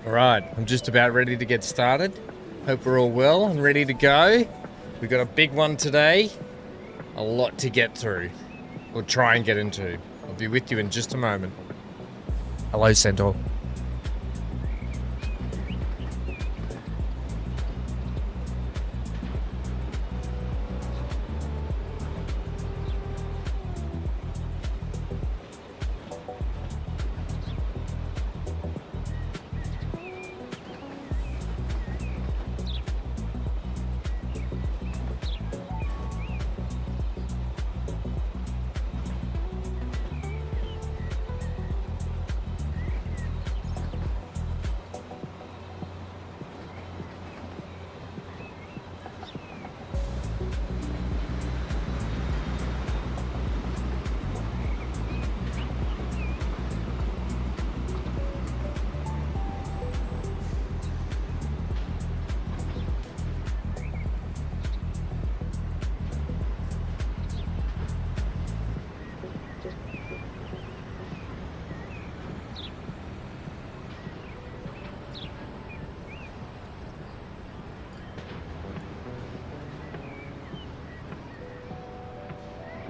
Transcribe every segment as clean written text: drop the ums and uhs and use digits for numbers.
Right, I'm just about ready to get started. Hope we're all well and ready to go. We've got a big one today. A lot to get through. We'll try and get into. I'll be with you in just a moment. Hello, Centaur.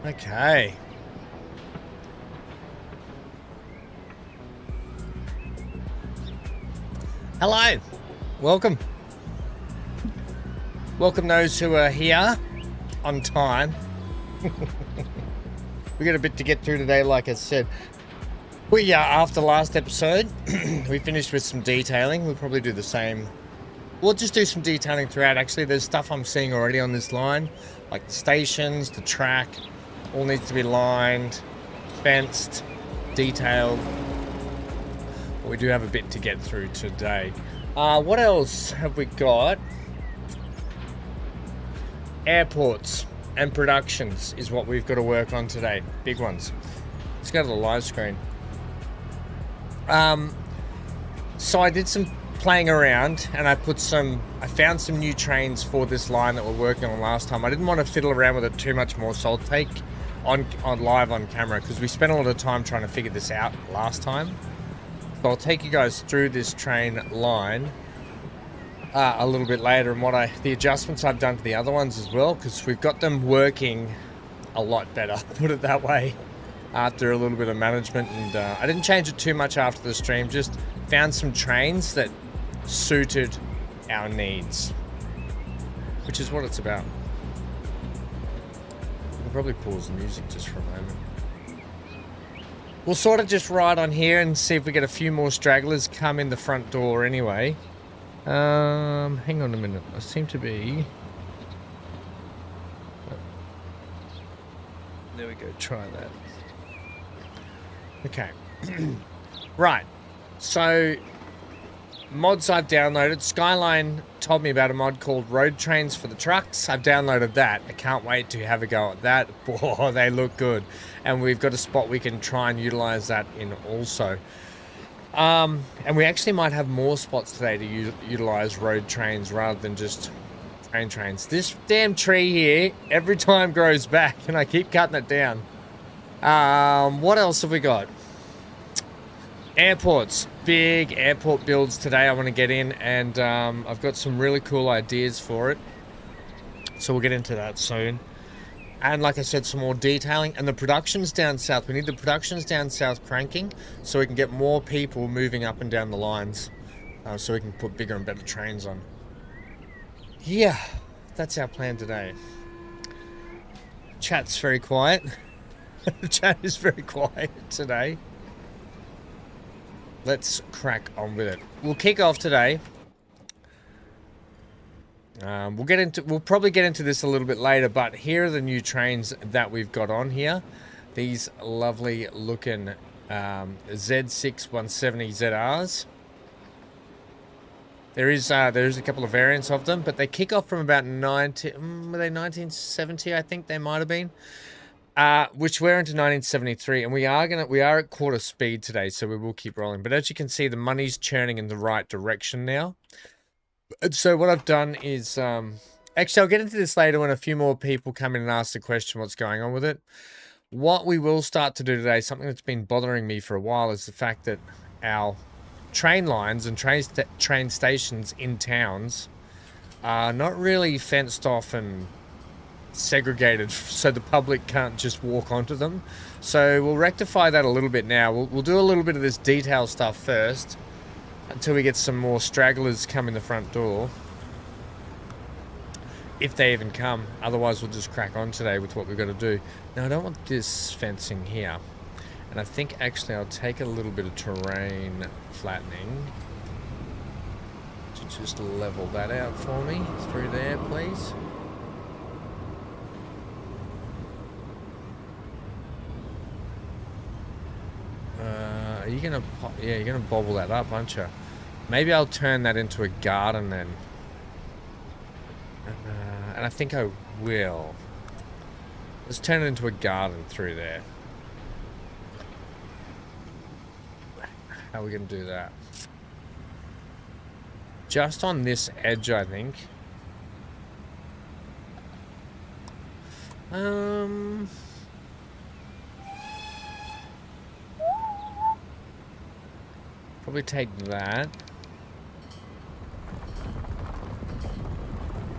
Okay. Hello. Welcome. Welcome those who are here on time. We got a bit to get through today, like I said. After last episode, we finished with some detailing. We'll probably do the same. We'll just do some detailing throughout. Actually, there's stuff I'm seeing already on this line, like the stations, the track. All needs to be lined, fenced, detailed. But we do have a bit to get through today. What else have we got? Airports and productions is what we've got to work on today. Big ones. Let's go to the live screen. So I did some playing around and I found some new trains for this line that we're working on last time. I didn't want to fiddle around with it too much more, so I'll take on live on camera because we spent a lot of time trying to figure this out last time. So I'll take you guys through this train line a little bit later and the adjustments I've done to the other ones as well, because we've got them working a lot better, put it that way, after a little bit of management. And I didn't change it too much after the stream, just found some trains that suited our needs, which is what it's about. We'll probably pause the music just for a moment. We'll sort of just ride on here and see if we get a few more stragglers come in the front door anyway. Hang on a minute. I seem to be... There we go. Try that. Okay. Right. So mods I've downloaded. Skyline told me about a mod called Road Trains for the Trucks. I've downloaded that. I can't wait to have a go at that. Boy, they look good. And we've got a spot we can try and utilize that in also. And we actually might have more spots today to utilize road trains rather than just trains. This damn tree here every time grows back and I keep cutting it down. What else have we got? Airports. Big airport builds today I want to get in, and I've got some really cool ideas for it. So we'll get into that soon. And like I said, some more detailing. And the production's down south. We need the productions down south cranking so we can get more people moving up and down the lines. So we can put bigger and better trains on. Yeah, that's our plan today. Chat's very quiet. The chat is very quiet today. Let's crack on with it. We'll kick off today. We'll probably get into this a little bit later, but here are the new trains that we've got on here. These lovely looking Z6 170 ZRs. There is a couple of variants of them, but they kick off from about 1970, I think they might have been. Which we're into 1973, and we are at quarter speed today, so we will keep rolling. But as you can see, the money's churning in the right direction now. And so what I've done is, actually I'll get into this later when a few more people come in and ask the question what's going on with it. What we will start to do today, something that's been bothering me for a while, is the fact that our train lines and train stations in towns are not really fenced off and segregated so the public can't just walk onto them. So we'll rectify that a little bit now. We'll do a little bit of this detail stuff first until we get some more stragglers come in the front door, if they even come. Otherwise we'll just crack on today with what we've got to do. Now I don't want this fencing here, and I think actually I'll take a little bit of terrain flattening to just level that out for me through there, please. Are you gonna? Yeah, you're gonna bobble that up, aren't you? Maybe I'll turn that into a garden then. And I think I will. Let's turn it into a garden through there. How are we gonna do that? Just on this edge, I think. Probably take that.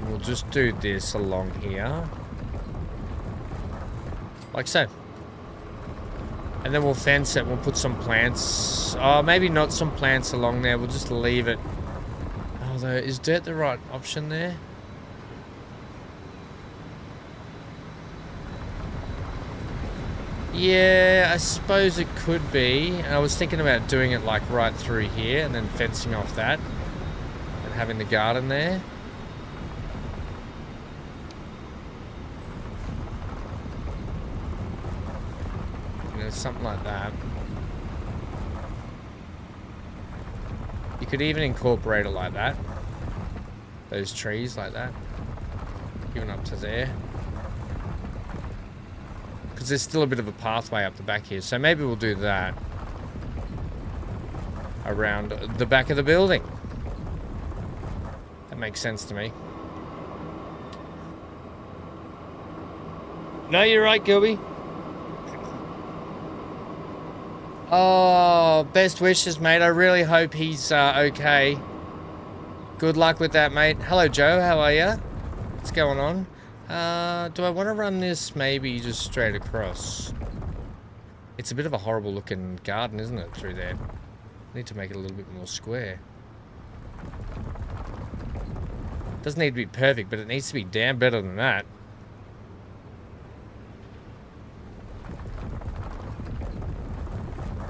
We'll just do this along here. Like so. And then we'll fence it. We'll put some plants. Oh, maybe not some plants along there. We'll just leave it. Although, is dirt the right option there? Yeah, I suppose it could be. I was thinking about doing it like right through here and then fencing off that and having the garden there. You know, something like that. You could even incorporate it like that. Those trees like that. Even up to there. Because there's still a bit of a pathway up the back here. So maybe we'll do that around the back of the building. That makes sense to me. No, you're right, Gilby. Oh, best wishes, mate. I really hope he's okay. Good luck with that, mate. Hello, Joe. How are you? What's going on? Do I want to run this maybe just straight across? It's a bit of a horrible looking garden, isn't it, through there? Need to make it a little bit more square. Doesn't need to be perfect, but it needs to be damn better than that.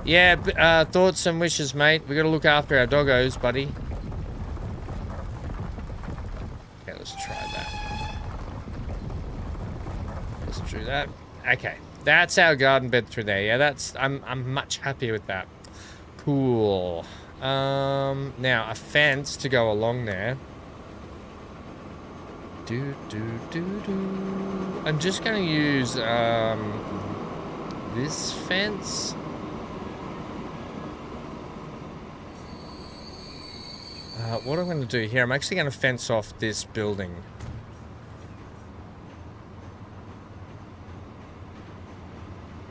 Yeah, thoughts and wishes, mate. We got to look after our doggos, buddy. Okay, let's try that. Let's do that. Okay, that's our garden bed through there. Yeah, that's I'm much happier with that. Cool. Now a fence to go along there. I'm just going to use this fence. What I'm going to do here, I'm actually going to fence off this building.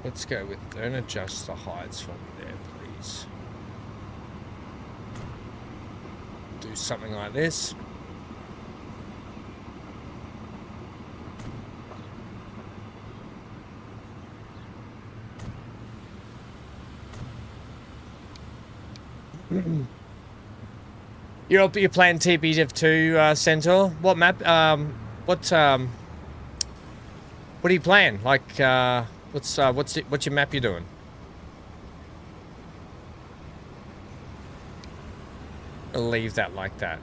Let's go with, don't adjust the heights for me there, please. Do something like this. You're playing TF3, Centaur. What map? What are you playing? Like, what's your map you're doing? I'll leave that like that.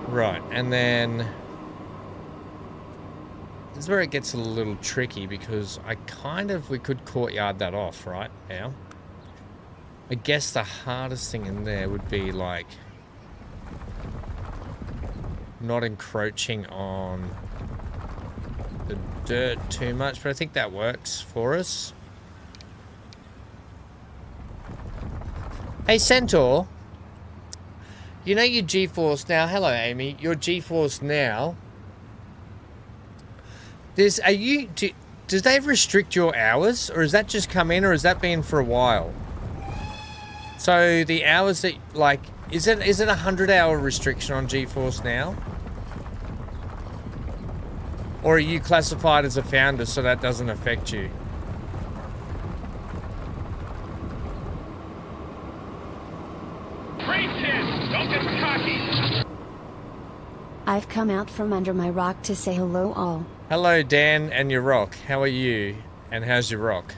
Right, and then this is where it gets a little tricky because we could courtyard that off right now. I guess the hardest thing in there would be like not encroaching on the dirt too much, but I think that works for us. Hey Centaur, you know your GeForce Now, hello Amy, your GeForce Now, does they restrict your hours, or has that just come in, or has that been for a while? So the hours that, like, is it a 100-hour restriction on GeForce Now? Or are you classified as a founder so that doesn't affect you? Don't get cocky. I've come out from under my rock to say hello all. Hello Dan and your rock. How are you? And how's your rock?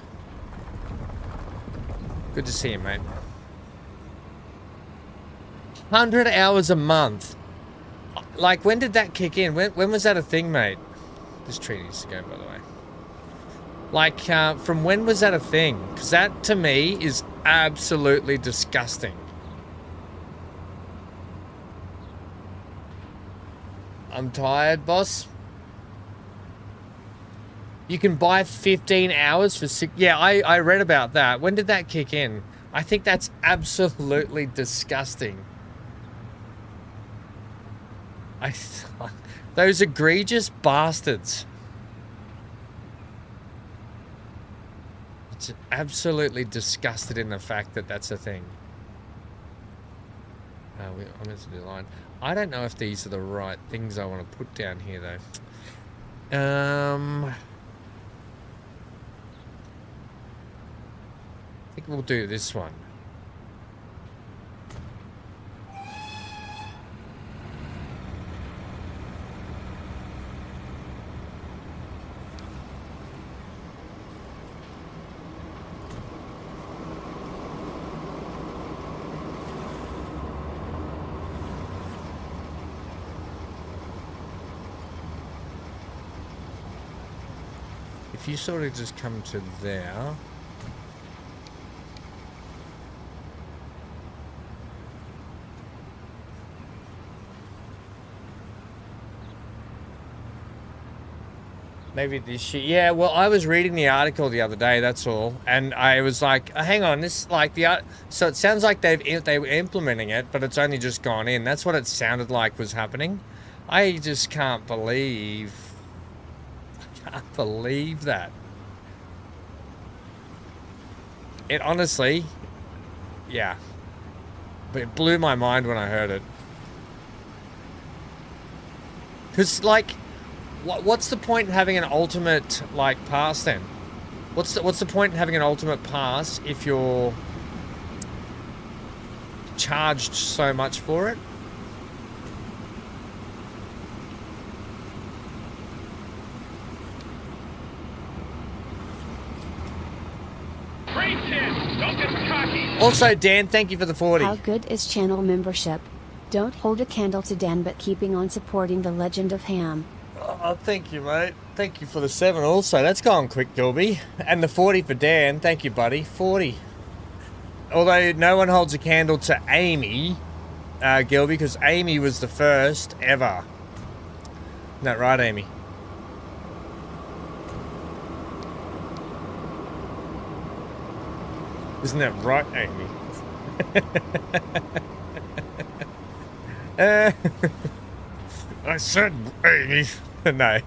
Good to see you, mate. 100 hours a month. Like, when did that kick in? When was that a thing, mate? This tree needs to go, by the way. Like, from when was that a thing? Because that, to me, is absolutely disgusting. I'm tired, boss. You can buy 15 hours for 6... Yeah, I read about that. When did that kick in? I think that's absolutely disgusting. Those egregious bastards. It's absolutely disgusted in the fact that that's a thing. I meant to do the line. I don't know if these are the right things I want to put down here, though. I think we'll do this one. If you sort of just come to there. Maybe this shit. Yeah, well, I was reading the article the other day, that's all. And I was like, hang on, this, like, so it sounds like they were implementing it, but it's only just gone in. That's what it sounded like was happening. I just can't believe that. It honestly, yeah. But it blew my mind when I heard it. Because, like, what's the point in having an ultimate, like, pass then? What's the point in having an ultimate pass if you're charged so much for it? Also, Dan, thank you for the 40. How good is channel membership? Don't hold a candle to Dan, but keeping on supporting the legend of Ham. Oh, thank you, mate. Thank you for the 7 also. That's gone quick, Gilby. And the 40 for Dan. Thank you, buddy. 40. Although no one holds a candle to Amy, Gilby, because Amy was the first ever. Isn't that right, Amy? Isn't that right, Amy? I said Amy. No.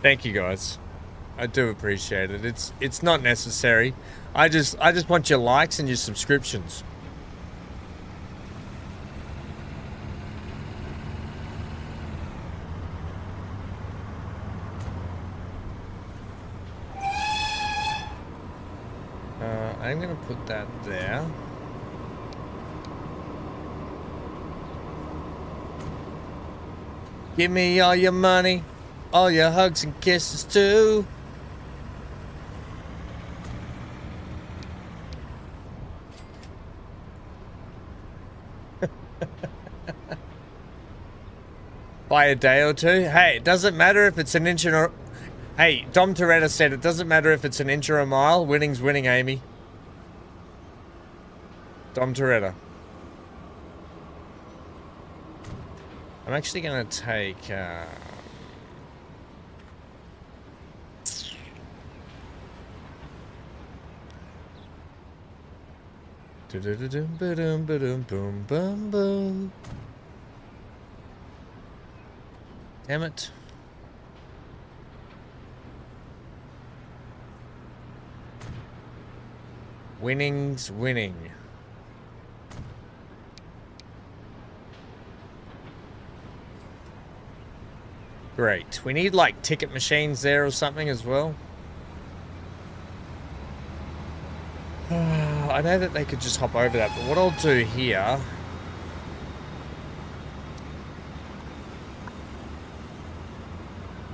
Thank you, guys. I do appreciate it. It's not necessary. I just want your likes and your subscriptions. I'm gonna put that there. Give me all your money, all your hugs and kisses too. By a day or two. Hey, it doesn't matter if it's an inch or... Hey, Dom Toretta said it doesn't matter if it's an inch or a mile. Winning's winning, Amy. Dom Toretta. I'm actually going to take... Damn it. Winning's winning. Great. We need like ticket machines there or something as well. I know that they could just hop over that, but what I'll do here...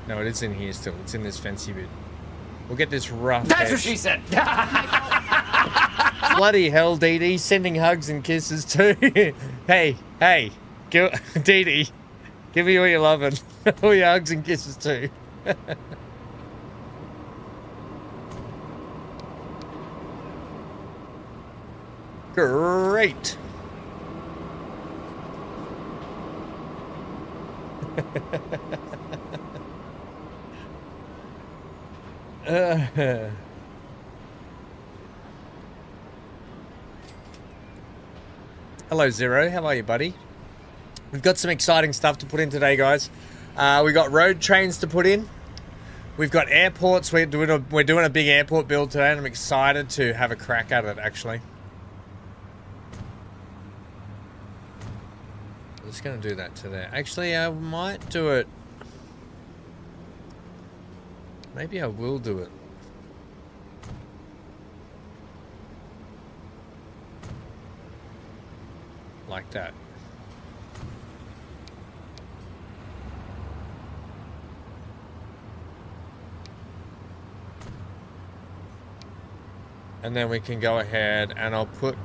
No, it is in here still. It's in this fancy bit. We'll get this rough... That's what she said! Bloody hell, Dee Dee. Sending hugs and kisses too. Hey, Dee Dee. Give me all your loving. All your hugs and kisses too. Great. Hello, Zero. How are you, buddy? We've got some exciting stuff to put in today, guys. We got road trains to put in. We've got airports. We're doing a big airport build today, and I'm excited to have a crack at it, actually. I'm just going to do that to there. Actually, I might do it. Maybe I will do it. Like that. And then we can go ahead and I'll put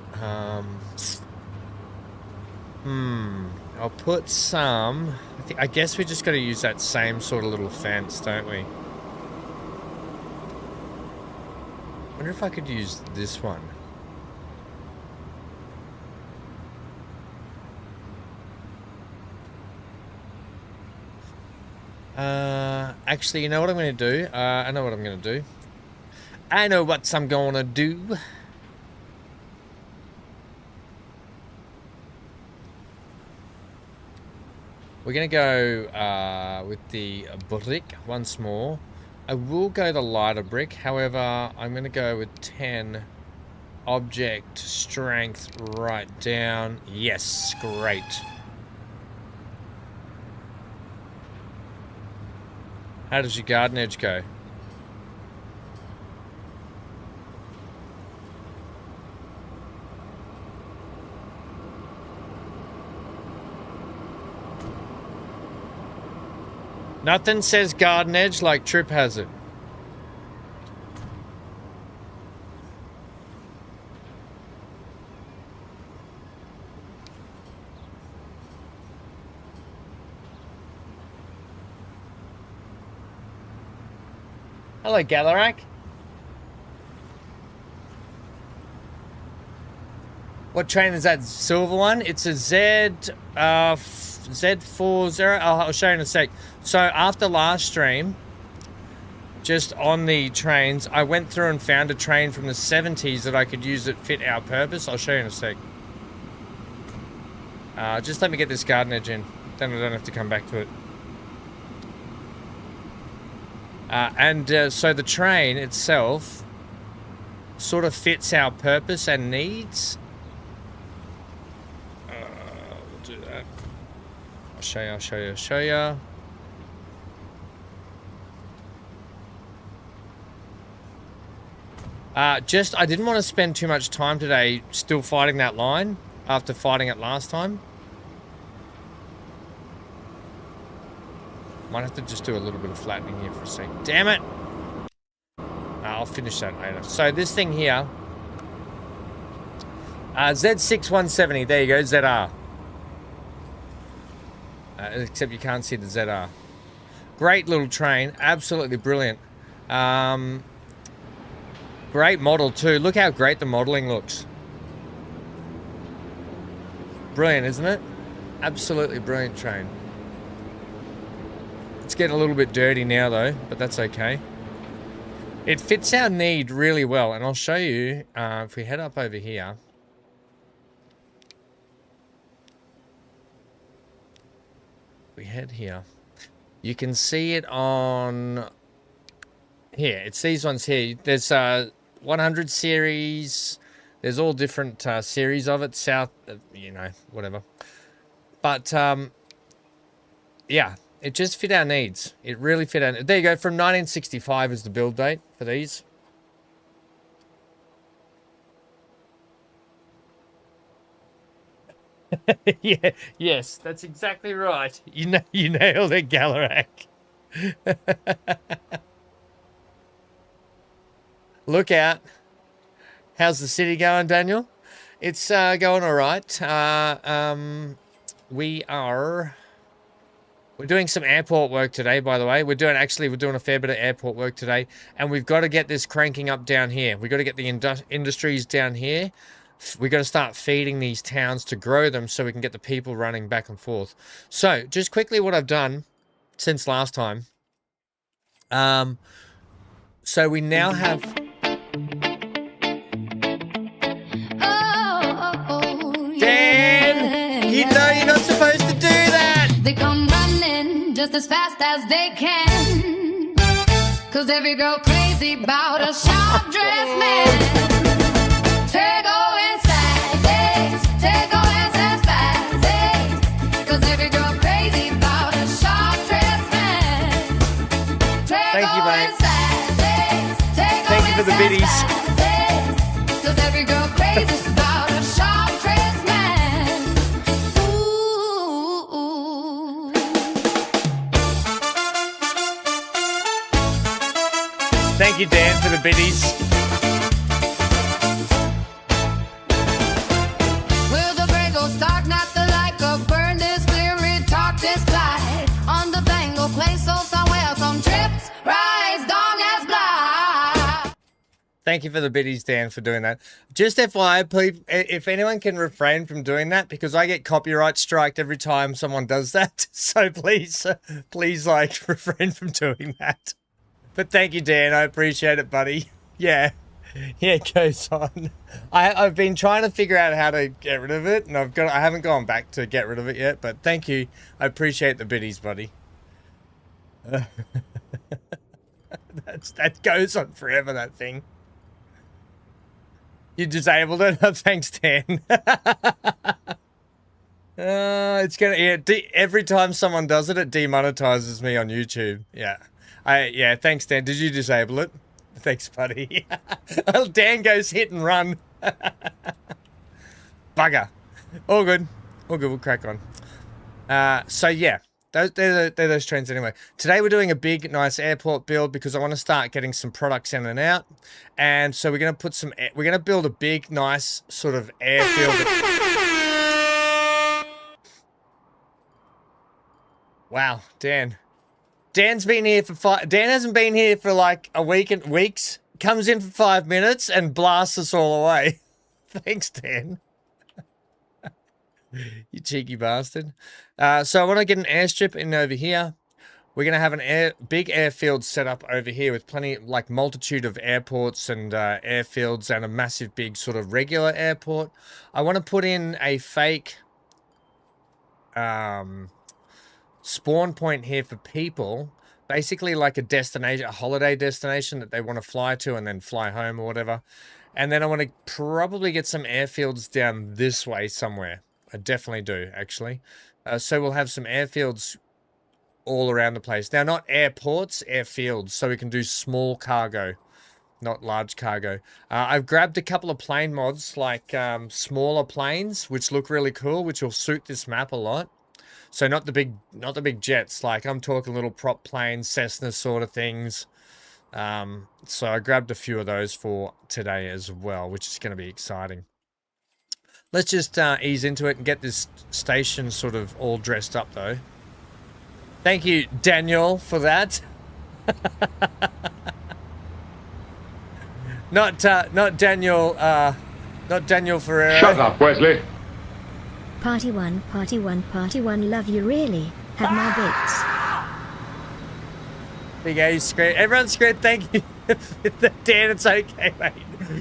I'll put some, I guess we just got to use that same sort of little fence, don't we? I wonder if I could use this one. Actually, you know what I'm going to do? I know what I'm going to do. I know what I'm going to do. We're going to go with the brick once more. I will go the lighter brick. However, I'm going to go with 10 object strength right down. Yes, great. How does your garden edge go? Nothing says garden edge like Trip has it. Hello, Galarak. What train is that silver one? It's a Z40. I'll show you in a sec. So after last stream, just on the trains, I went through and found a train from the 70s that I could use that fit our purpose. I'll show you in a sec. Just let me get this garden edge in. Then I don't have to come back to it. So the train itself sort of fits our purpose and needs. We'll do that. I'll show you. I didn't want to spend too much time today still fighting that line after fighting it last time. Might have to just do a little bit of flattening here for a sec. Damn it! I'll finish that later. So this thing here, Z6170. There you go, ZR. Except you can't see the ZR. Great little train, absolutely brilliant. Great model too. Look how great the modeling looks. Brilliant, isn't it? Absolutely brilliant train. It's getting a little bit dirty now though, but that's okay. It fits our need really well, and I'll show you if we head up over here. We head here. You can see it on here. It's these ones here. There's 100 series. There's all different series of it. South, you know, whatever. But yeah. It just fit our needs. It really fit our... There you go. From 1965 is the build date for these. Yeah, yes, that's exactly right. You nailed it, Galarak. Look out. How's the city going, Daniel? It's going all right. We're doing some airport work today, by the way. We're doing a fair bit of airport work today, and we've got to get this cranking up down here. We've got to get the industries down here. We've got to start feeding these towns to grow them so we can get the people running back and forth. So, just quickly what I've done since last time. So we now have... Dan! You know you're not supposed to do that! They come running just as fast as they can, 'cause every girl crazy about a sharp dressed man. They're going sideways, they're going sideways, 'cause every girl crazy about a sharp dressed man. Thank you, mate. Thank you for the biddies. 'Cause every girl crazy about a sharp dressed man. Ooh. Thank you, Dan, for the biddies. Will the brain go stark, not the like of burn this clear, talk this fly on the bango, play so somewhere, some trips, rise, dong as blah. Thank you for the biddies, Dan, for doing that. Just FYI, please, if anyone can refrain from doing that, because I get copyright striked every time someone does that. So please, like, refrain from doing that. But thank you, Dan. I appreciate it, buddy. Yeah. Yeah, it goes on. I've been trying to figure out how to get rid of it, and I haven't gone back to get rid of it yet, but thank you. I appreciate the biddies, buddy. That goes on forever, that thing. You disabled it? Oh, thanks, Dan. It's gonna every time someone does it, it demonetizes me on YouTube. Yeah. Yeah, thanks, Dan. Did you disable it? Thanks, buddy. Well, Dan goes hit and run. Bugger. All good. All good. We'll crack on. So yeah, they're those trains anyway. Today we're doing a big, nice airport build because I want to start getting some products in and out. And so we're going to build a big, nice sort of airfield. Wow, Dan. Dan's been here for Dan hasn't been here for like a week and weeks. Comes in for 5 minutes and blasts us all away. Thanks, Dan. You cheeky bastard. So I want to get an airstrip in over here. We're going to have an big airfield set up over here with plenty, like multitude of airports and airfields and a massive big sort of regular airport. I want to put in a fake spawn point here for people. Basically like a destination, a holiday destination that they want to fly to and then fly home or whatever. And then I want to probably get some airfields down this way somewhere. I definitely do, actually. So we'll have some airfields all around the place. Now, not airports, airfields, so we can do small cargo, not large cargo. I've grabbed a couple of plane mods, like smaller planes, which look really cool, which will suit this map a lot. So not the big jets, like I'm talking little prop planes, Cessna sort of things. So I grabbed a few of those for today as well, which is going to be exciting. Let's just ease into it and get this station sort of all dressed up though. Thank you, Daniel, for that. Not Daniel Ferreira. Shut up, Wesley. Party one, love you really. Have my bits. Big A screen. Everyone's screen. Thank you. Dan, it's okay, mate.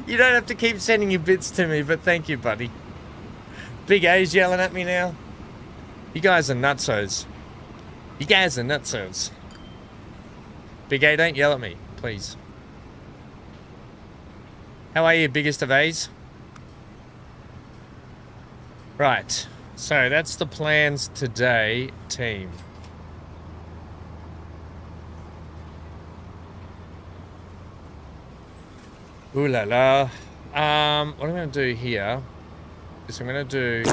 You don't have to keep sending your bits to me, but thank you, buddy. Big A's yelling at me now. You guys are nutsos. You guys are nutsos. Big A, don't yell at me, please. How are you, biggest of A's? Right, so that's the plans today, team. Ooh la la. What I'm going to do here is I'm going to do...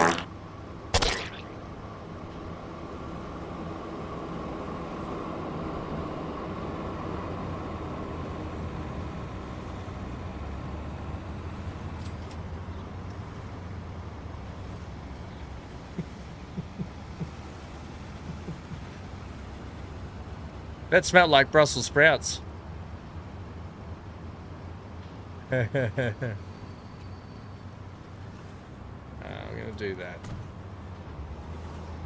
That smelled like Brussels sprouts. I'm gonna do that.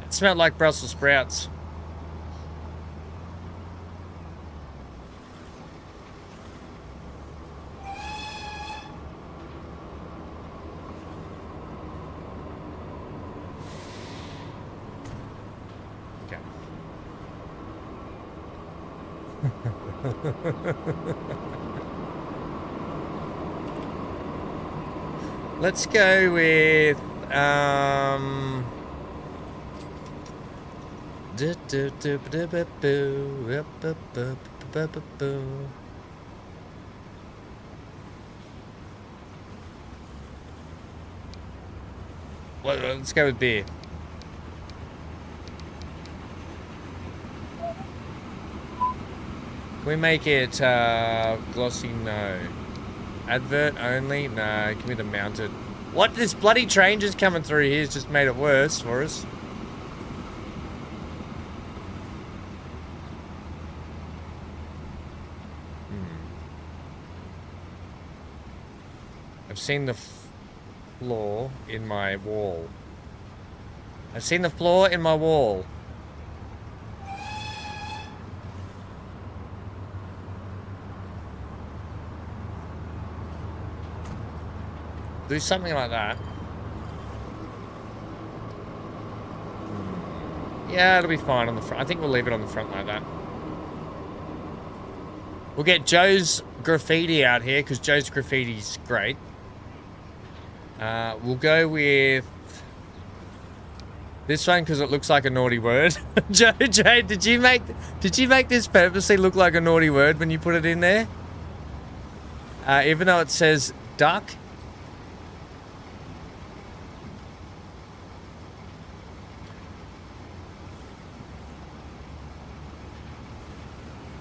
It smelled like Brussels sprouts. Okay. Let's go with well, let's go with beer. Can we make it glossy? No. Advert only? No, give me the mounted. What? This bloody train just coming through here has just made it worse for us. I've seen the flaw in my wall. I've seen the flaw in my wall. Do something like that. Yeah, it'll be fine on the front. I think we'll leave it on the front like that. We'll get Joe's graffiti out here because Joe's graffiti's great. We'll go with this one because it looks like a naughty word. Joe, did you make this purposely look like a naughty word when you put it in there? Even though it says duck.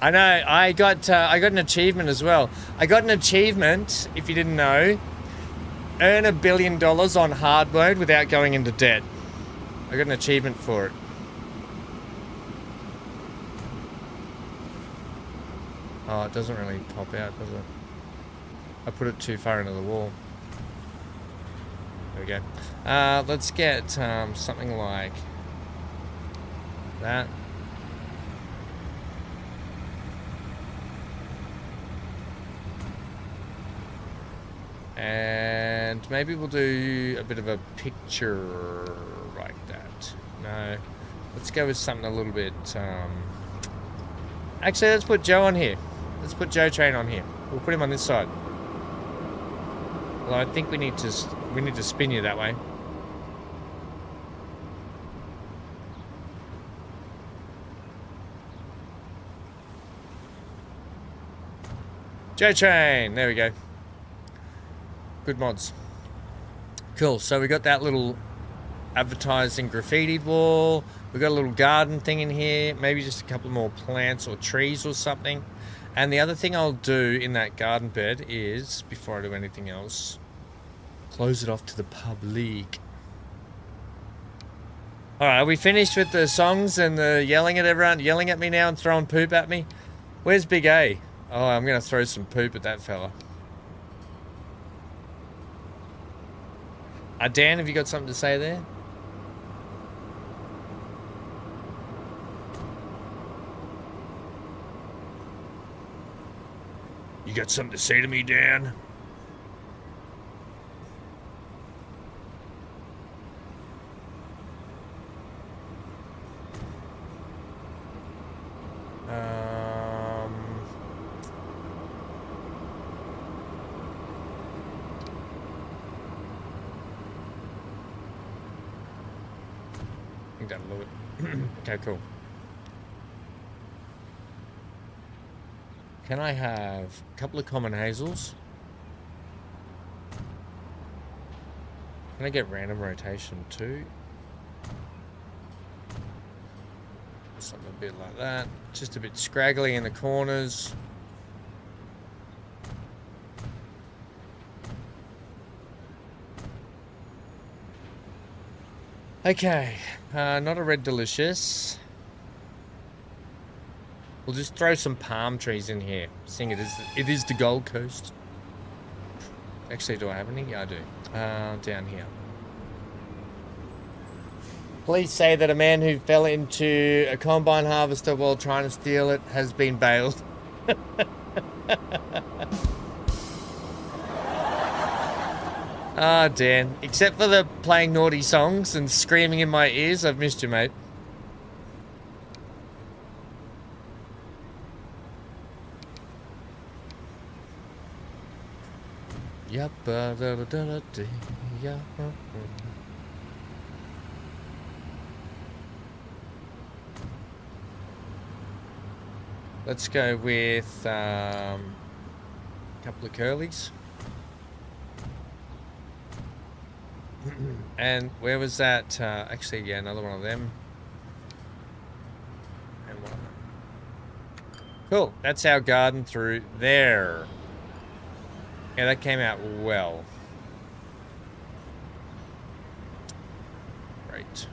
I know, I got an achievement as well. I got an achievement, if you didn't know, earn $1 billion on hard mode without going into debt. I got an achievement for it. Oh, it doesn't really pop out, does it? I put it too far into the wall. There we go. Let's get something like that. And maybe we'll do a bit of a picture like that. No, let's go with something a little bit... Actually, let's put Joe on here. Let's put Joe Train on here. We'll put him on this side. Well, I think we need to spin you that way. Joe Train, there we go. Good mods. Cool. So we got that little advertising graffitied wall. We got a little garden thing in here. Maybe just a couple more plants or trees or something. And the other thing I'll do in that garden bed is, before I do anything else, close it off to the public. Alright, are we finished with the songs and the yelling at everyone, yelling at me now and throwing poop at me? Where's Big A? Oh, I'm going to throw some poop at that fella. Dan, have you got something to say there? You got something to say to me, Dan? I think that'll do it. Okay, cool. Can I have a couple of common hazels? Can I get random rotation too? Something a bit like that. Just a bit scraggly in the corners. Okay, not a red delicious. We'll just throw some palm trees in here, seeing it is the Gold Coast. Actually, do I have any? Yeah, I do. Down here. Please say that a man who fell into a combine harvester while trying to steal it has been bailed. Ah, Dan. Except for the playing naughty songs and screaming in my ears, I've missed you, mate. Yep. Let's go with a couple of curlies. And where was that? Actually, yeah, another one of them. And one of them. Cool. That's our garden through there. Yeah, that came out well. Great.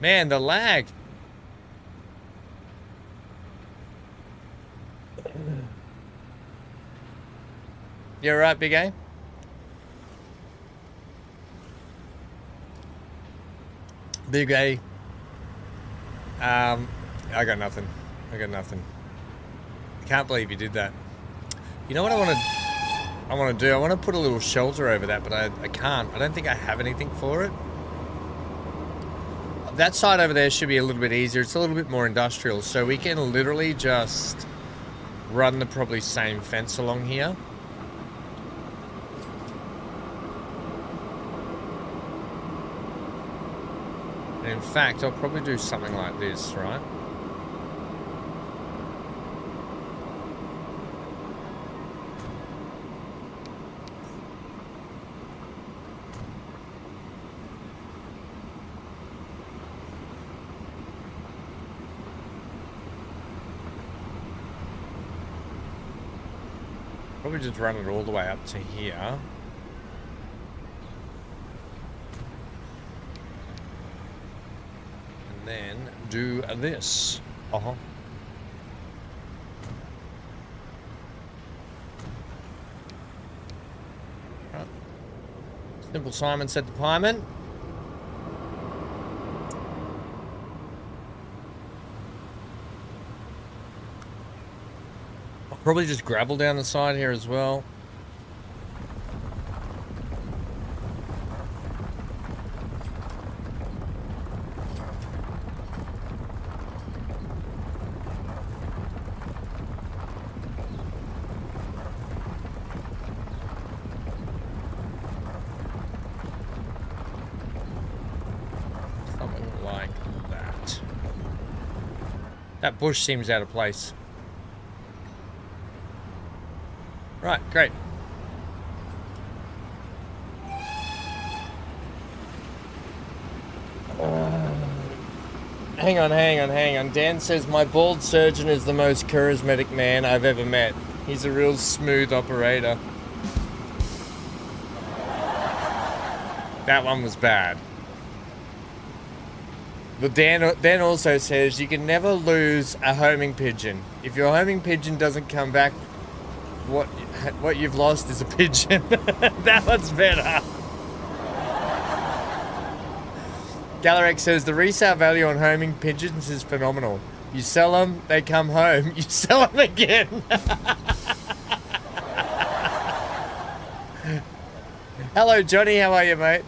Man, the lag. You alright, Big A? Big A. I got nothing. I can't believe you did that. You know what I want to do? I want to put a little shelter over that, but I can't. I don't think I have anything for it. That side over there should be a little bit easier. It's a little bit more industrial, so we can literally just run the probably same fence along here. And in fact, I'll probably do something like this, right? probably just run it all the way up to here. And then do this. Uh-huh. Right. Simple Simon said to Pieman. I'll probably just gravel down the side here as well. That bush seems out of place. Right, great. Hang on. Dan says my bald surgeon is the most charismatic man I've ever met. He's a real smooth operator. That one was bad. But Dan also says you can never lose a homing pigeon. If your homing pigeon doesn't come back, what you've lost is a pigeon. That one's better. Galarex says the resale value on homing pigeons is phenomenal. You sell them, they come home, you sell them again. Hello Johnny, how are you, mate?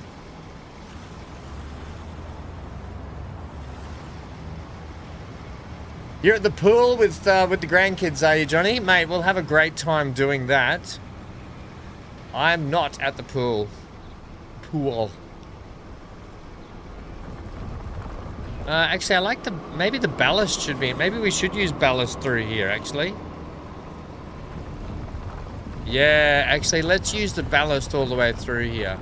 You're at the pool with the grandkids, are you, Johnny? Mate, we'll have a great time doing that. I'm not at the pool. Actually, I like maybe the ballast should be, maybe we should use ballast through here, actually. Yeah, actually, let's use the ballast all the way through here.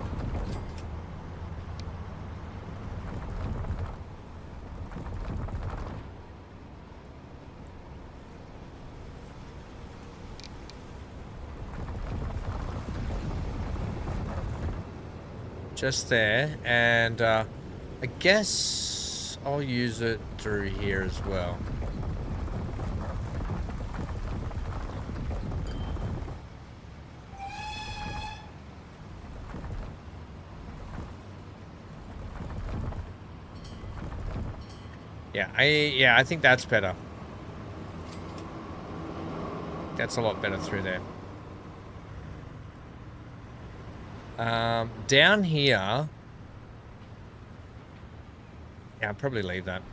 Just there, and I guess I'll use it through here as well. Yeah, I think that's better. That's a lot better through there. Down here, yeah, I'll probably leave that.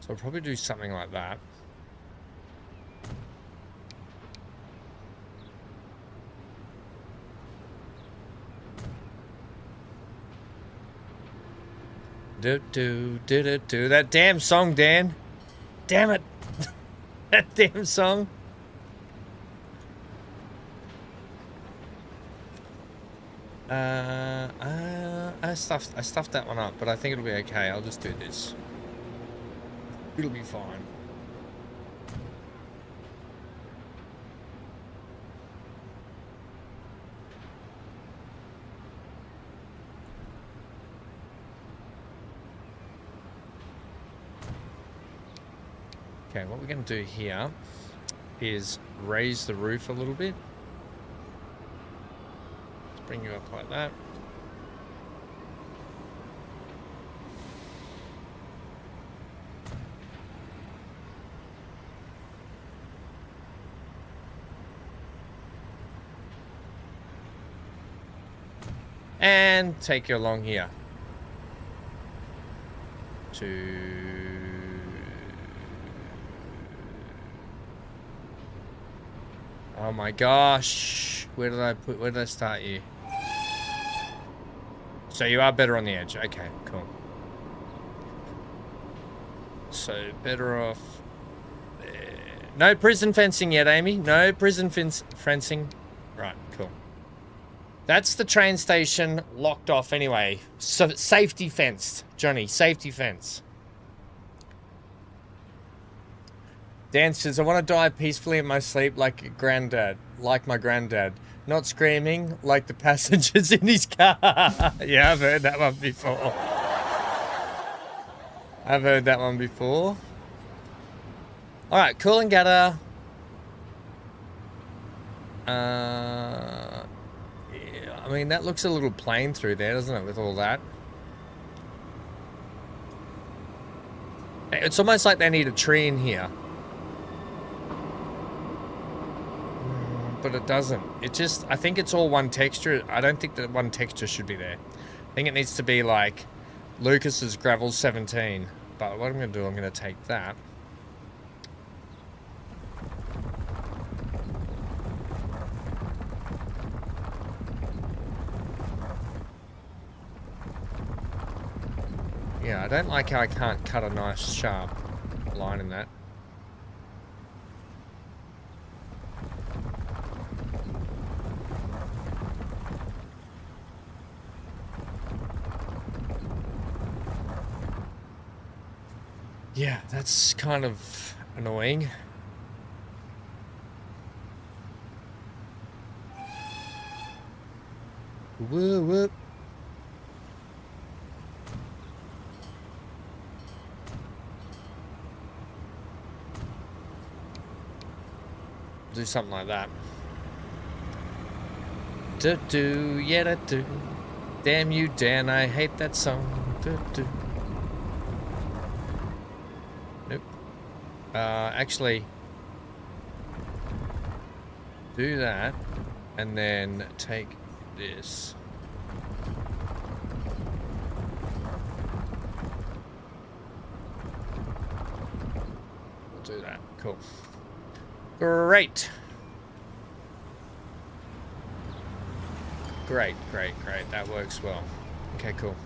So I'll probably do something like that. Do that damn song, Dan. Damn it. That damn song. I stuffed that one up, but I think it'll be okay. I'll just do this. It'll be fine. Okay, what we're going to do here is raise the roof a little bit. Let's bring you up like that. And take you along here to... Oh my gosh, where did I start you? So you are better on the edge. Okay, cool. So better off there. No prison fencing yet, Amy. No prison fencing. Right, cool. That's the train station locked off anyway. So safety fenced, Johnny. Safety fence. Dan says, I want to die peacefully in my sleep like a granddad, like my granddad. Not screaming like the passengers in his car. Yeah, I've heard that one before. I've heard that one before. All right, Coolangatta. Yeah, I mean, that looks a little plain through there, doesn't it, with all that? It's almost like they need a tree in here. But it doesn't. It just, I think it's all one texture. I don't think that one texture should be there. I think it needs to be like Lucas's Gravel 17. But what I'm going to do, I'm going to take that. Yeah, I don't like how I can't cut a nice sharp line in that. Yeah, that's kind of annoying. Whoop, whoop. Do something like that. Do, yeah, do. Damn you, Dan, I hate that song. Do. Nope. Actually, do that, and then take this. We'll do that. Cool. Great. Great. That works well. Okay, cool.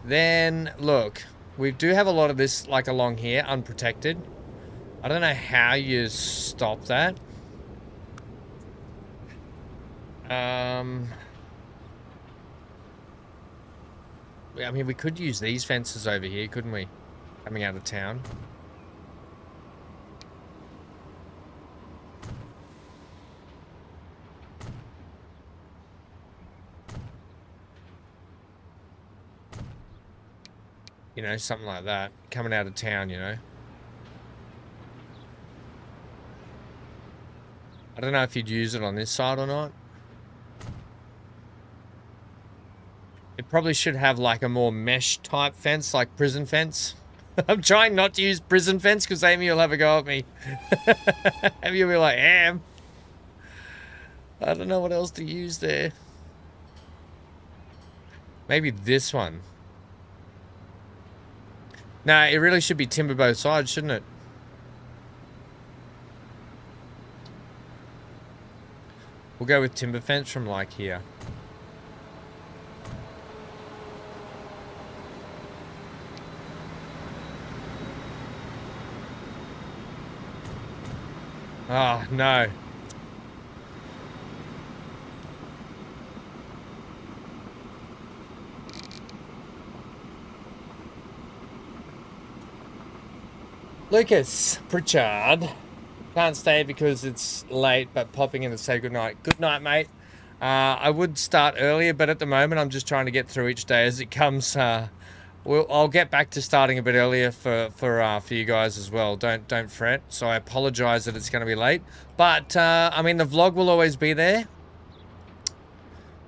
Then, look, we do have a lot of this, like, along here, unprotected. I don't know how you stop that. I mean, we could use these fences over here, couldn't we? Coming out of town. You know, something like that. Coming out of town, you know. I don't know if you'd use it on this side or not. It probably should have like a more mesh type fence, like prison fence. I'm trying not to use prison fence because Amy will have a go at me. Amy will be like, I don't know what else to use there. Maybe this one. Nah, it really should be timber both sides, shouldn't it? We'll go with timber fence from like here. Oh, no. Lucas Pritchard. Can't stay because it's late, but popping in to say goodnight. Good night, mate. I would start earlier, but at the moment I'm just trying to get through each day as it comes. I'll get back to starting a bit earlier for you guys as well. Don't fret. So I apologize that it's going to be late, but I mean the vlog will always be there,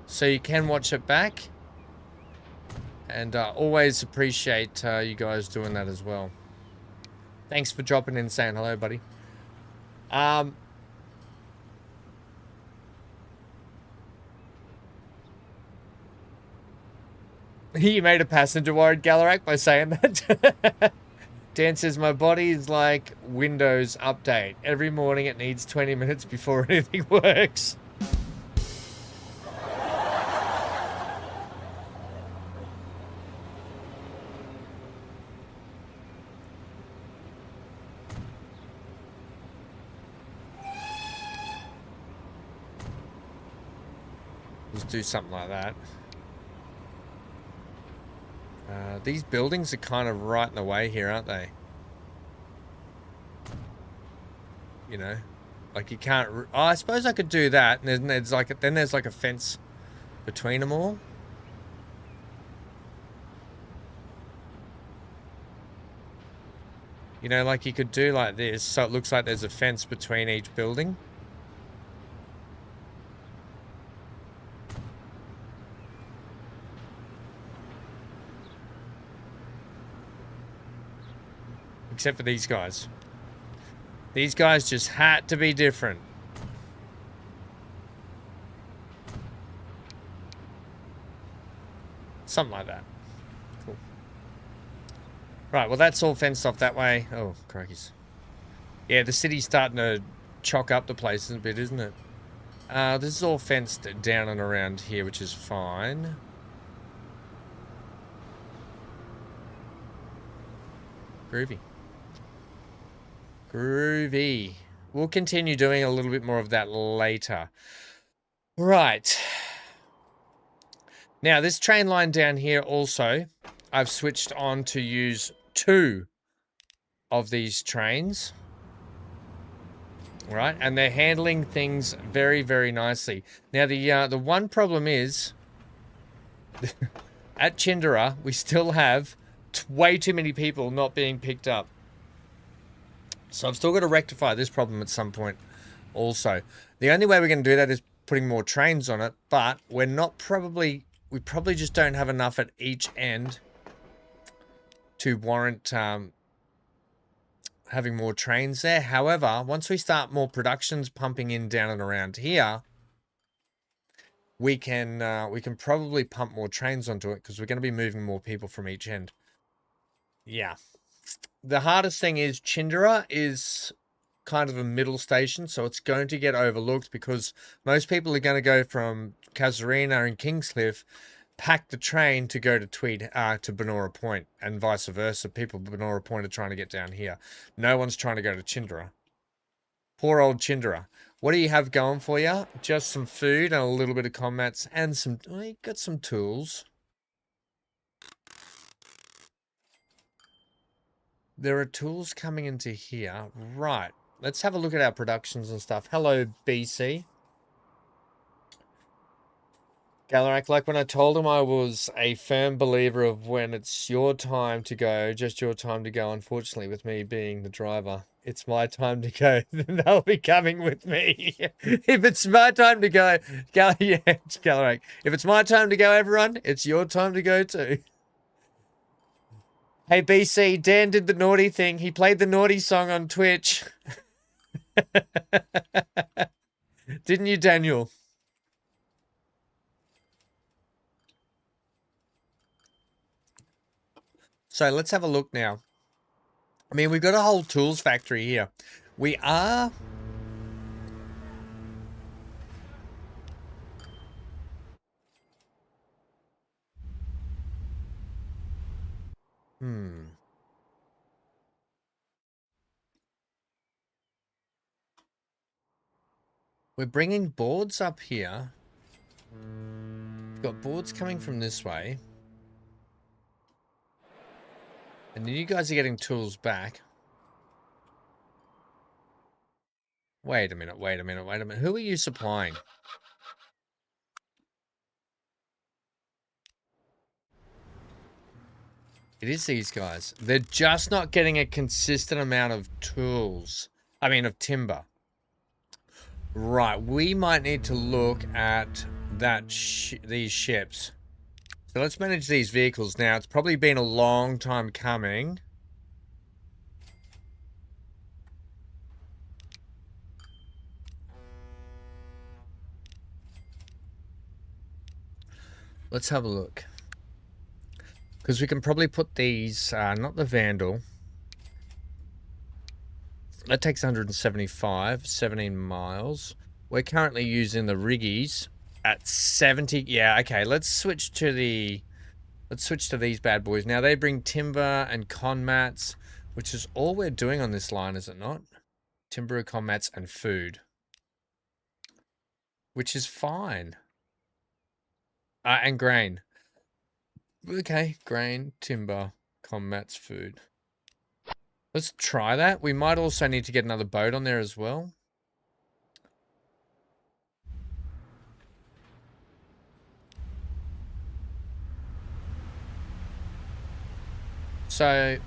so you can watch it back. And always appreciate you guys doing that as well. Thanks for dropping in and saying hello, buddy. You made a passenger worried, Galarak, by saying that. Dan says, my body is like Windows update. Every morning it needs 20 minutes before anything works. Just do something like that. These buildings are kind of right in the way here, aren't they? You know, like you can't. Oh, I suppose I could do that. And there's like a fence between them all. You know, like you could do like this, so it looks like there's a fence between each building. Except for these guys. These guys just had to be different. Something like that. Cool. Right, well that's all fenced off that way. Oh, crikeys. Yeah, the city's starting to chock up the place a bit, isn't it? This is all fenced down and around here, which is fine. Groovy. Groovy. We'll continue doing a little bit more of that later. Right. Now, this train line down here also, I've switched on to use 2 of these trains. Right, and they're handling things very, very nicely. Now, the one problem is, at Chindera, we still have way too many people not being picked up. So I've still got to rectify this problem at some point also. The only way we're going to do that is putting more trains on it, but we probably just don't have enough at each end to warrant having more trains there. However, once we start more productions pumping in down and around here, we can probably pump more trains onto it because we're going to be moving more people from each end. Yeah. The hardest thing is Chindera is kind of a middle station, so it's going to get overlooked because most people are going to go from Casuarina and Kingscliff, pack the train to go to Tweed, to Benora Point, and vice versa. People at Benora Point are trying to get down here. No one's trying to go to Chindera. Poor old Chindera. What do you have going for you? Just some food and a little bit of combats and some... Oh, you got some tools. There are tools coming into here. Right. Let's have a look at our productions and stuff. Hello, BC. Galarak, like when I told him I was a firm believer of when it's your time to go, just your time to go, unfortunately, with me being the driver. It's my time to go. Then they'll be coming with me. If it's my time to go, yeah, Galarak. If it's my time to go, everyone, it's your time to go too. Hey, BC, Dan did the naughty thing. He played the naughty song on Twitch. Didn't you, Daniel? So let's have a look now. I mean, we've got a whole tools factory here. We are... We're bringing boards up here. We've got boards coming from this way. And then you guys are getting tools back. Wait a minute, wait a minute, wait a minute. Who are you supplying? It is these guys. They're just not getting a consistent amount of tools. I mean, of timber. Right, we might need to look at that these ships. So let's manage these vehicles now. It's probably been a long time coming. Let's have a look. Because we can probably put these, not the Vandal. That takes 175, 17 miles. We're currently using the Riggies at 70. Yeah, okay, let's switch to these bad boys. Now, they bring timber and con mats, which is all we're doing on this line, is it not? Timber, con mats, and food. Which is fine. And grain. Okay, grain, timber, combats, food. Let's try that. We might also need to get another boat on there as well. So,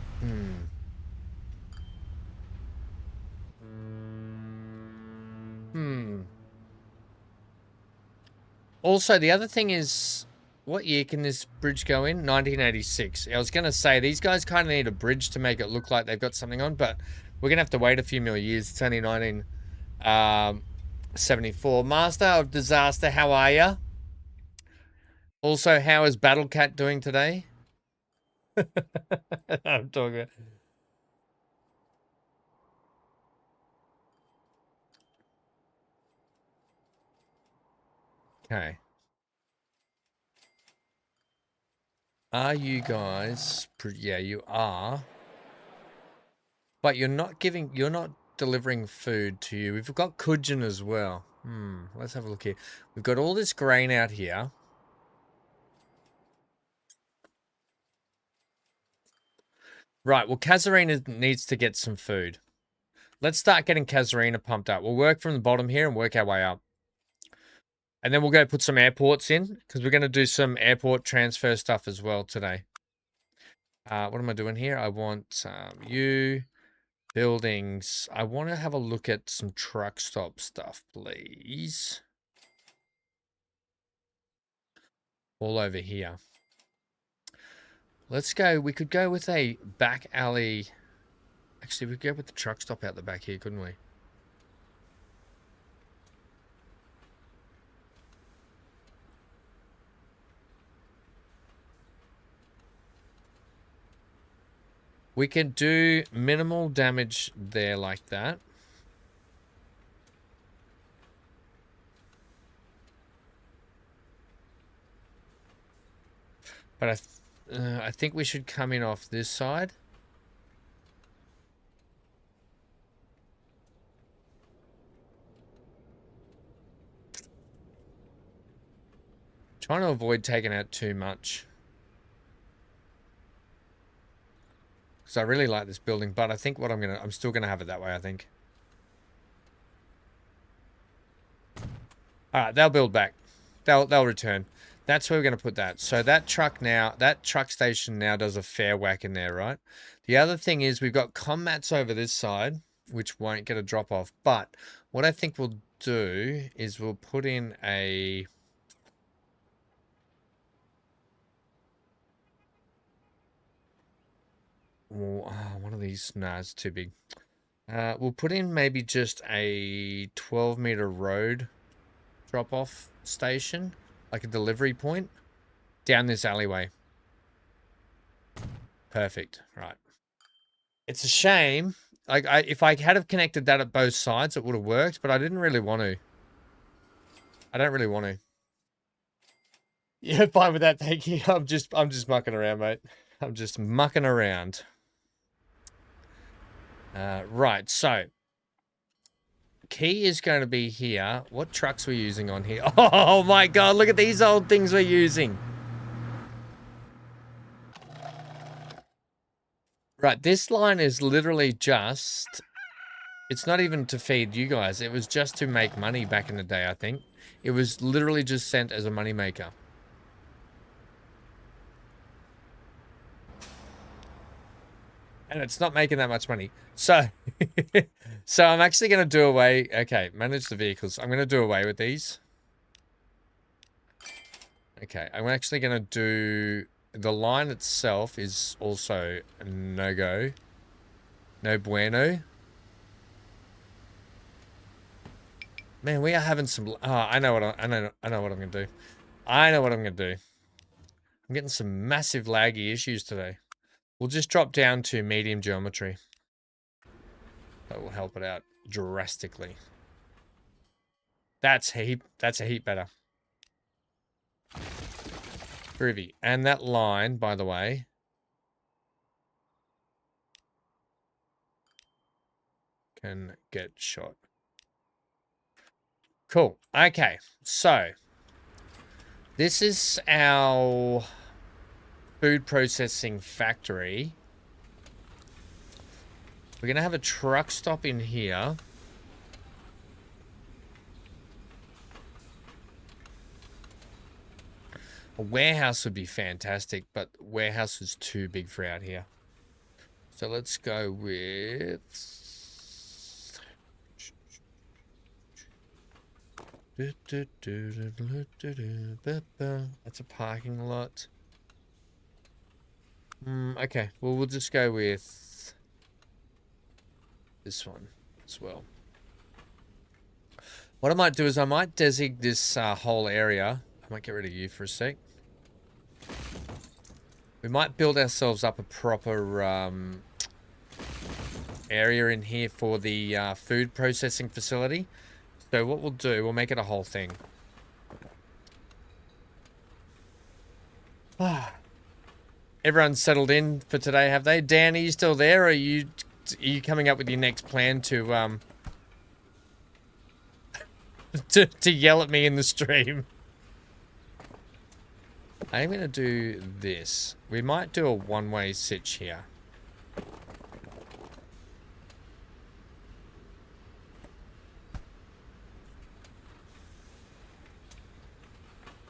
Also, the other thing is, what year can this bridge go in? 1986. I was going to say, these guys kind of need a bridge to make it look like they've got something on, but we're going to have to wait a few more years. It's only 1974. Master of Disaster, how are ya? Also, how is Battle Cat doing today? I'm talking about... Okay. Are you guys... Yeah, you are. But you're not delivering food to you. We've got Kujin as well. Let's have a look here. We've got all this grain out here. Right, well, Kazarina needs to get some food. Let's start getting Kazarina pumped up. We'll work from the bottom here and work our way up. And then we'll go put some airports in, because we're going to do some airport transfer stuff as well today. What am I doing here? I want you, buildings. I want to have a look at some truck stop stuff, please. All over here. Let's go. We could go with a back alley. Actually, we could go with the truck stop out the back here, couldn't we? We can do minimal damage there like that. But I think we should come in off this side. Trying to avoid taking out too much. Because I really like this building, but I think I'm still gonna have it that way, I think. Alright, they'll build back. They'll return. That's where we're gonna put that. So that truck station now does a fair whack in there, right? The other thing is we've got combats over this side, which won't get a drop off. But what I think we'll do is we'll put in a... one of these, nah, it's too big. We'll put in maybe just a 12-meter road drop-off station, like a delivery point, down this alleyway. Perfect. Right. It's a shame. Like, if I had have connected that at both sides, it would have worked, but I didn't really want to. I don't really want to. Yeah, fine with that, thank you. I'm just mucking around, mate. I'm just mucking around. Right, so key is going to be here. What trucks we're using on here? Oh my god, look at these old things we're using. Right, this line is literally just... It's not even to feed you guys. It was just to make money back in the day, I think. It was literally just sent as a money maker. And it's not making that much money. So, so I'm actually going to do away... Okay, manage the vehicles. I'm going to do away with these. Okay, I'm actually going to do... The line itself is also a no-go. No bueno. Man, we are having some... Oh, I know what I'm going to do. I know what I'm going to do. I'm getting some massive laggy issues today. We'll just drop down to medium geometry. That will help it out drastically. That's a heap better. Groovy. And that line, by the way, can get shot. Cool. Okay, so This is our food processing factory. We're going to have a truck stop in here. A warehouse would be fantastic, but warehouse is too big for out here. So let's go with... That's a parking lot. Okay, well, we'll just go with this one as well. What I might do is I might designate this whole area. I might get rid of you for a sec. We might build ourselves up a proper area in here for the food processing facility. So what we'll do, we'll make it a whole thing. Everyone's settled in for today, have they? Dan, are you still there? Or are you coming up with your next plan to to yell at me in the stream? I'm going to do this. We might do a one-way sitch here.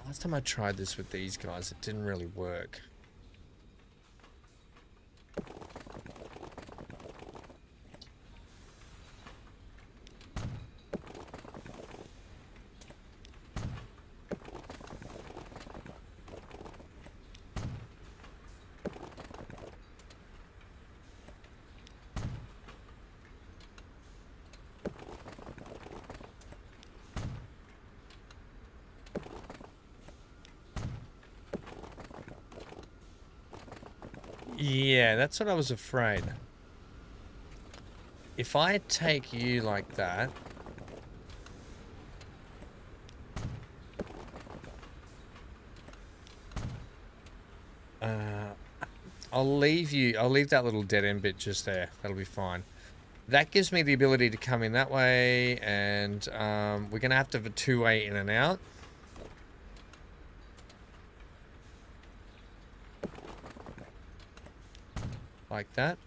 Last time I tried this with these guys, it didn't really work. Yeah, that's what I was afraid. If I take you like that... I'll leave that little dead end bit just there. That'll be fine. That gives me the ability to come in that way, and we're going to have a two-way in and out. Like that.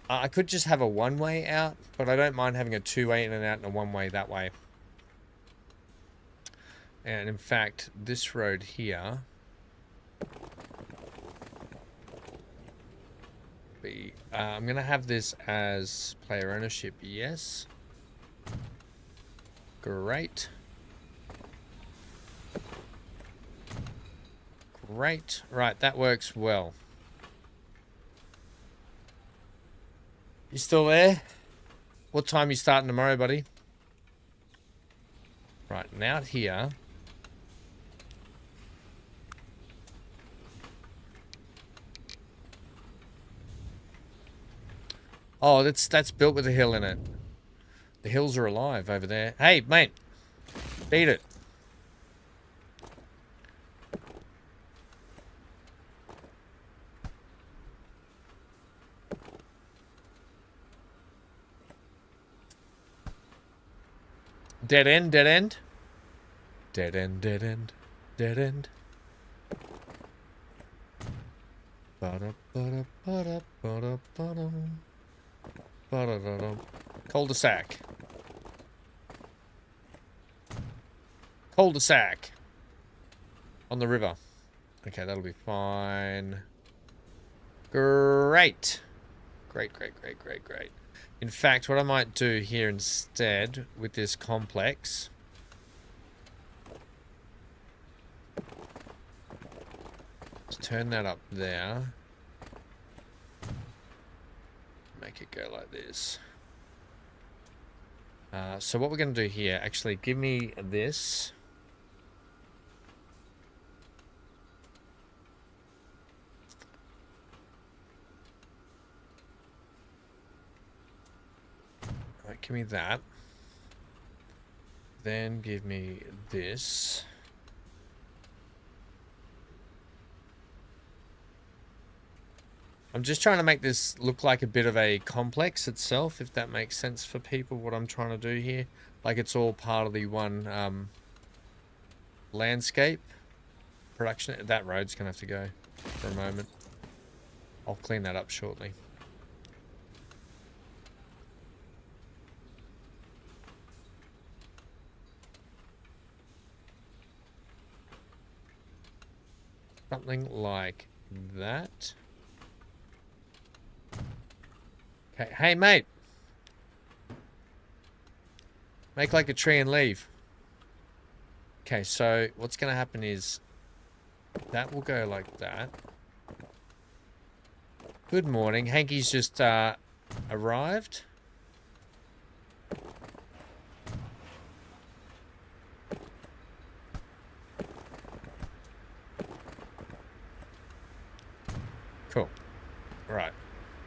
I could just have a one-way out, but I don't mind having a two-way in and out and a one-way that way. And in fact, this road here... I'm going to have this as player ownership, yes. Great. Great. Right, that works well. You still there? What time you starting tomorrow, buddy? Right, and out here... Oh, that's built with a hill in it. The hills are alive over there. Hey, mate. Beat it. Dead end, dead end. Dead end, dead end, dead end. Cul-de-sac. Cul-de-sac. On the river. Okay, that'll be fine. Great. Great, great, great, great, great. In fact, what I might do here instead with this complex... is turn that up there. Make it go like this. So what we're going to do here, actually, give me this. Right, give me that. Then give me this. I'm just trying to make this look like a bit of a complex itself, if that makes sense for people, what I'm trying to do here. Like it's all part of the one landscape production. That road's gonna have to go for a moment. I'll clean that up shortly. Something like that. Okay, hey mate. Make like a tree and leave. Okay, so what's gonna happen is that will go like that. Good morning. Hanky's just arrived. Cool. Right.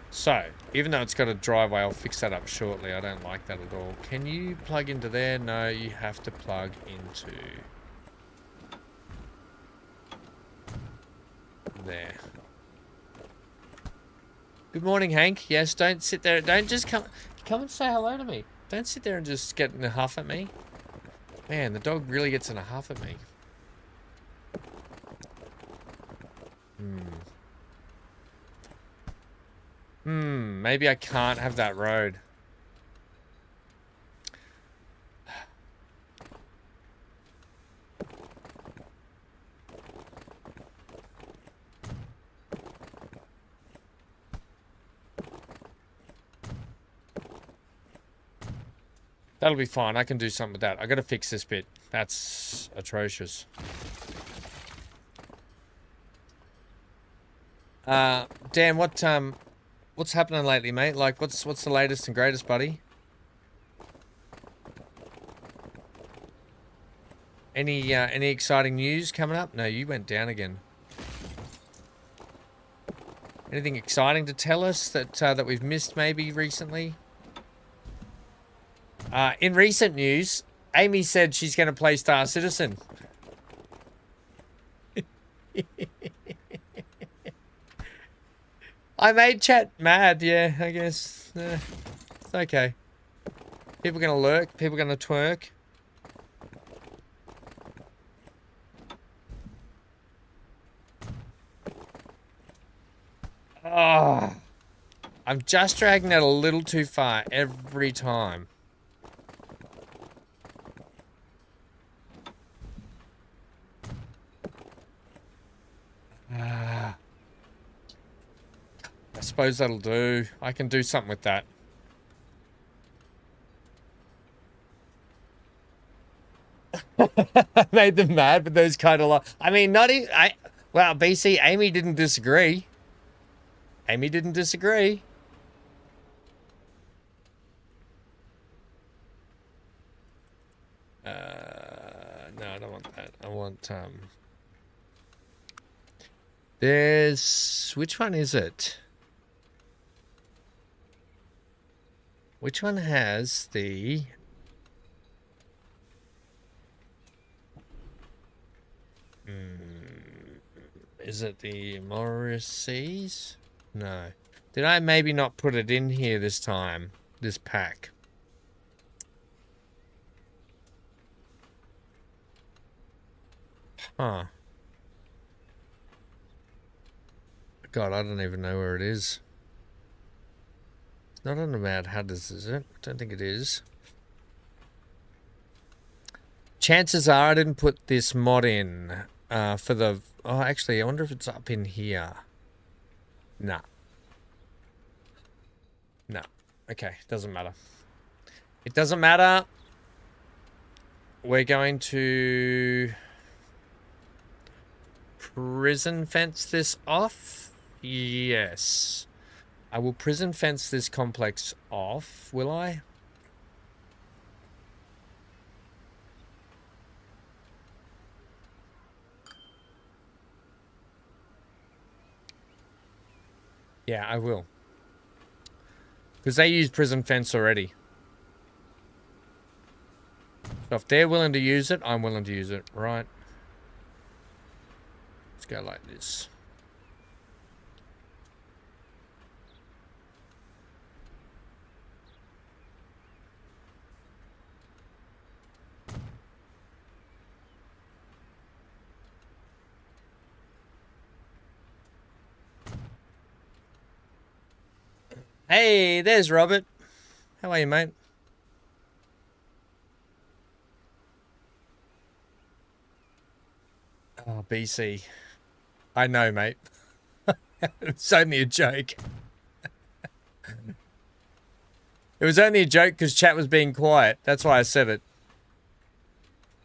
So, even though it's got a driveway, I'll fix that up shortly. I don't like that at all. Can you plug into there? No, you have to plug into there. Good morning, Hank. Yes, don't sit there. Don't just come and say hello to me. Don't sit there and just get in a huff at me. Man, the dog really gets in a huff at me. Maybe I can't have that road. That'll be fine. I can do something with that. I gotta fix this bit. That's atrocious. Dan, what's happening lately, mate? Like, what's the latest and greatest, buddy? Any exciting news coming up? No, you went down again. Anything exciting to tell us that we've missed maybe recently? In recent news, Amy said she's going to play Star Citizen. I made chat mad, yeah, I guess. It's okay. People going to lurk, people going to twerk. Oh, I'm just dragging that a little too far every time. I suppose that'll do. I can do something with that. I made them mad, but those kind of I mean, not even... Well, BC, Amy didn't disagree. Amy didn't disagree. No, I don't want that. I want, There's... Which one is it? Which one has the... Is it the Morrissey's? No. Did I maybe not put it in here this time? This pack? Huh. God, I don't even know where it is. It's not on the Mad Hatters, is it? I don't think it is. Chances are I didn't put this mod in for the... Oh, actually, I wonder if it's up in here. Nah. No. Okay, doesn't matter. It doesn't matter. We're going to... prison fence this off? Yes. I will prison fence this complex off, will I? Yeah, I will. Because they use prison fence already. So if they're willing to use it, I'm willing to use it, right? Let's go like this. Hey, there's Robert. How are you, mate? Oh, BC. I know, mate. It's only a joke. It was only a joke because chat was being quiet. That's why I said it.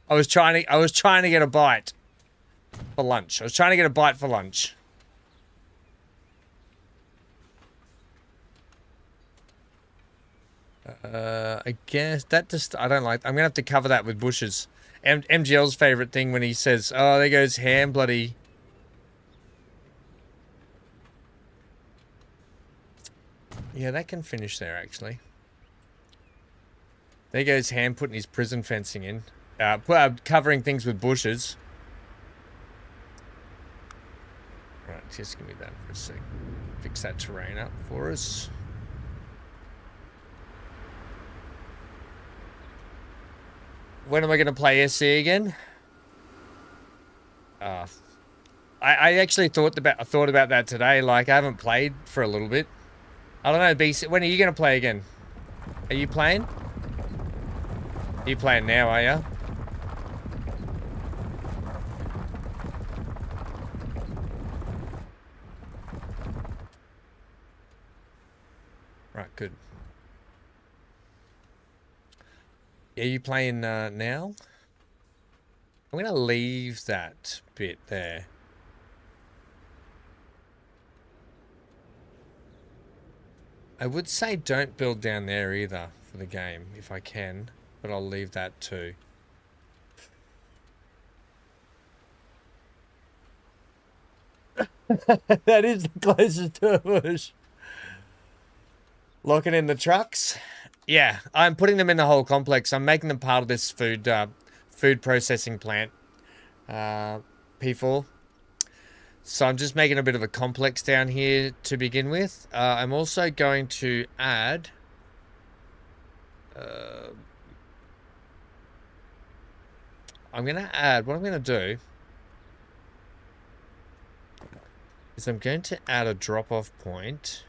I was trying to get a bite for lunch. I was trying to get a bite for lunch. I guess that just I don't like. I'm gonna have to cover that with bushes. MGL's favorite thing when he says, "Oh, there goes ham, bloody." Yeah, that can finish there actually. There goes Ham putting his prison fencing in. Covering things with bushes. Right, just give me that for a sec. Fix that terrain up for us. When am I going to play SC again? I actually thought about that today. Like, I haven't played for a little bit. I don't know, BC. When are you going to play again? Are you playing? Are you playing now, are you? Right, good. Are you playing now? I'm going to leave that bit there. I would say don't build down there either for the game, if I can. But I'll leave that too. That is the closest to a bush. Locking in the trucks. Yeah, I'm putting them in the whole complex. I'm making them part of this food processing plant. P4. So I'm just making a bit of a complex down here to begin with. I'm also going to add... I'm going to add... What I'm going to do... is I'm going to add a drop-off point.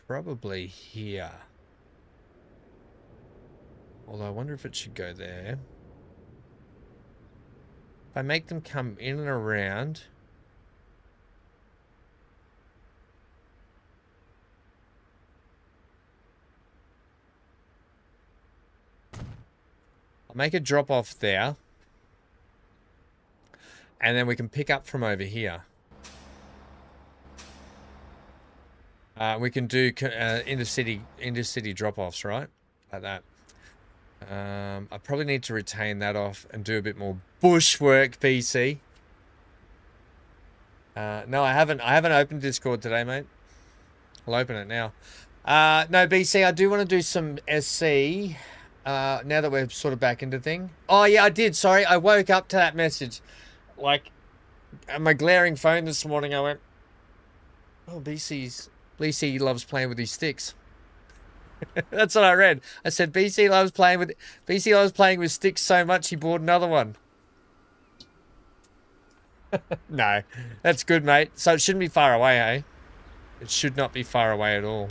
Probably here. Although I wonder if it should go there. If I make them come in and around... I'll make a drop off there. And then we can pick up from over here. We can do intercity drop-offs, right? Like that. I probably need to retain that off and do a bit more bushwork, PC. No, I haven't opened Discord today, mate. I'll open it now. No, BC, I do want to do some SC. Now that we're sort of back into thing. Oh, yeah, I did. Sorry, I woke up to that message. Like, on my glaring phone this morning, I went, oh, BC loves playing with his sticks. That's what I read. I said, BC loves playing with sticks so much he bought another one. No, that's good, mate. So it shouldn't be far away, eh? It should not be far away at all.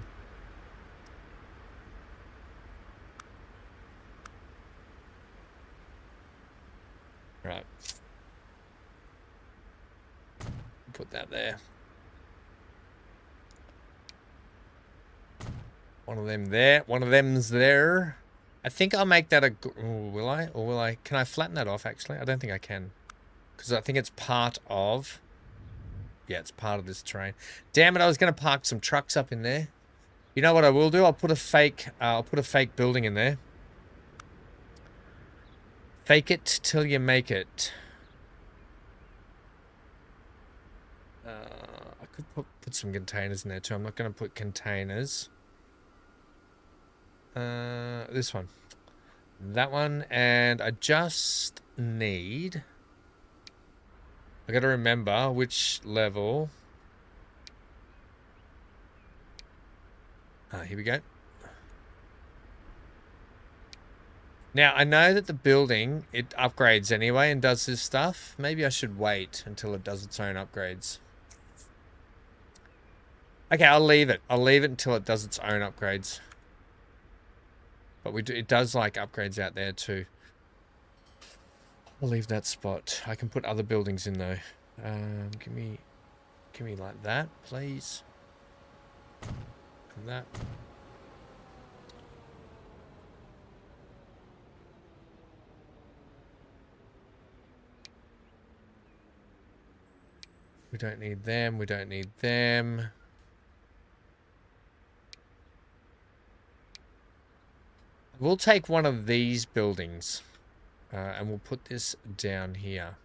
Right. Put that there. One of them there. One of them's there. I think I'll make that a... Ooh, will I? Or will I... Can I flatten that off, actually? I don't think I can. Because I think it's part of... Yeah, it's part of this terrain. Damn it, I was going to park some trucks up in there. You know what I will do? I'll put a fake building in there. Fake it till you make it. I could put some containers in there too. I'm not going to put containers. This one. That one. And I just need... I got to remember which level. Here we go. Now, I know that the building, it upgrades anyway and does this stuff. Maybe I should wait until it does its own upgrades. Okay, I'll leave it. I'll leave it until it does its own upgrades. But it does like upgrades out there too. I'll leave that spot. I can put other buildings in though. Give me like that, please. And that. We don't need them. We don't need them. We'll take one of these buildings and we'll put this down here.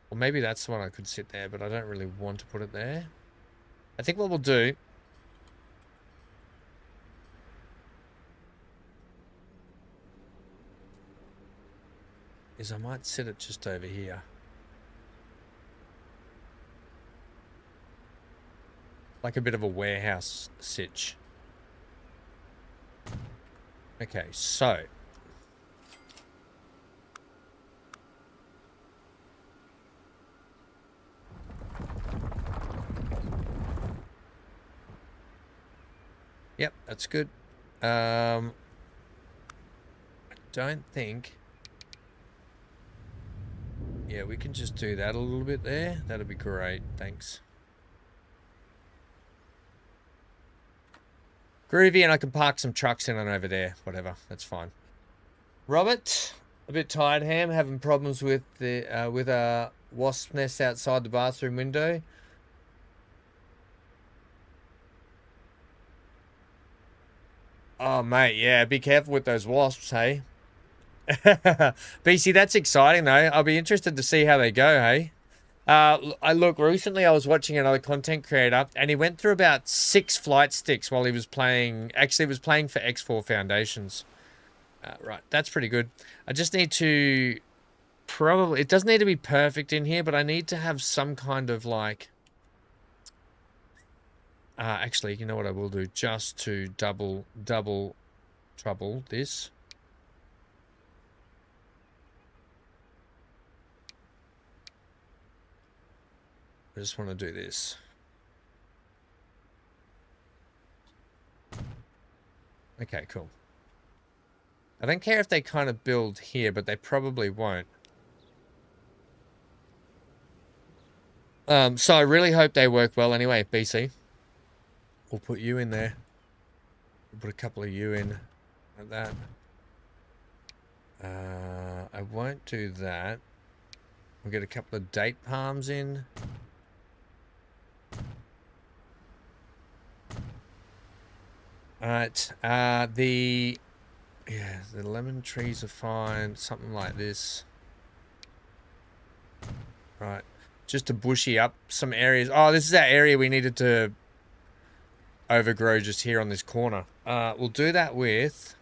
Or maybe that's the one I could sit there, but I don't really want to put it there. I think what we'll do is I might sit it just over here. Like a bit of a warehouse sitch. Okay, so yep, that's good. I don't think. Yeah, we can just do that a little bit there. That'll be great. Thanks. Groovy, and I can park some trucks in and over there. Whatever, that's fine. Robert, a bit tired, Ham. Having problems with the with a wasp nest outside the bathroom window. Oh, mate, yeah, be careful with those wasps, hey? BC, that's exciting, though. I'll be interested to see how they go, hey? Recently I was watching another content creator, and he went through about 6 flight sticks while he was playing. Actually, he was playing for X4 Foundations. Right, that's pretty good. I just need to probably... It doesn't need to be perfect in here, but I need to have some kind of, like... actually, you know what I will do? Just to double trouble this. I just want to do this. Okay, cool. I don't care if they kind of build here, but they probably won't. So I really hope they work well anyway, BC. We'll put you in there. We'll put a couple of you in like that. I won't do that. We'll get a couple of date palms in. Alright, the lemon trees are fine, something like this. Right, just to bushy up some areas. Oh, this is that area we needed to overgrow just here on this corner. We'll do that with...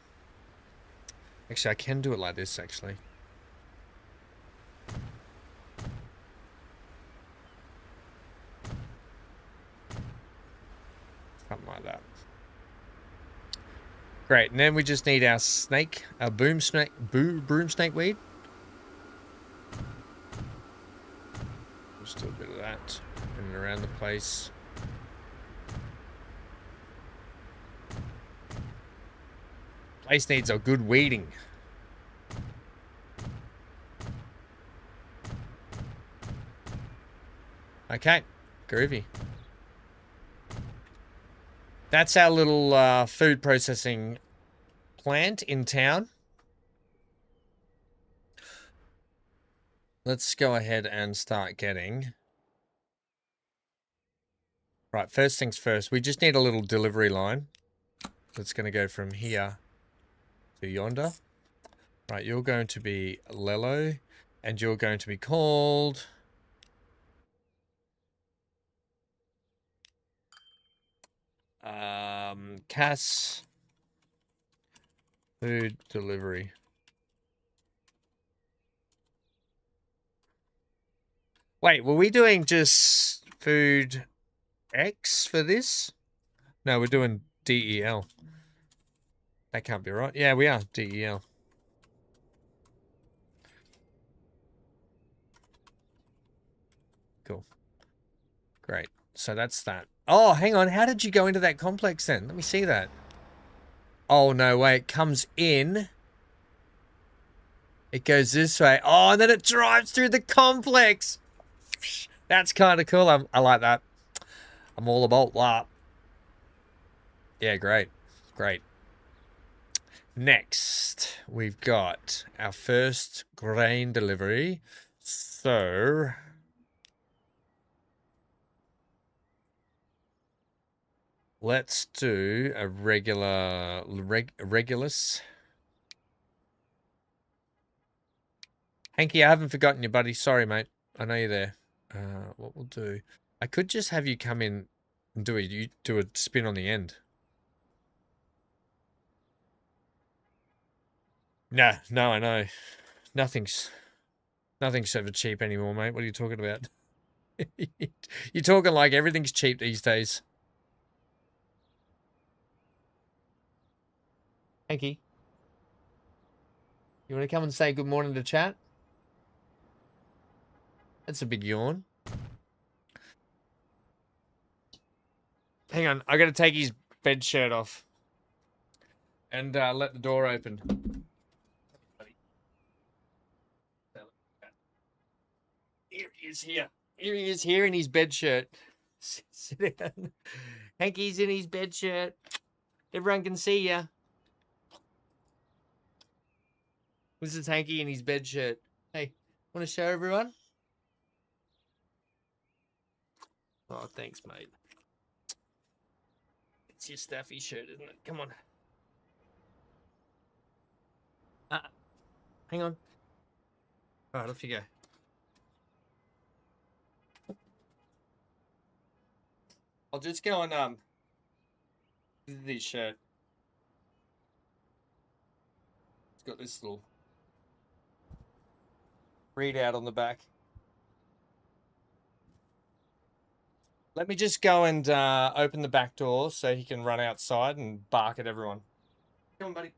Actually, I can do it like this, actually. Something like that. Great, and then we just need our snake, our broom snake weed. Just do a bit of that in and around the place. Place needs a good weeding. Okay, groovy. That's our little food processing plant in town. Let's go ahead and start getting... Right, first things first. We just need a little delivery line. That's going to go from here to yonder. Right, you're going to be Lello, and you're going to be called... Cass Food Delivery. Wait, were we doing just Food X for this? No, we're doing DEL. That can't be right. Yeah, we are DEL. Cool. Great. So that's that. Oh, hang on. How did you go into that complex then? Let me see that. Oh, no, wait. It comes in. It goes this way. Oh, and then it drives through the complex. That's kind of cool. I like that. I'm all about that. Yeah, great. Great. Next, we've got our first grain delivery. So... let's do a regulus. Hanky, I haven't forgotten you, buddy. Sorry, mate. I know you're there. What we'll do... I could just have you come in and do a spin on the end. No, I know. Nothing's ever cheap anymore, mate. What are you talking about? You're talking like everything's cheap these days. Hanky, you want to come and say good morning to chat? That's a big yawn. Hang on, I got to take his bed shirt off and let the door open. Here he is here. Here he is here in his bed shirt. Sit down. Hanky's in his bed shirt. Everyone can see ya. This is Hanky in his bed shirt. Hey, want to show everyone? Oh, thanks, mate. It's your stuffy shirt, isn't it? Come on. Hang on. All right, off you go. I'll just go on, this is his shirt. It's got this little readout on the back. Let me just go and open the back door so he can run outside and bark at everyone. Come on, buddy.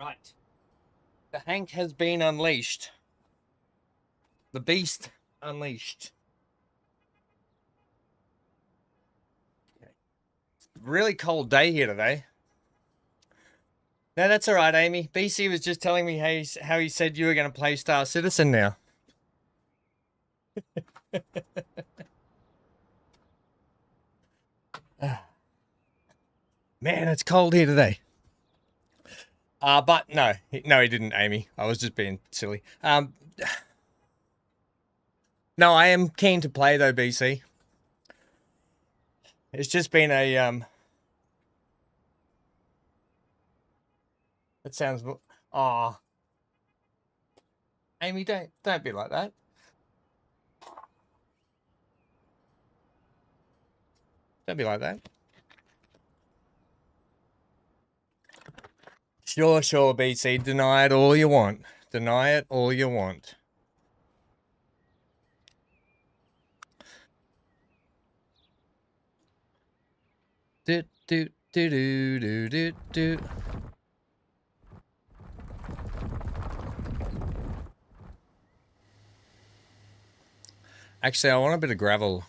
Right. The Hank has been unleashed. The beast unleashed. Okay. Really cold day here today. No, that's all right, Amy. BC was just telling me how he said you were going to play Star Citizen now. Man, it's cold here today. But no, he didn't, Amy. I was just being silly. No, I am keen to play though, BC. It's just been a That sounds. Aw, Amy, don't be like that. Don't be like that. Sure, BC. Deny it all you want. Deny it all you want. Do. Actually, I want a bit of gravel.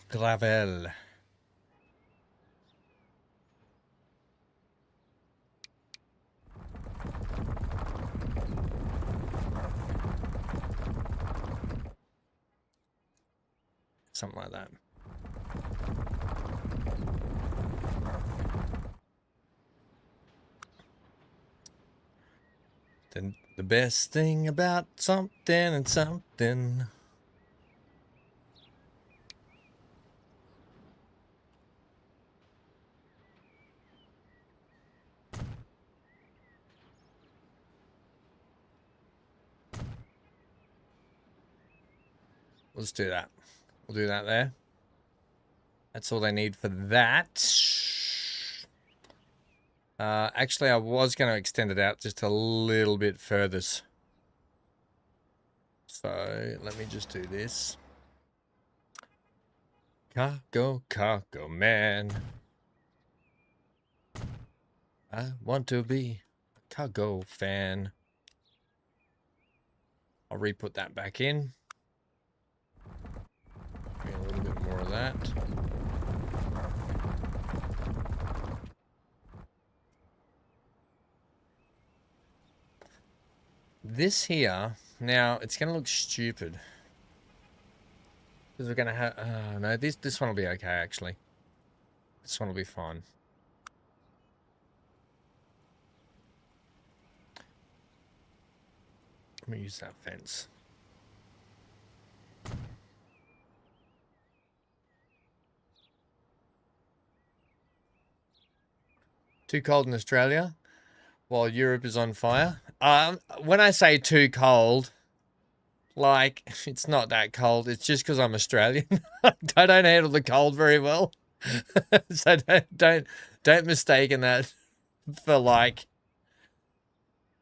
Something like that. The best thing about something and something. Let's do that. We'll do that there. That's all they need for that. Actually, I was going to extend it out just a little bit further. So let me just do this. Cargo, cargo man. I want to be a cargo fan. I'll re-put that back in. Get a little bit more of that. This here, now it's going to look stupid. Because we're going to have, no, this one will be okay actually. This one will be fine. Let me use that fence. Too cold in Australia while Europe is on fire. When I say too cold, like it's not that cold. It's just because I'm Australian. I don't handle the cold very well. So don't mistake in that for like,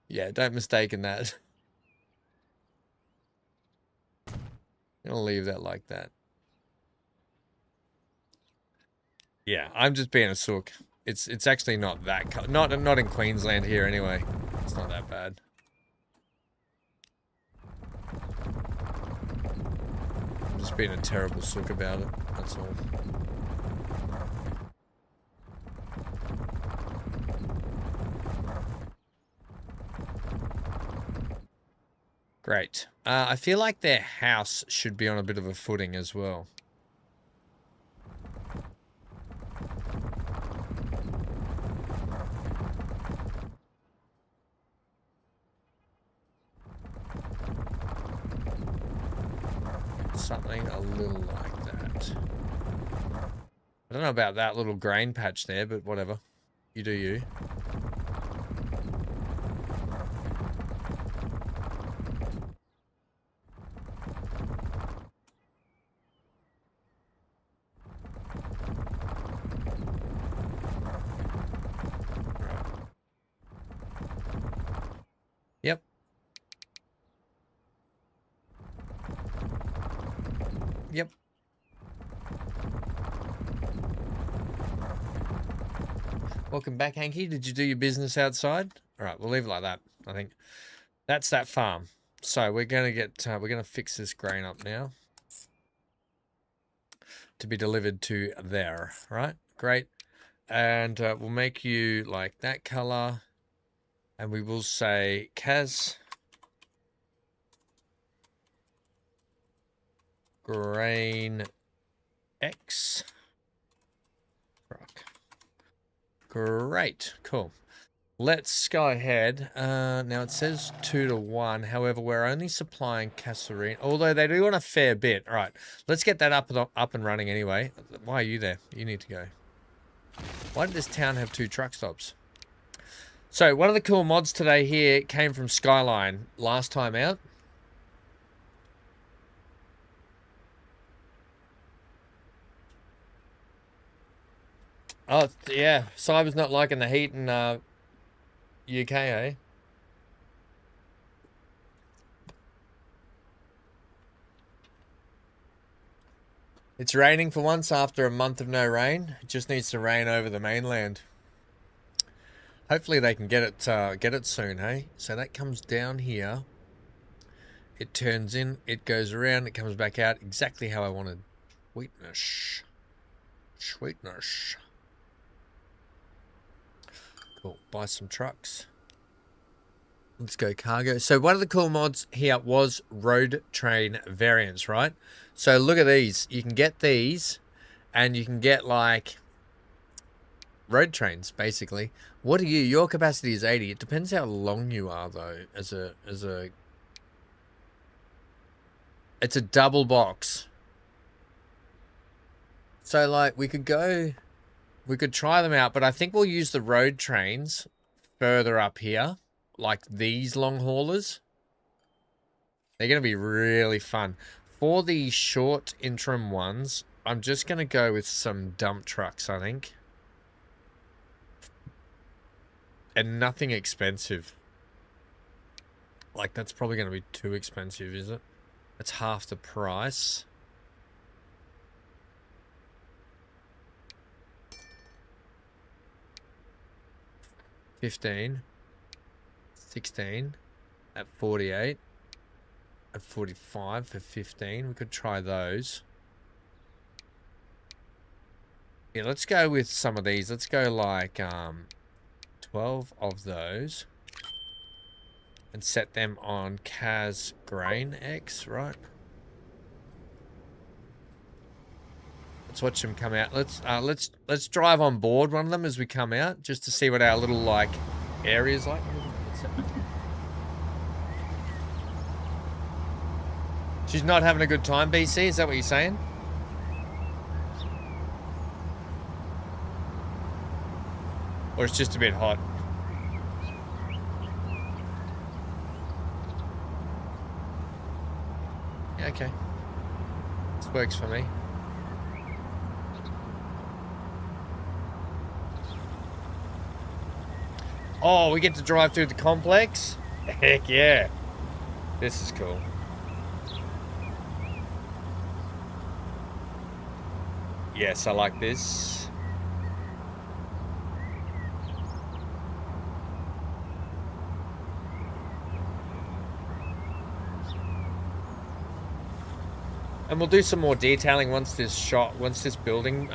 yeah, don't mistake in that. I'm gonna leave that like that. Yeah, I'm just being a sook. It's actually not that cold. Not in Queensland here anyway. It's not that bad. I'm just being a terrible sook about it. That's all. Great. I feel like their house should be on a bit of a footing as well. Something a little like that. I don't know about that little grain patch there, but whatever. You do you. Yep. Yep. Welcome back, Hanky. Did you do your business outside? All right, we'll leave it like that. I think that's that farm. So we're gonna get we're gonna fix this grain up now to be delivered to there. Right, great. And we'll make you like that color, and we will say Kaz grain X. Rock. Great, cool. Let's go ahead. Now it says 2-to-1. However, we're only supplying Kasserine, although they do want a fair bit. All right, let's get that up and running anyway. Why are you there? You need to go. Why did this town have 2 truck stops? So one of the cool mods today here came from Skyline last time out. Oh, yeah. Cyber's not liking the heat in UK, eh? It's raining for once after a month of no rain. It just needs to rain over the mainland. Hopefully they can get it soon, hey? So that comes down here. It turns in, it goes around, it comes back out exactly how I wanted. Sweetness. Sweetness. Cool. Buy some trucks. Let's go cargo. So one of the cool mods here was road train variants, right? So look at these. You can get these, and you can get like road trains, basically. What are you? Your capacity is 80. It depends how long you are, though. It's a double box. So, like, we could try them out, but I think we'll use the road trains further up here, like these long haulers. They're going to be really fun. For the short interim ones, I'm just going to go with some dump trucks, I think. And nothing expensive. Like, that's probably going to be too expensive, is it? It's half the price. $15, $16 at 48, at 45 for 15. We could try those. Yeah, let's go with some of these. Let's go like 12 of those and set them on Kaz Grain X, right? Let's watch them come out. Let's drive on board one of them as we come out, just to see what our little like area's like. She's not having a good time, BC. Is that what you're saying? Or it's just a bit hot? Yeah, okay. This works for me. Oh, we get to drive through the complex? Heck yeah. This is cool. Yes, I like this. And we'll do some more detailing once this building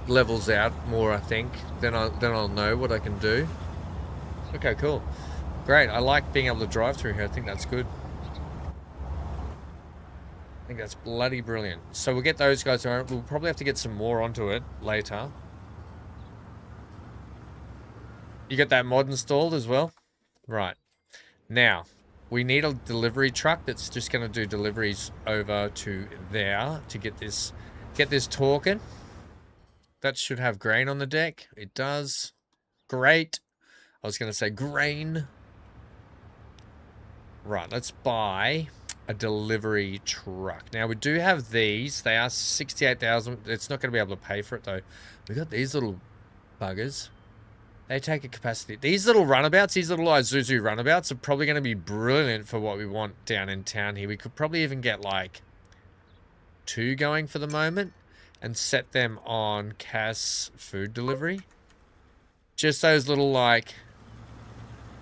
levels out more, I think. Then I'll know what I can do. Okay, cool. Great. I like being able to drive through here. I think that's good. I think that's bloody brilliant. So we'll get those guys on. We'll probably have to get some more onto it later. You got that mod installed as well? Right. Now, we need a delivery truck that's just going to do deliveries over to there to get this talking. That should have grain on the deck. It does. Great. I was going to say grain. Right, let's buy a delivery truck. Now, we do have these. They are 68,000. It's not going to be able to pay for it, though. We got these little buggers. They take a capacity. These little runabouts, these little Isuzu runabouts are probably going to be brilliant for what we want down in town here. We could probably even get, like, 2 going for the moment and set them on Cass food delivery. Just those little, like,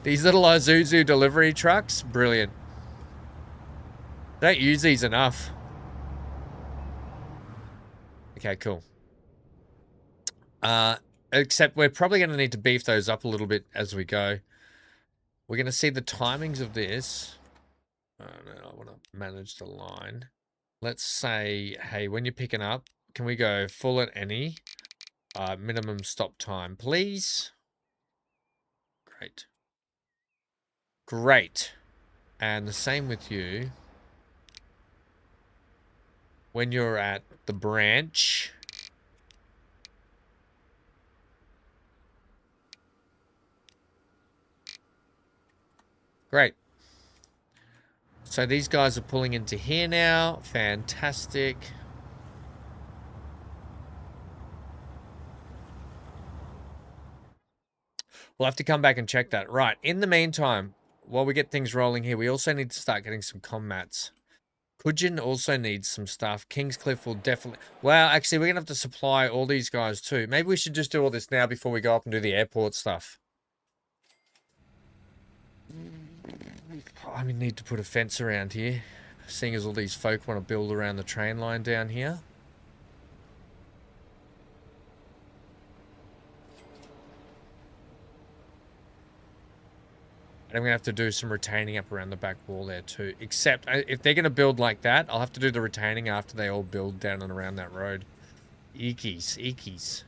these little Isuzu delivery trucks. Brilliant. Don't use these enough. Okay, cool. Except we're probably going to need to beef those up a little bit as we go. We're going to see the timings of this. Oh, no, I want to manage the line. Let's say, hey, when you're picking up, can we go full at any? Minimum stop time, please. Great. Great. And the same with you. When you're at the branch... Great. So these guys are pulling into here now. Fantastic. We'll have to come back and check that. Right. In the meantime, while we get things rolling here, we also need to start getting some commats. Kujin also needs some stuff. Kingscliff will definitely... Well, actually, we're going to have to supply all these guys too. Maybe we should just do all this now before we go up and do the airport stuff. I need to put a fence around here, seeing as all these folk want to build around the train line down here. And I'm going to have to do some retaining up around the back wall there too. Except, if they're going to build like that, I'll have to do the retaining after they all build down and around that road. Eekies, eekies.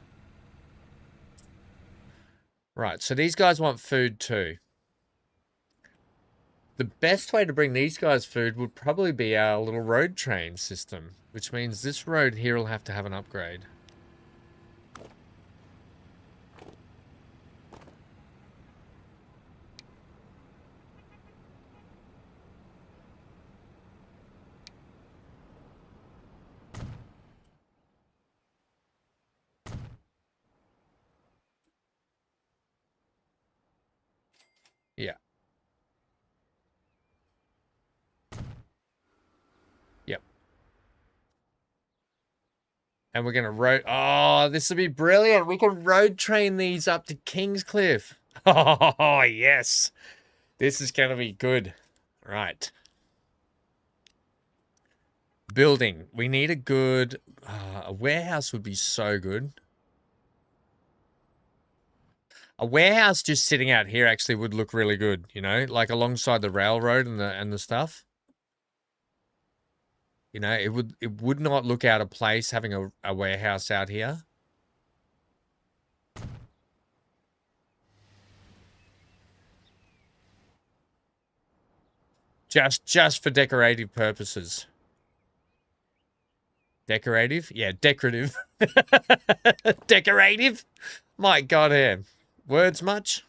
Right, so these guys want food too. The best way to bring these guys food would probably be our little road train system, which means this road here will have to have an upgrade. Yeah. Yep. And we're going to road... Oh, this will be brilliant. We can road train these up to Kingscliff. Oh, yes. This is going to be good. Right. Building. We need a good... a warehouse would be so good. A warehouse just sitting out here actually would look really good, you know, like alongside the railroad and the stuff. You know, it would not look out of place having a warehouse out here. Just for decorative purposes. Decorative? Yeah, decorative. Decorative? My God, here. Words much?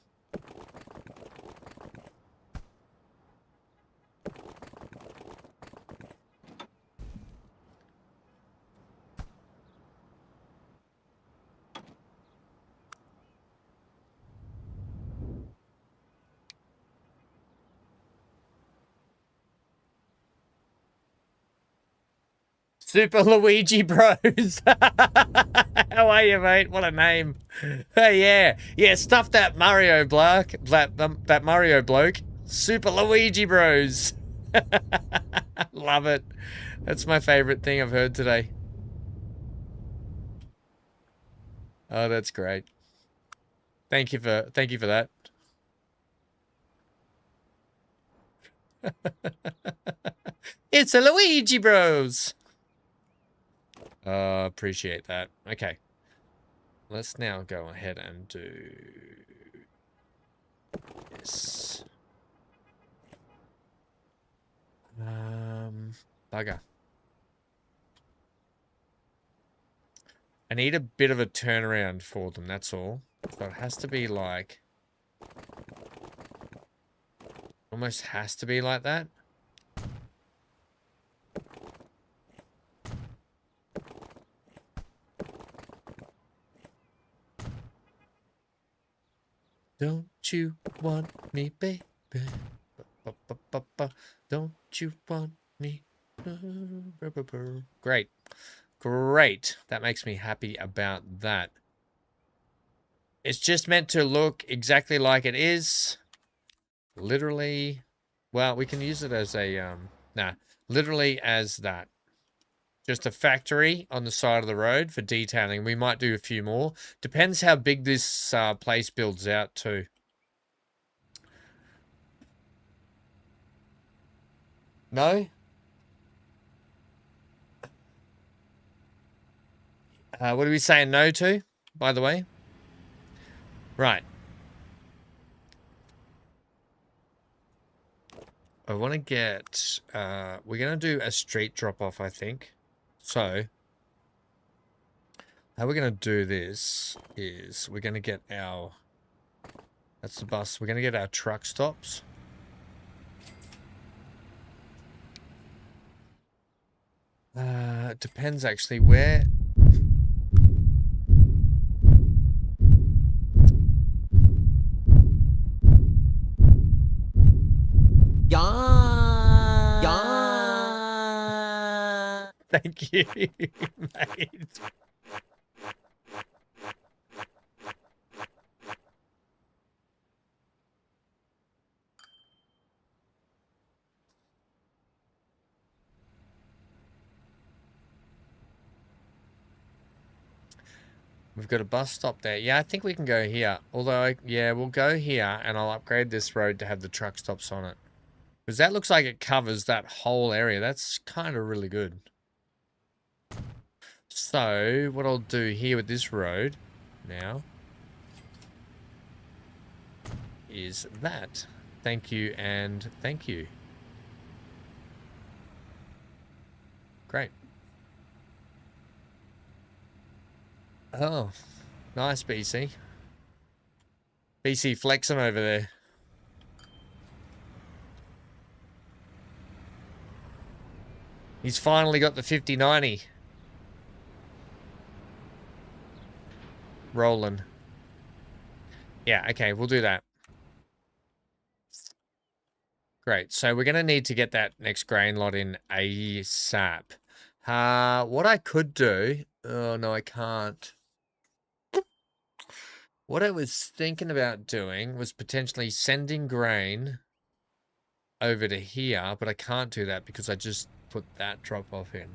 Super Luigi Bros. How are you, mate? What a name. Hey, yeah. Yeah, stuff that Mario bloke. That Mario bloke. Super Luigi Bros. Love it. That's my favorite thing I've heard today. Oh, that's great. Thank you for that. It's a Luigi Bros. Appreciate that. Okay. Let's now go ahead and do this. Bugger. I need a bit of a turnaround for them, that's all. So it has to be like... Almost has to be like that. Don't you want me, baby? Don't you want me? Great. Great. That makes me happy about that. It's just meant to look exactly like it is. Literally. Well, we can use it as a, literally as that. Just a factory on the side of the road for detailing. We might do a few more. Depends how big this place builds out too. No? What are we saying no to, by the way? Right. I want to get... we're going to do a street drop-off, I think. So, how we're going to do this is we're going to get our... That's the bus. We're going to get our truck stops. It depends, actually, where... Thank you, mate. We've got a bus stop there. Yeah, I think we can go here. Although, yeah, we'll go here and I'll upgrade this road to have the truck stops on it. Because that looks like it covers that whole area. That's kind of really good. So, what I'll do here with this road now is that. Thank you and thank you. Great. Oh, nice, BC. BC flexing over there. He's finally got the 50/90. Rolling. Yeah, okay, we'll do that. Great. So we're going to need to get that next grain lot in ASAP. What I could do... Oh, no, I can't. What I was thinking about doing was potentially sending grain over to here, but I can't do that because I just put that drop off in.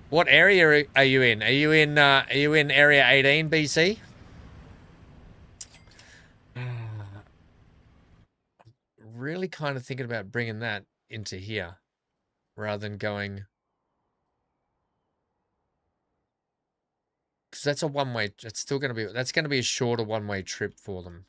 What area are you in? Are you in area 18, BC? Really kind of thinking about bringing that into here rather than going, because that's a one-way. It's still going to be, that's going to be a shorter one-way trip for them.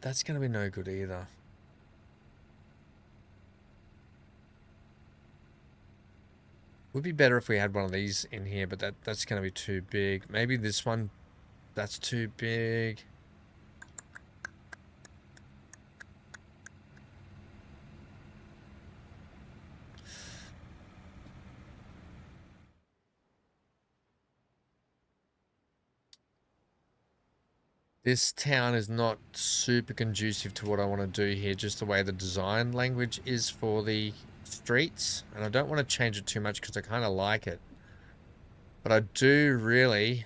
That's going to be no good either. Would be better if we had one of these in here, but that's going to be too big. Maybe this one, that's too big. This town is not super conducive to what I want to do here, just the way the design language is for the streets. And I don't want to change it too much because I kind of like it. But I do really...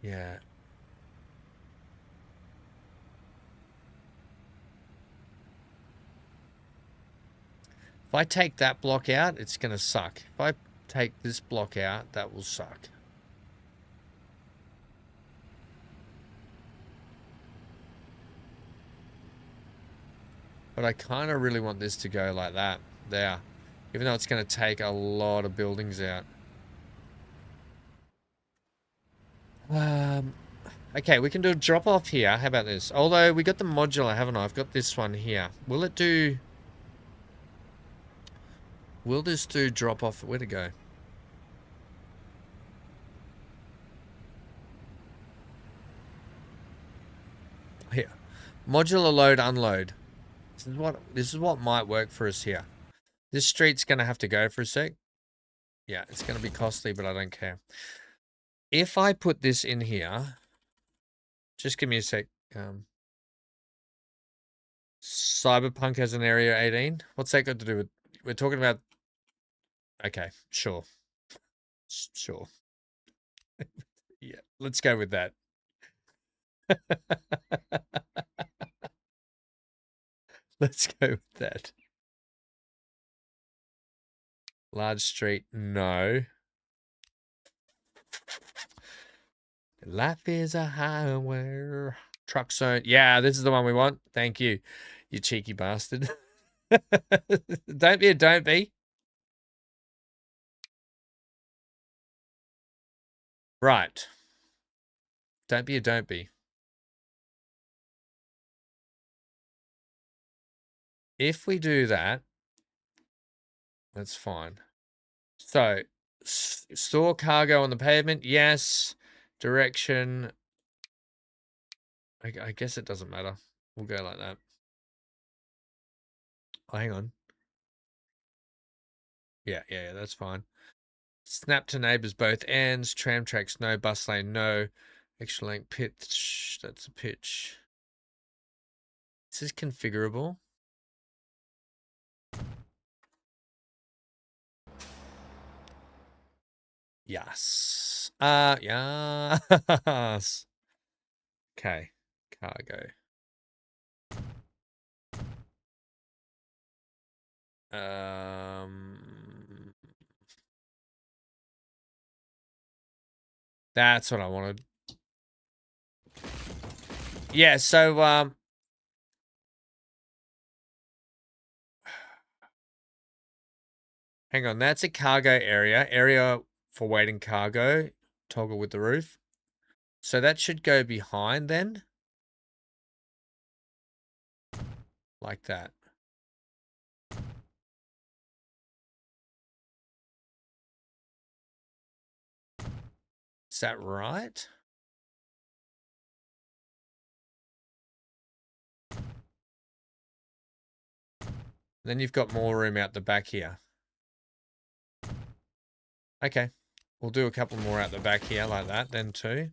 Yeah. If I take that block out, it's going to suck. If I take this block out, that will suck. But I kind of really want this to go like that, there. Even though it's going to take a lot of buildings out. Okay, we can do a drop off here. How about this? Although we got the modular, haven't I? I've got this one here. Will it do... Will this do drop off? Where to go? Here. Modular load, unload. This is what might work for us here. This street's gonna have to go for a sec. Yeah, it's gonna be costly, but I don't care. If I put this in here, just give me a sec. Cyberpunk has an area 18. What's that got to do with? We're talking about. Okay, sure. Sure. Yeah, let's go with that. Let's go with that. Large street, no. Life is a highway. Truck zone. Yeah, this is the one we want. Thank you, you cheeky bastard. Don't be a don't be. Right. Don't be a don't be. If we do that, that's fine. So, store cargo on the pavement, yes. Direction, I guess it doesn't matter. We'll go like that. Oh, hang on. Yeah, that's fine. Snap to neighbors both ends. Tram tracks, no. Bus lane, no. Extra length pitch, that's a pitch. This is configurable. Yes. Yes. Okay. cargo. That's what I wanted. Yeah, so hang on, that's a cargo area. Area for waiting cargo. Toggle with the roof. So that should go behind then. Like that. Is that right? Then you've got more room out the back here. Okay. We'll do a couple more out the back here like that then too.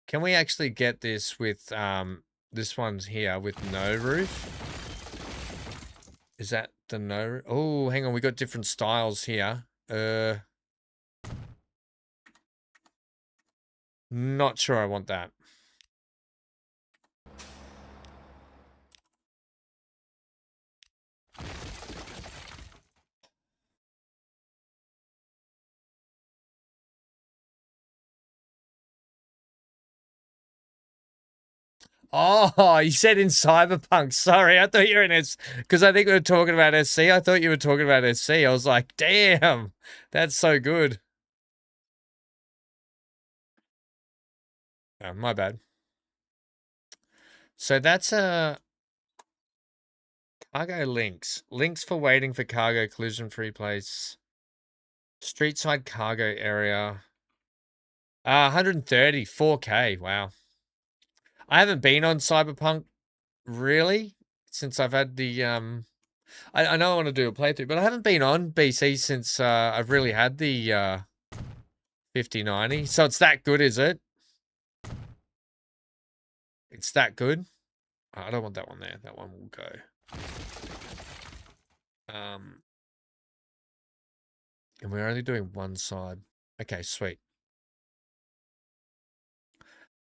Can we actually get this with, this one's here with no roof? Is that the no? Oh, hang on. We got different styles here. Not sure I want that. Oh, you said in Cyberpunk. Sorry, I thought you were in S, because I think we were talking about SC. I thought you were talking about SC. I was like, damn, that's so good. Oh, my bad. So that's a cargo links. Links for waiting for cargo, collision-free place. Street side cargo area. 130, 4K. Wow. I haven't been on Cyberpunk really since I've had the I know I want to do a playthrough, but I haven't been on BC since I've really had the 5090. So it's that good, is it? It's that good? Oh, I don't want that one there. That one will go. And we're only doing one side. Okay, sweet.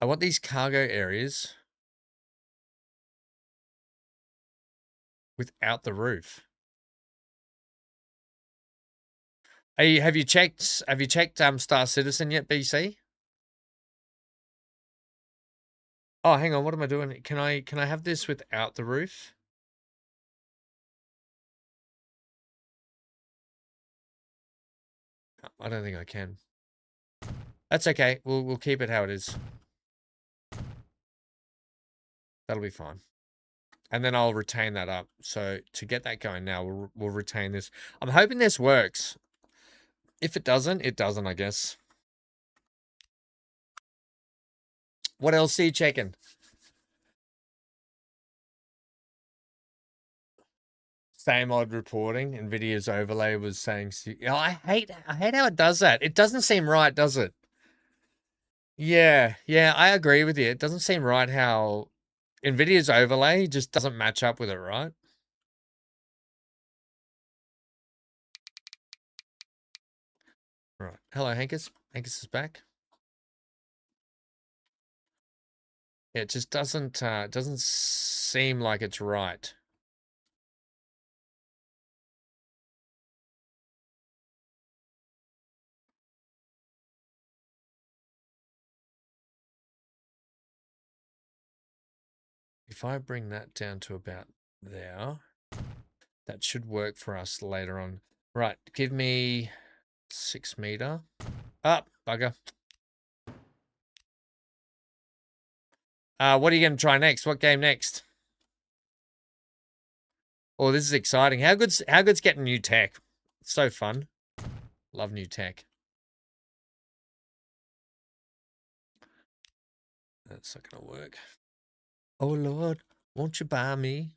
I want these cargo areas without the roof. Have you checked Star Citizen yet, BC? Oh, hang on, what am I doing? Can I have this without the roof? I don't think I can. That's okay. We'll keep it how it is. That'll be fine. And then I'll retain that up. So to get that going now, we'll retain this. I'm hoping this works. If it doesn't, it doesn't, I guess. What else are you checking? Same odd reporting. NVIDIA's overlay was saying, oh, I hate how it does that. It doesn't seem right, does it? Yeah, I agree with you. It doesn't seem right how NVIDIA's overlay just doesn't match up with it, right? Right. Hello, Hankus. Hankus is back. Yeah, it just doesn't seem like it's right. If I bring that down to about there, that should work for us later on. Right, give me 6 meter. Ah, bugger. What are you going to try next? What game next? Oh, this is exciting. How good's getting new tech? It's so fun. Love new tech. That's not going to work. Oh, Lord, won't you buy me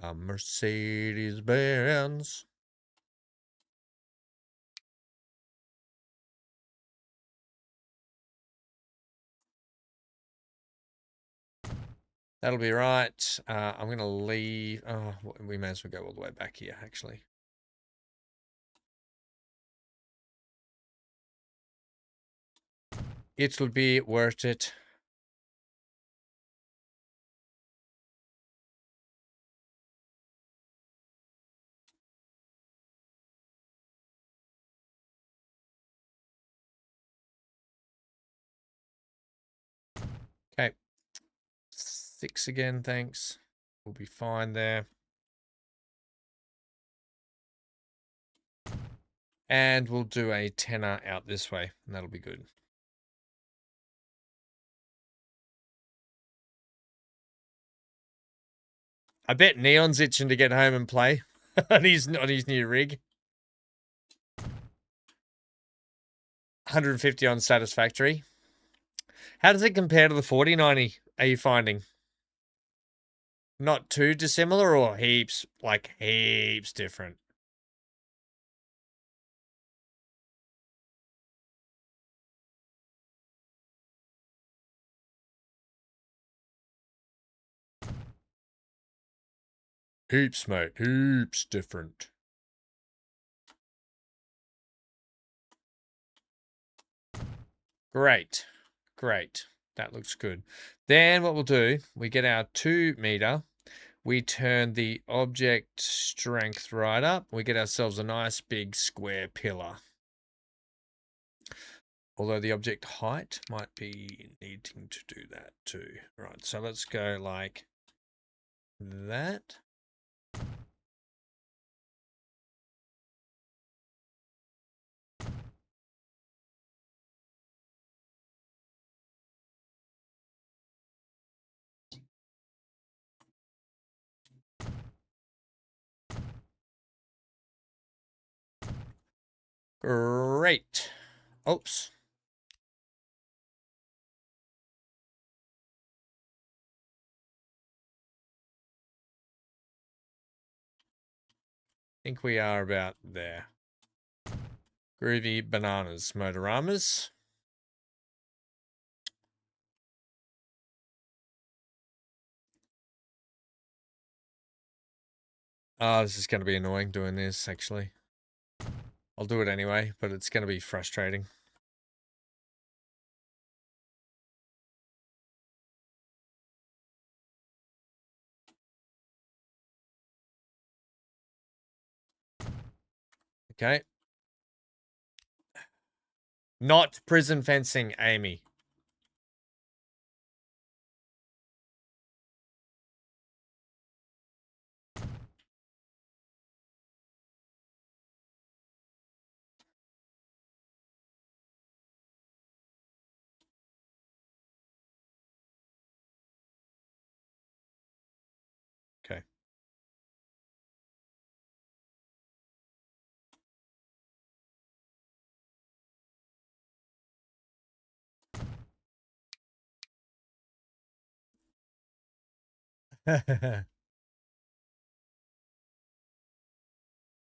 a Mercedes-Benz? That'll be right. I'm going to leave. Oh, we may as well go all the way back here, actually. It'll be worth it. Okay. 6 again, thanks. We'll be fine there. And we'll do a tenner out this way, and that'll be good. I bet Neon's itching to get home and play on his new rig. 150 on Satisfactory. How does it compare to the 4090, are you finding? Not too dissimilar or heaps, like heaps different? Heaps, mate. Heaps different. Great. Great. That looks good. Then what we'll do, we get our 2 meter. We turn the object strength right up. We get ourselves a nice big square pillar. Although the object height might be needing to do that too. Right, so let's go like that. Great. Oops. I think we are about there. Groovy bananas, Motoramas. Oh, this is going to be annoying doing this, actually. I'll do it anyway, but it's going to be frustrating. Okay. Not prison fencing, Amy. Okay.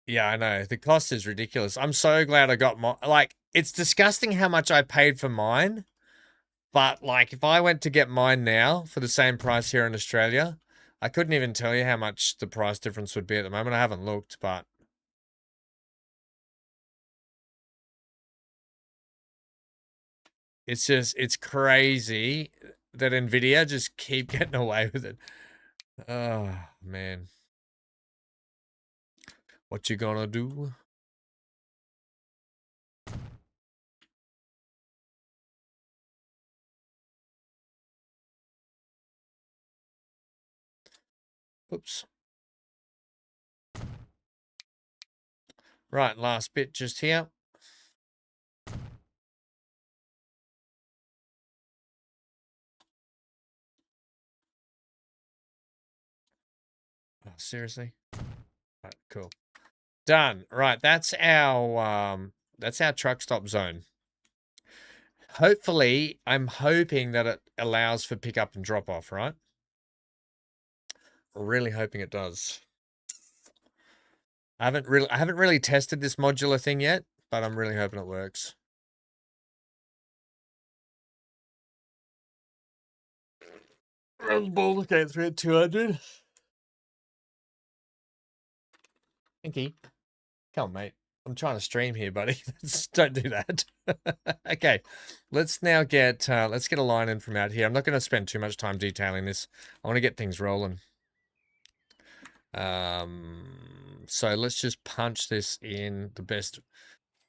Yeah, I know. The cost is ridiculous. I'm so glad I got my, like, it's disgusting how much I paid for mine. But, like, if I went to get mine now for the same price here in Australia, I couldn't even tell you how much the price difference would be at the moment. I haven't looked, but it's just, it's crazy that NVIDIA just keep getting away with it. Oh, man. What you gonna do? Oops. Right, last bit just here. Oh, seriously? Right, cool. Done. Right, that's our truck stop zone. Hopefully, I'm hoping that it allows for pickup and drop off, right? Really hoping it does. I haven't really tested this modular thing yet, but I'm really hoping it works. Baldur's Gate 3 at 200. Thank you. Come on, mate. I'm trying to stream here, buddy. Don't do that. Okay, let's now get let's get a line in from out here. I'm not going to spend too much time detailing this. I want to get things rolling. So let's just punch this in the best.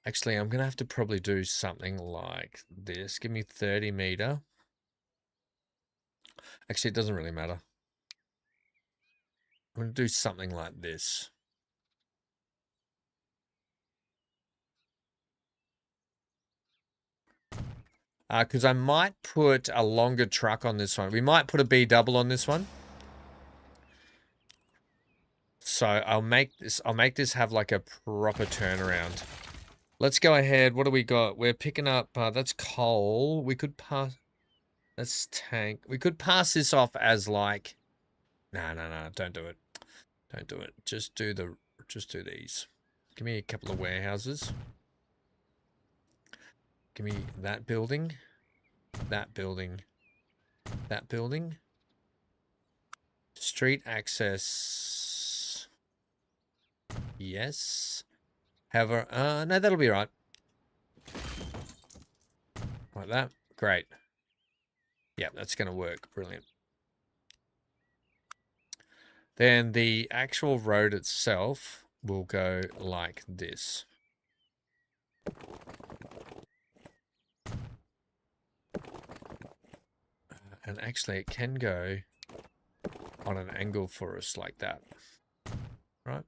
Actually, I'm going to have to probably do something like this. Give me 30 meter. Actually, it doesn't really matter. I'm going to do something like this. Because I might put a longer truck on this one. We might put a B double on this one. So I'll make this have like a proper turnaround. Let's go ahead. What do we got? We're picking up, that's coal. We could pass, that's tank. We could pass this off as like, no, don't do it. Don't do it. Just do these. Give me a couple of warehouses. Give me that building, that building, that building. Street access. Yes. However, no, that'll be right. Like that. Great. Yeah, that's going to work. Brilliant. Then the actual road itself will go like this. And actually, it can go on an angle for us like that. Right?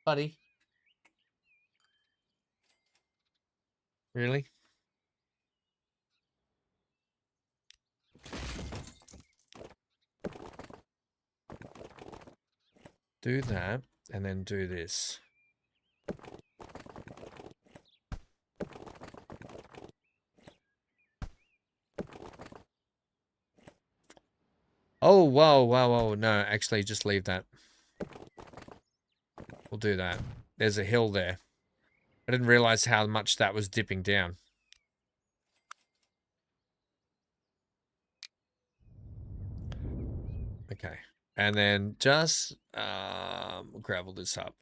Buddy? Really? Do that, and then do this. Oh, whoa. No, actually, just leave that. We'll do that. There's a hill there. I didn't realize how much that was dipping down. Okay. And then just gravel this up.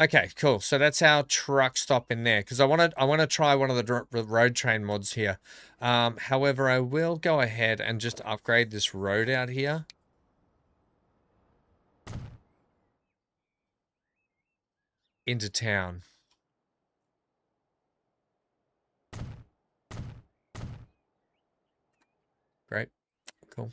Okay, cool. So that's our truck stop in there because I want to try one of the road train mods here. However, I will go ahead and just upgrade this road out here. Into town. Great. Cool.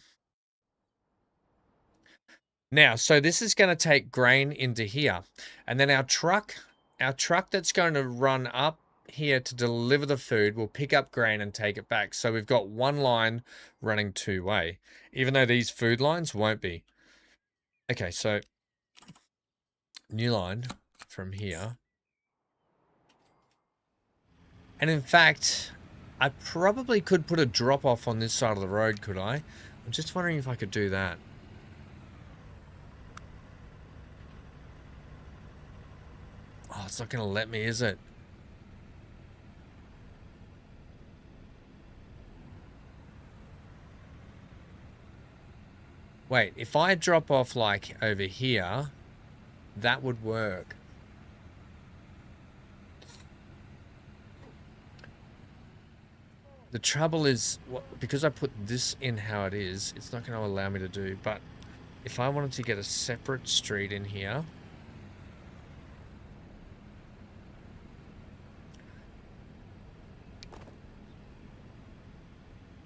Now, so this is going to take grain into here. And then our truck that's going to run up here to deliver the food will pick up grain and take it back. So we've got one line running two-way, even though these food lines won't be. Okay, so new line from here. And in fact, I probably could put a drop off on this side of the road, could I? I'm just wondering if I could do that. Oh, it's not going to let me, is it? Wait, if I drop off like over here, that would work. The trouble is, because I put this in how it is, it's not going to allow me to do. But if I wanted to get a separate street in here,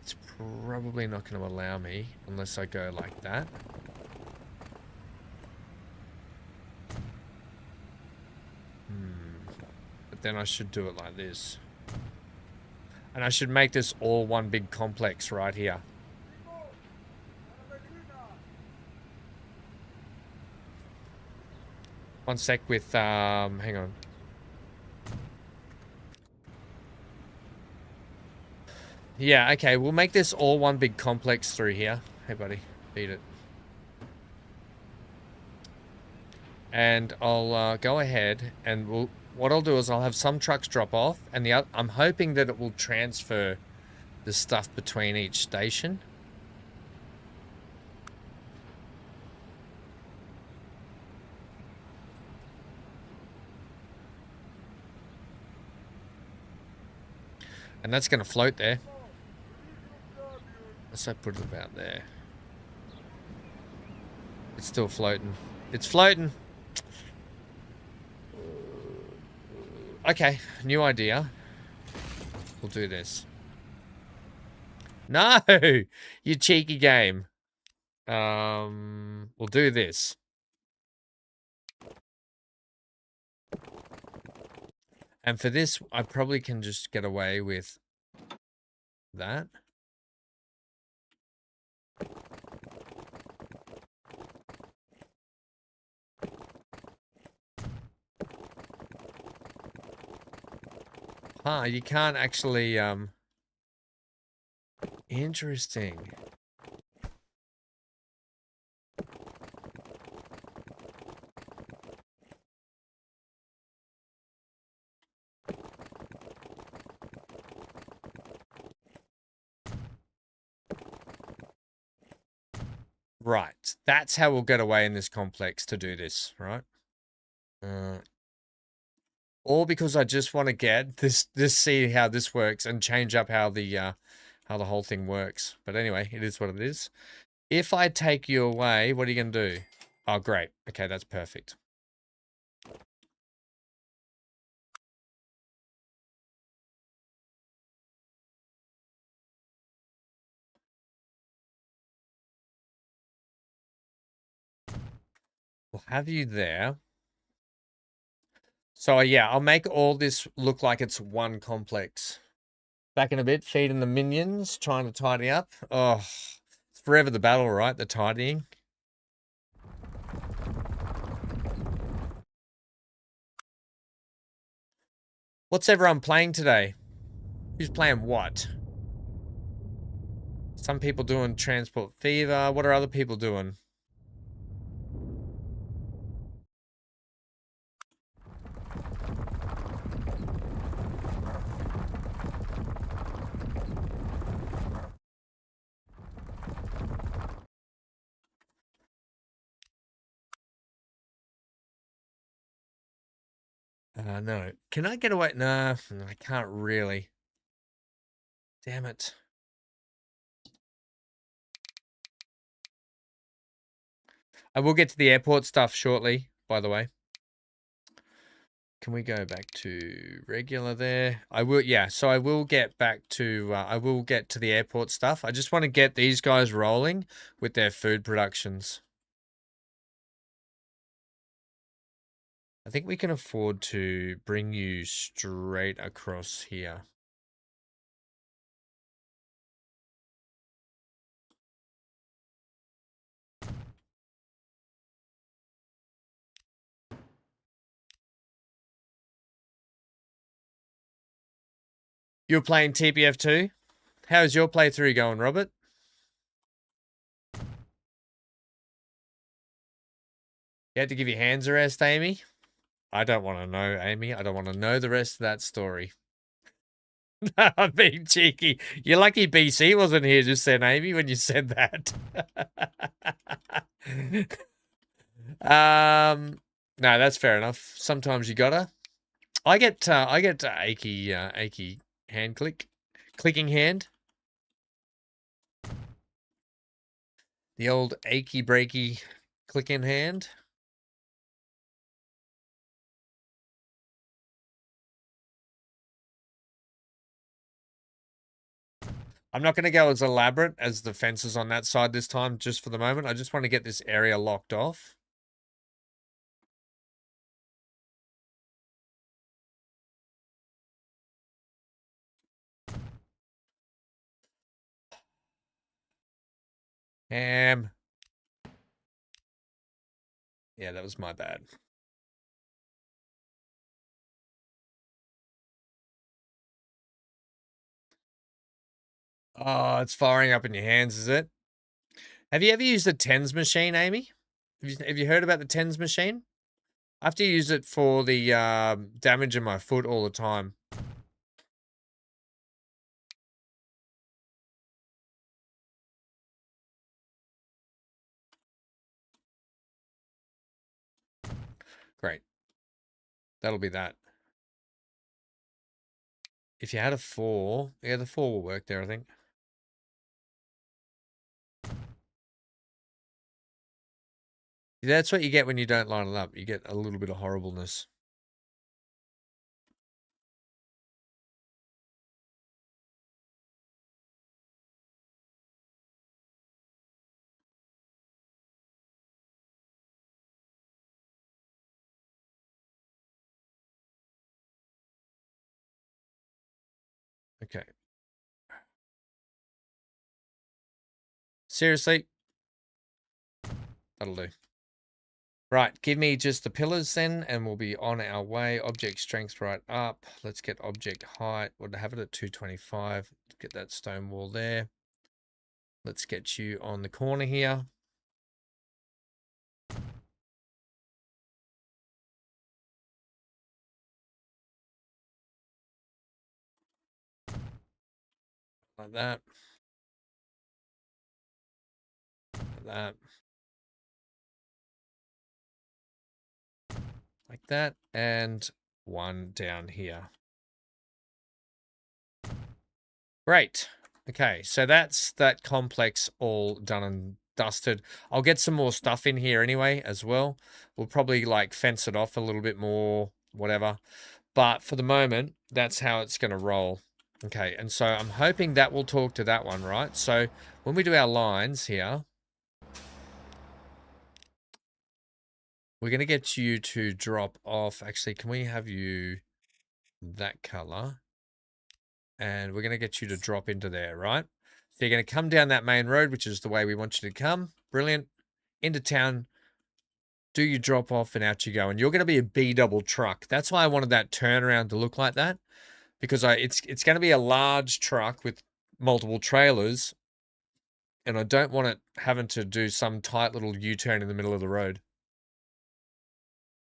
it's probably not going to allow me unless I go like that. But then I should do it like this. And I should make this all one big complex right here. One sec with, hang on. Yeah, okay, we'll make this all one big complex through here. Hey, buddy, beat it. And I'll go ahead and what I'll do is I'll have some trucks drop off, and I'm hoping that it will transfer the stuff between each station. And that's going to float there. Let's put it about there. It's still floating. It's floating. Okay, new idea. We'll do this. No, you cheeky game. We'll do this. And for this, I probably can just get away with that. Huh, you can't actually, interesting. Right, that's how we'll get away in this complex to do this, right? Or because I just want to get this see how this works and change up how the whole thing works. But anyway, it is what it is. If I take you away, what are you going to do? Oh, great. Okay, that's perfect. We'll have you there. So yeah, I'll make all this look like it's one complex. Back in a bit, feeding the minions, trying to tidy up. Oh, it's forever the battle, right? The tidying. What's everyone playing today? Who's playing what? Some people doing Transport Fever. What are other people doing? No. Can I get away? Nah, I can't really. Damn it. I will get to the airport stuff shortly, by the way. Can we go back to regular there? I will, yeah, so I will get back to, I will get to the airport stuff. I just want to get these guys rolling with their food productions. I think we can afford to bring you straight across here. You're playing TPF2? How's your playthrough going, Robert? You had to give your hands a rest, Amy? I don't want to know, Amy. I don't want to know the rest of that story. I'm being cheeky. You're lucky BC wasn't here just then, Amy, when you said that. No, that's fair enough. Sometimes you gotta. I get achy hand clicking hand. The old achy breaky clicking hand. I'm not going to go as elaborate as the fences on that side this time, just for the moment. I just want to get this area locked off. Yeah, that was my bad. Oh, it's firing up in your hands, is it? Have you ever used the tens machine, Amy? Have you heard about the tens machine? I have to use it for the damage in my foot all the time. Great. That'll be that. If you had a 4, yeah, the 4 will work there, I think. That's what you get when you don't line it up. You get a little bit of horribleness. Okay. Seriously? That'll do. Right, give me just the pillars then, and we'll be on our way. Object strength right up. Let's get object height. We'll have it at 225. Get that stone wall there. Let's get you on the corner here. Like that. Like that. Like that. And one down here. Great. Okay, so that's that complex all done and dusted. I'll get some more stuff in here anyway as well. We'll probably like fence it off a little bit more, whatever. But for the moment, that's how it's going to roll. Okay, and so I'm hoping that will talk to that one, right? So when we do our lines here, we're going to get you to drop off. Actually, can we have you that color? And we're going to get you to drop into there, right? So you're going to come down that main road, which is the way we want you to come. Brilliant. Into town. Do your drop off and out you go. And you're going to be a B-double truck. That's why I wanted that turnaround to look like that. Because it's going to be a large truck with multiple trailers. And I don't want it having to do some tight little U-turn in the middle of the road.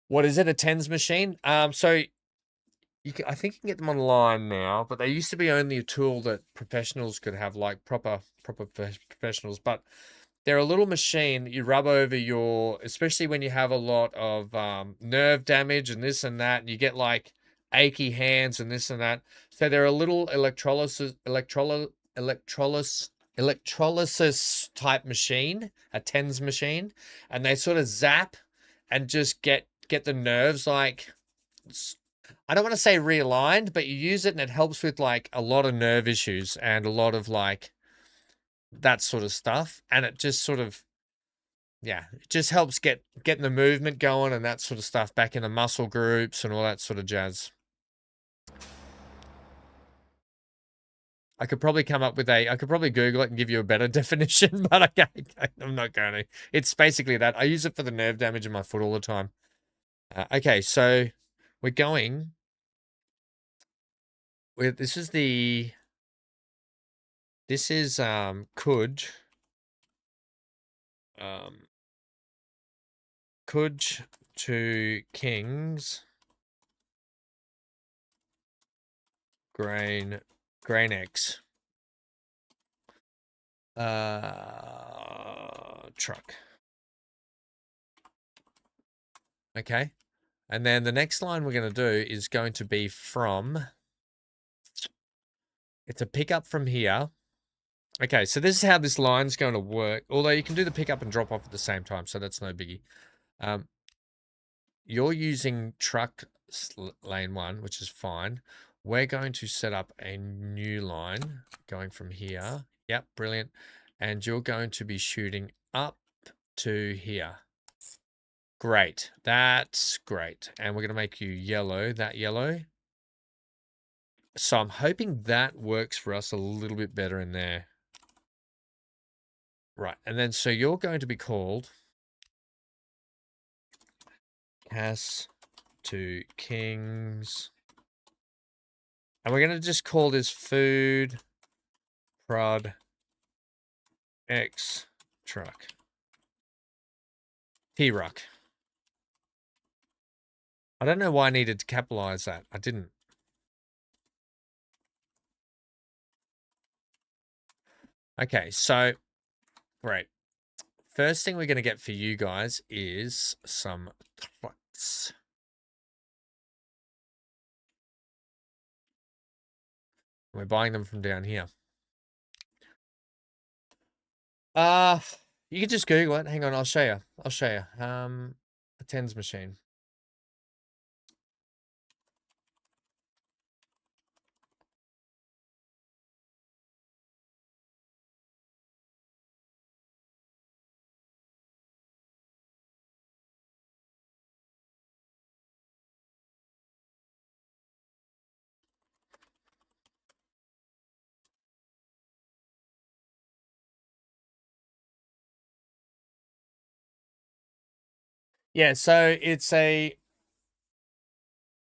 What is it? A tens machine? So I think you can get them online now, but they used to be only a tool that professionals could have, like proper professionals. But they're a little machine that you rub over your, especially when you have a lot of nerve damage and this and that, and you get like achy hands and this and that. So they're a little electrolysis type machine, a tens machine, and they sort of zap and just get the nerves like, I don't want to say realigned, but you use it and it helps with like a lot of nerve issues and a lot of like that sort of stuff. And it just sort of, yeah, it just helps getting the movement going and that sort of stuff back in the muscle groups and all that sort of jazz. I could probably come up with I could probably Google it and give you a better definition, but I'm not going to. It's basically that. I use it for the nerve damage in my foot all the time. Okay, so we're going with, this is Kuj to Kings Grain X truck. Okay. And then the next line we're going to do is going to be from, it's a pickup from here. Okay, so this is how this line's going to work. Although you can do the pickup and drop off at the same time, so that's no biggie. You're using truck lane 1, which is fine. We're going to set up a new line going from here. Yep, brilliant. And you're going to be shooting up to here. Great. That's great. And we're going to make you yellow, that yellow. So I'm hoping that works for us a little bit better in there. Right. And then so you're going to be called Cass to Kings. And we're going to just call this Food Prod X Truck. T-Ruck. I don't know why I needed to capitalize that. I didn't. Okay, so great. First thing we're going to get for you guys is some trucks. We're buying them from down here. You can just Google it. Hang on, I'll show you. I'll show you. A tens machine. Yeah, so it's a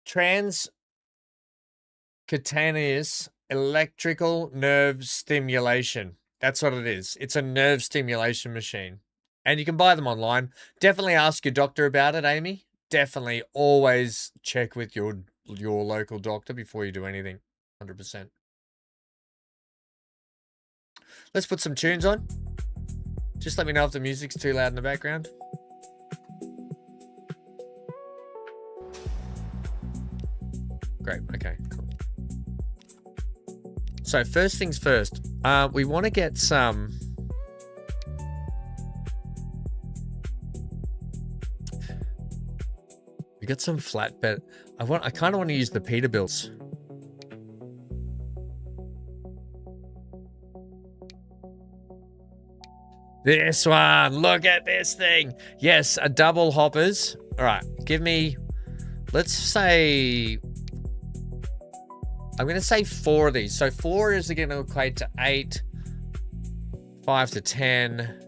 transcutaneous electrical nerve stimulation. That's what it is. It's a nerve stimulation machine. And you can buy them online. Definitely ask your doctor about it, Amy. Definitely always check with your local doctor before you do anything. 100%. Let's put some tunes on. Just let me know if the music's too loud in the background. Great. Okay, cool. So first things first, we want to get some... We got some flatbed. I kind of want to use the Peterbilts. This one, look at this thing. Yes, a double hoppers. All right, give me, let's say, I'm going to say 4 of these. So 4 is going to equate to 8, 5 to 10,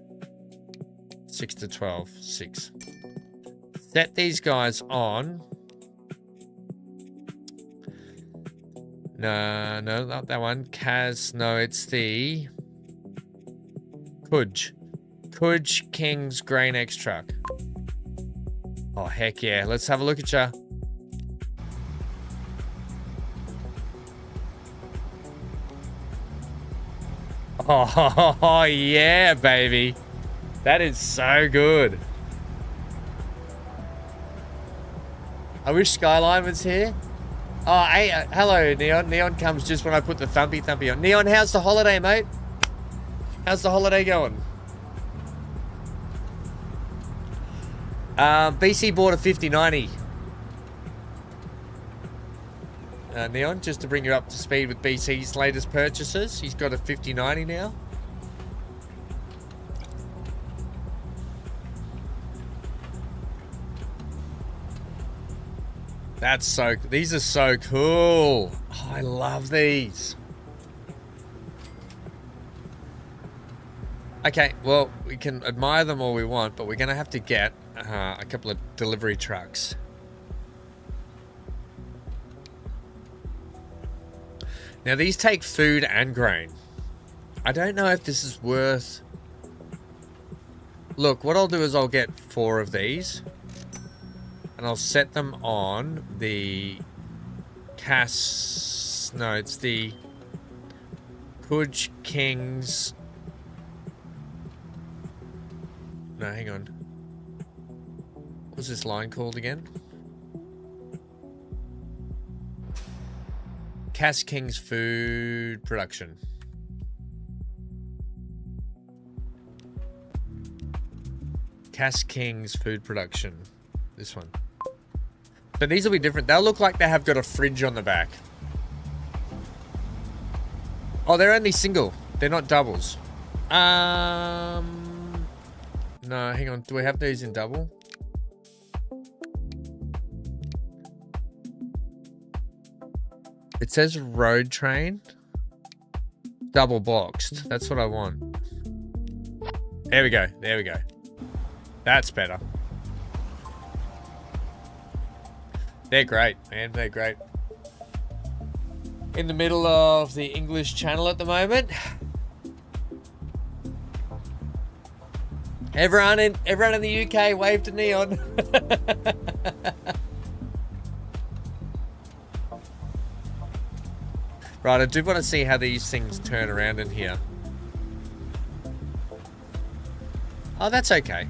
6 to 12, 6. Set these guys on. No, not that one. Kaz, no, it's the Kudge King's Grain X truck. Oh, heck yeah. Let's have a look at ya. Oh, yeah, baby. That is so good. I wish Skyline was here. Oh, hey, hello, Neon. Neon comes just when I put the thumpy on. Neon, how's the holiday, mate? How's the holiday going? BC bought a 5090. Neon, just to bring you up to speed with BC's latest purchases. He's got a 5090 now. That's so... These are so cool. Oh, I love these. Okay, well, we can admire them all we want, but we're going to have to get a couple of delivery trucks. Now, these take food and grain. I don't know if this is worth... Look, what I'll do is I'll get 4 of these. And I'll set them on the No, it's the Kudge King's... No, hang on. What was this line called again? Cass King's Food Production. Cass King's Food Production. This one. But these will be different. They'll look like they have got a fridge on the back. Oh, they're only single. They're not doubles. No, hang on. Do we have these in double? It says road train. Double boxed. That's what I want. There we go. There we go. That's better. They're great, man. They're great. In the middle of the English Channel at the moment. Everyone in the UK wave to Neon. Right, I do want to see how these things turn around in here. Oh, that's okay.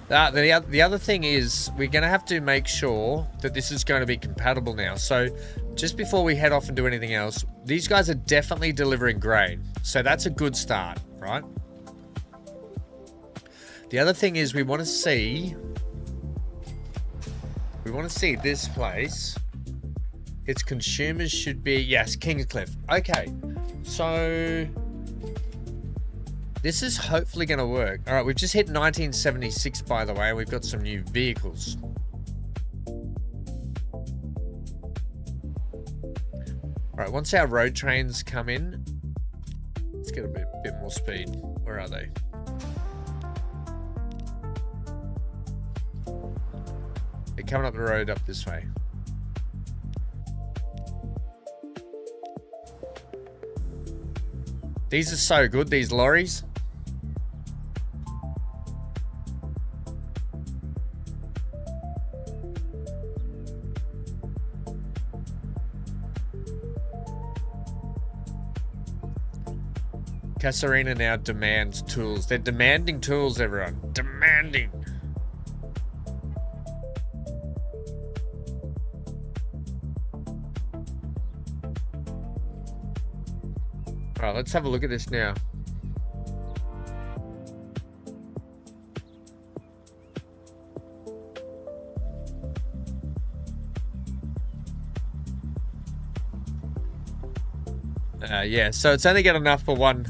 The other thing is we're going to have to make sure that this is going to be compatible now. So just before we head off and do anything else, these guys are definitely delivering grain. So that's a good start, right? The other thing is we want to see this place. Its consumers should be, yes, Kingscliff. Okay, so this is hopefully going to work. All right, we've just hit 1976, by the way, and we've got some new vehicles. All right, once our road trains come in, let's get a bit more speed. Where are they? They're coming up the road up this way. These are so good, these lorries. Casarina now demands tools. They're demanding tools, everyone. Demanding. Alright, let's have a look at this now. Yeah, so it's only got enough for one,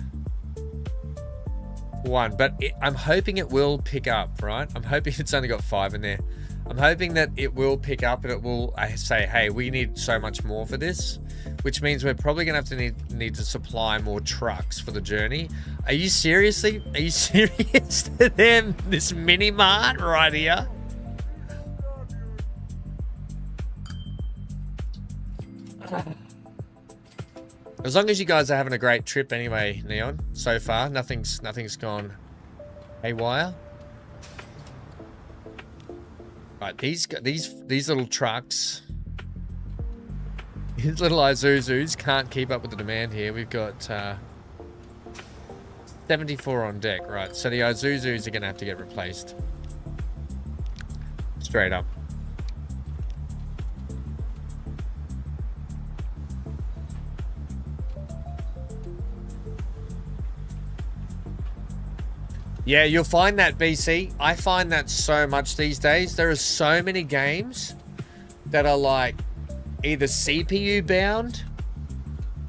but I'm hoping it will pick up, right? I'm hoping it's only got 5 in there. I'm hoping that it will pick up and it will say, hey, we need so much more for this, which means we're probably gonna have to need to supply more trucks for the journey. Are you serious to them? This mini mart right here? As long as you guys are having a great trip anyway, Neon, so far, nothing's gone haywire. Right, these little trucks, these little Isuzus can't keep up with the demand here. We've got 74 on deck, right? So the Isuzus are gonna have to get replaced. Straight up. Yeah, you'll find that, BC. I find that so much these days. There are so many games that are like either CPU bound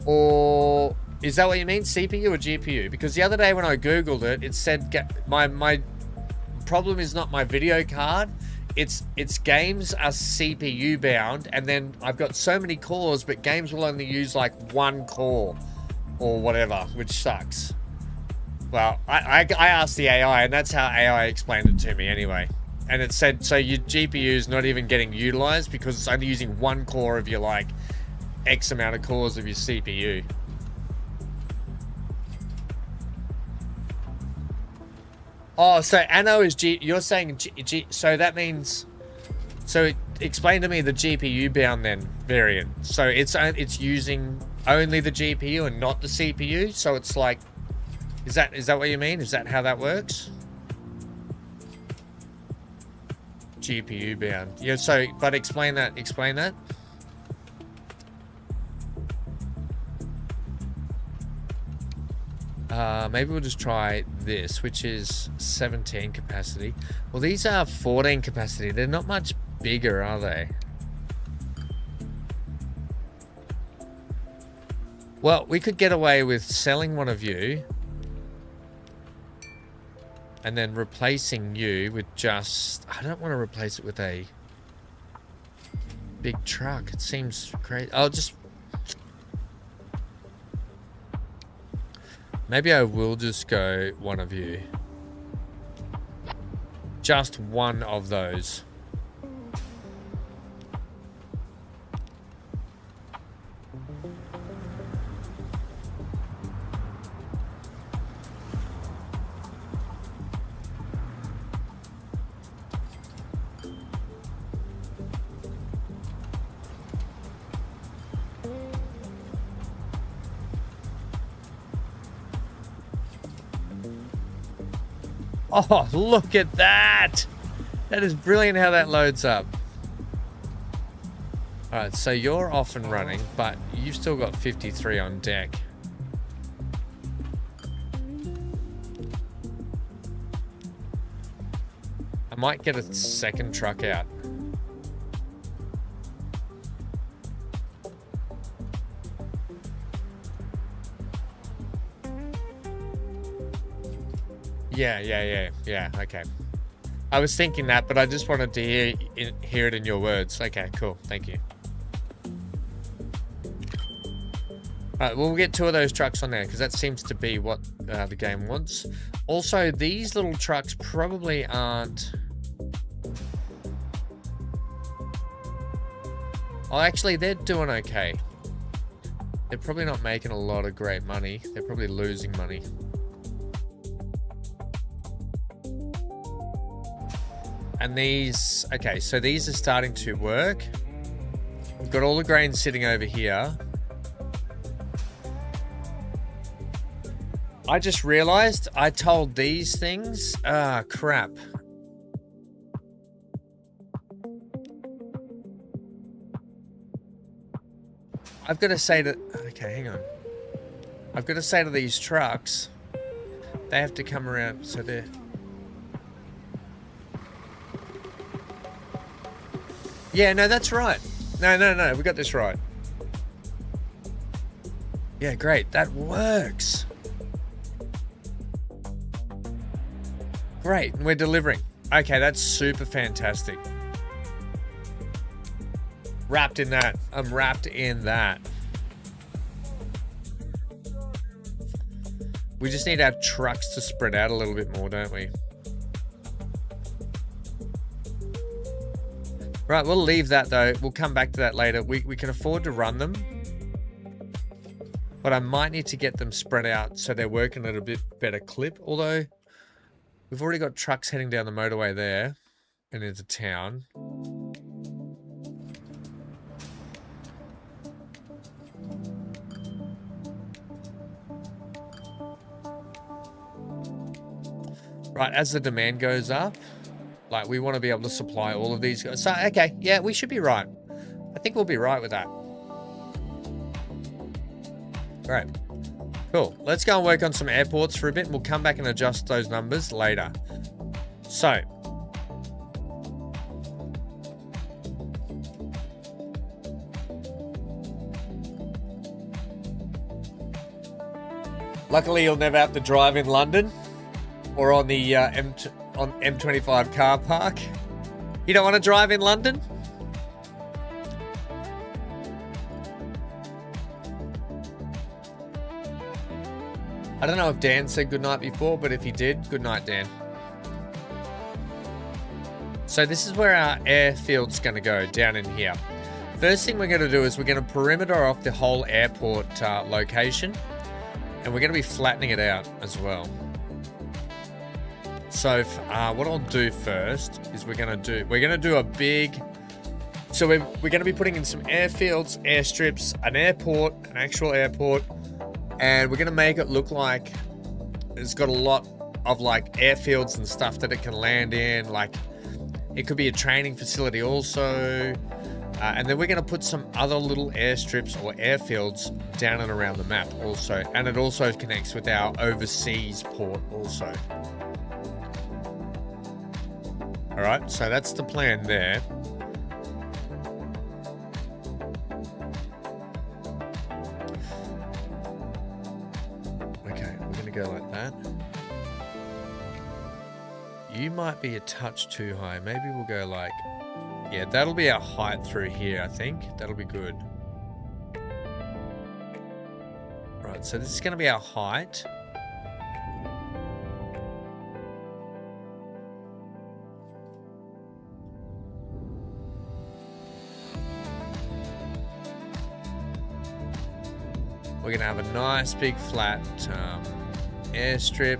or... Is that what you mean? CPU or GPU? Because the other day when I Googled it, it said my problem is not my video card. It's games are CPU bound, and then I've got so many cores, but games will only use like 1 core or whatever, which sucks. Well, I asked the AI, and that's how AI explained it to me anyway. And it said, so your GPU is not even getting utilized because it's only using 1 core of your, like, X amount of cores of your CPU. Oh, so Anno is you're saying so that means, so explain to me the GPU bound then variant. So it's using only the GPU and not the CPU. So it's like, is that what you mean? Is that how that works? GPU bound. Yeah, so, but explain that. Maybe we'll just try this, which is 17 capacity. Well, these are 14 capacity. They're not much bigger, are they? Well, we could get away with selling one of you and then replacing you with just... I don't want to replace it with a big truck. It seems crazy. I'll just... Maybe I will just go one of you. Just one of those. Oh, look at that. That is brilliant how that loads up. All right, so you're off and running, but you've still got 53 on deck. I might get a second truck out. Yeah, okay. I was thinking that, but I just wanted to hear it in your words. Okay, cool, thank you. Alright, we'll get 2 of those trucks on there, because that seems to be what the game wants. Also, these little trucks probably aren't... Oh, actually, they're doing okay. They're probably not making a lot of great money. They're probably losing money. And these... Okay, so these are starting to work. We've got all the grain sitting over here. I just realized I told these things... Ah, crap. I've got to say to... Okay, hang on. I've got to say to these trucks, they have to come around, so they're... Yeah, no, that's right. No, we got this right. Yeah, great. That works. Great, and we're delivering. Okay, that's super fantastic. Wrapped in that. I'm wrapped in that. We just need our trucks to spread out a little bit more, don't we? Right, we'll leave that though. We'll come back to that later. We can afford to run them. But I might need to get them spread out so they're working at a bit better clip. Although, we've already got trucks heading down the motorway there and into town. Right, as the demand goes up, like, we want to be able to supply all of these guys. So, okay, yeah, we should be right. I think we'll be right with that. Great. Cool. Let's go and work on some airports for a bit, and we'll come back and adjust those numbers later. So. Luckily, you'll never have to drive in London or on the M25 car park. You don't want to drive in London? I don't know if Dan said goodnight before, but if he did, good night, Dan. So this is where our airfield's going to go, down in here. First thing we're going to do is we're going to perimeter off the whole airport location, and we're going to be flattening it out as well. So what I'll do first is we're going to do a big... So we're going to be putting in some airfields, airstrips, an airport, an actual airport, and we're going to make it look like it's got a lot of like airfields and stuff that it can land in. Like, it could be a training facility also. And then we're going to put some other little airstrips or airfields down and around the map also. And it also connects with our overseas port also. All right, so that's the plan there. Okay, we're going to go like that. You might be a touch too high. Maybe we'll go like... Yeah, that'll be our height through here, I think. That'll be good. Right, so this is going to be our height. We're going to have a nice big flat airstrip.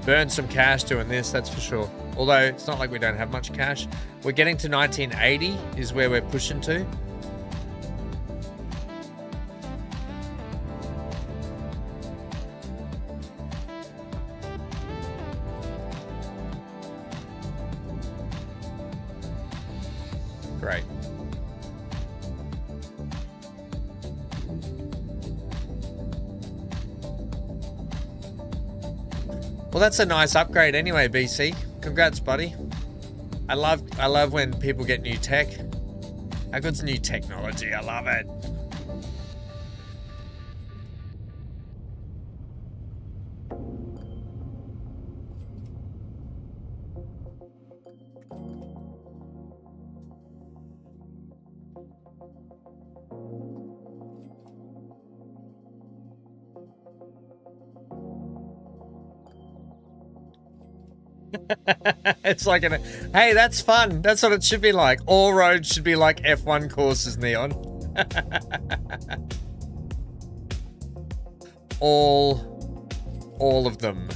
Burn some cash doing this, that's for sure. Although it's not like we don't have much cash. We're getting to 1980 is where we're pushing to. Great. Well, that's a nice upgrade anyway, BC. Congrats, buddy. I love when people get new tech. How good's new technology? I love it. It's like hey, that's fun. That's what it should be like. All roads should be like F1 courses, Neon. all of them.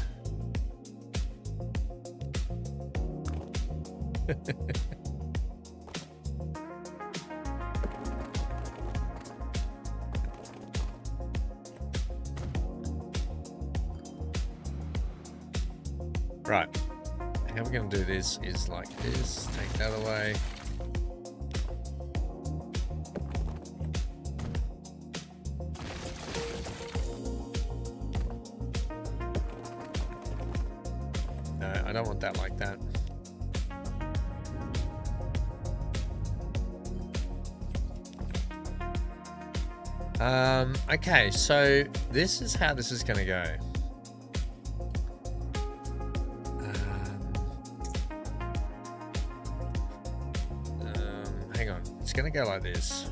Right. How we're going to do this is like this. Take that away. No, I don't want that like that. Okay, so this is how this is going to go. Hang on, it's going to go like this.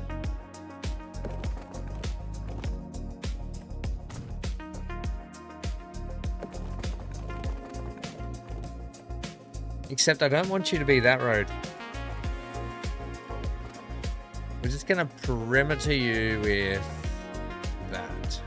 Except I don't want you to be that road. We're just going to perimeter you with that.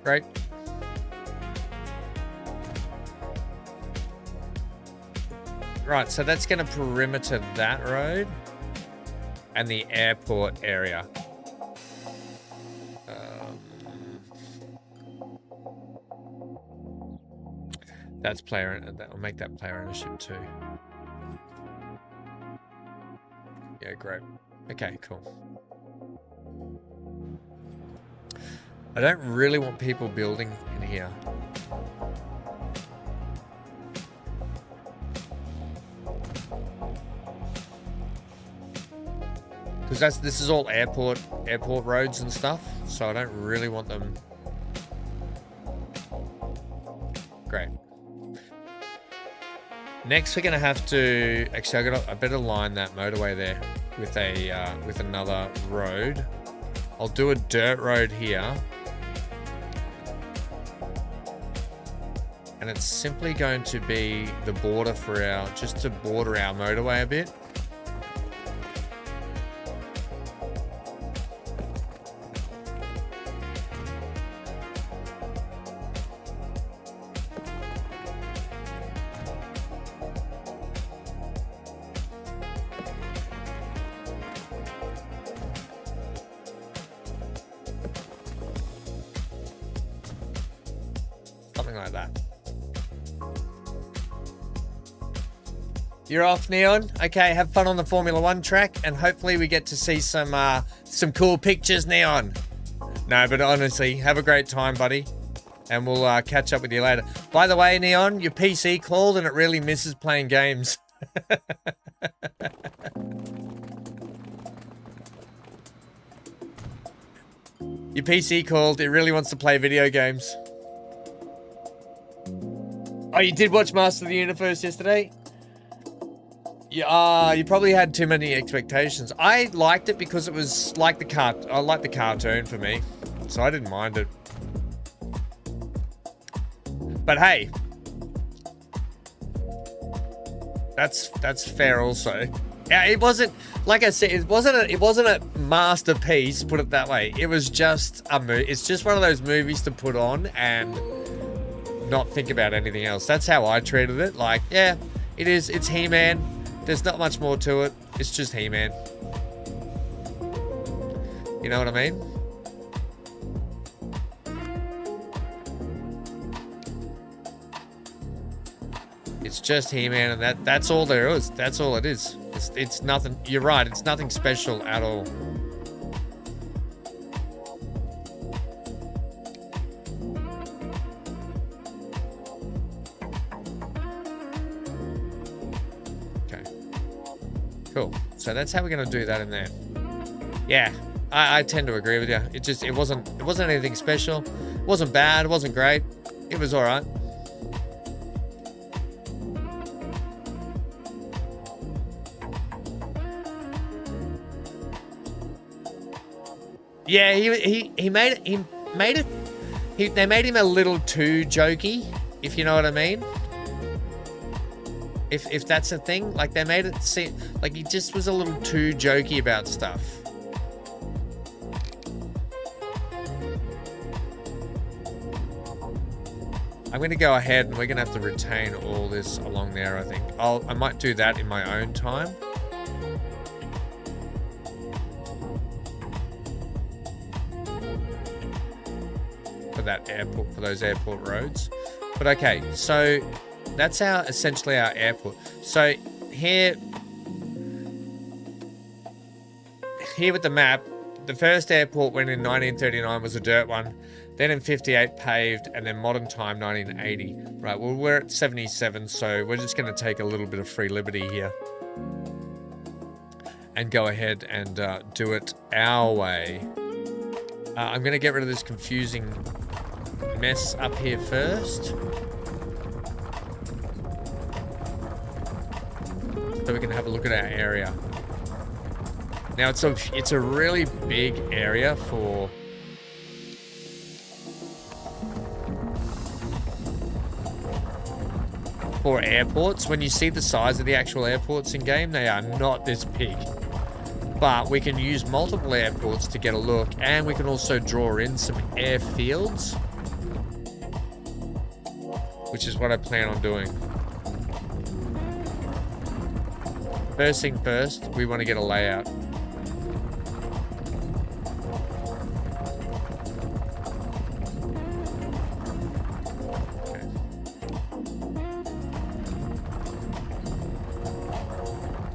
Right. Right, so that's going to perimeter that road and the airport area. That's player. That'll make that player ownership too. Yeah, great. Okay, cool. I don't really want people building in here. Because this is all airport roads and stuff, so I don't really want them. Great. Next, we're gonna have to actually. I better line that motorway there with a with another road. I'll do a dirt road here, and it's simply going to be the border for our, just to border our motorway a bit. Like that. You're off, Neon. Okay, have fun on the Formula 1 track, and hopefully we get to see some cool pictures, Neon. No, but honestly, have a great time, buddy, and we'll catch up with you later. By the way, Neon, your PC called and it really misses playing games. Your PC called. It really wants to play video games. Oh, you did watch Master of the Universe yesterday? Yeah, you probably had too many expectations. I liked it because it was like I liked the cartoon for me, so I didn't mind it. But hey, that's fair also. Yeah, it wasn't, like I said, it wasn't a masterpiece, put it that way. It was just a movie. It's just one of those movies to put on and not think about anything else. That's how I treated it. Like, yeah, it's He-Man. There's not much more to it. It's just He-Man. You know what I mean? It's just He-Man, and that's all there is. That's all it is. It's nothing. You're right. It's nothing special at all. Okay. Cool. So that's how we're gonna do that in there. Yeah, I tend to agree with you. It wasn't anything special. It wasn't bad. It wasn't great. It was all right. Yeah, they made him a little too jokey, if you know what I mean. If that's a thing, like they made it seem like he just was a little too jokey about stuff. I'm going to go ahead and we're going to have to retain all this along there, I think. I might do that in my own time. For those airport roads. But okay, so that's essentially our airport. So here with the map, the first airport when in 1939 was a dirt one, then in 58 paved, and then modern time 1980. Right, well we're at 77, so we're just going to take a little bit of free liberty here and go ahead and do it our way. I'm going to get rid of this confusing mess up here first, so we can have a look at our area. Now it's a really big area for airports. When you see the size of the actual airports in game, they are not this big. But we can use multiple airports to get a look, and we can also draw in some airfields, which is what I plan on doing. First thing first, we want to get a layout. Okay.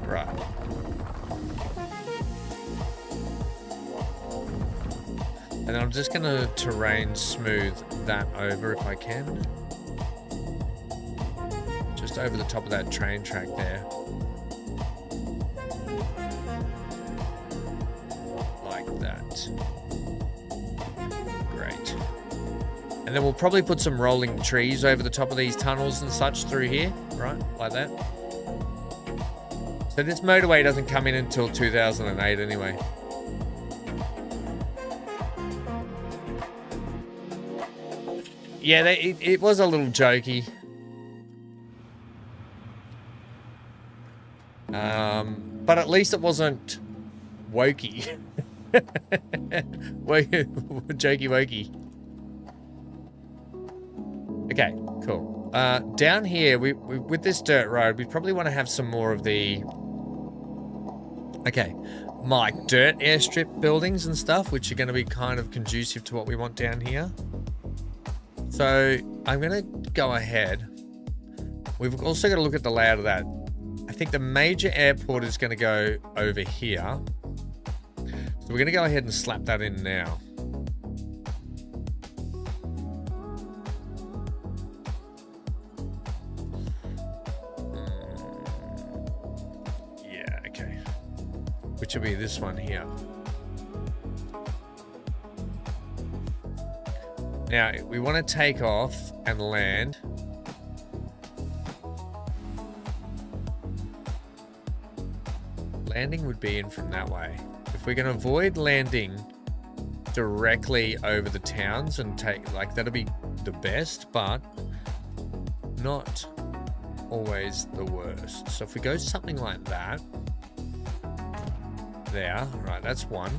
Right. And I'm just going to terrain smooth that over if I can. Just over the top of that train track there. Like that. Great. And then we'll probably put some rolling trees over the top of these tunnels and such through here, right? Like that. So this motorway doesn't come in until 2008 anyway. Yeah, it was a little jokey. But at least it wasn't wokey. Jokey wokey. Okay, cool. Down here, we with this dirt road, we probably want to have some more of the... Okay, like dirt airstrip buildings and stuff, which are going to be kind of conducive to what we want down here. So I'm going to go ahead. We've also got to look at the layout of that. I think the major airport is going to go over here. So we're going to go ahead and slap that in now. Yeah, okay. Which will be this one here. Now, we want to take off and land. Landing would be in from that way. If we can avoid landing directly over the towns and take, like, that'll be the best, but not always the worst. So if we go something like that, there, right, that's one.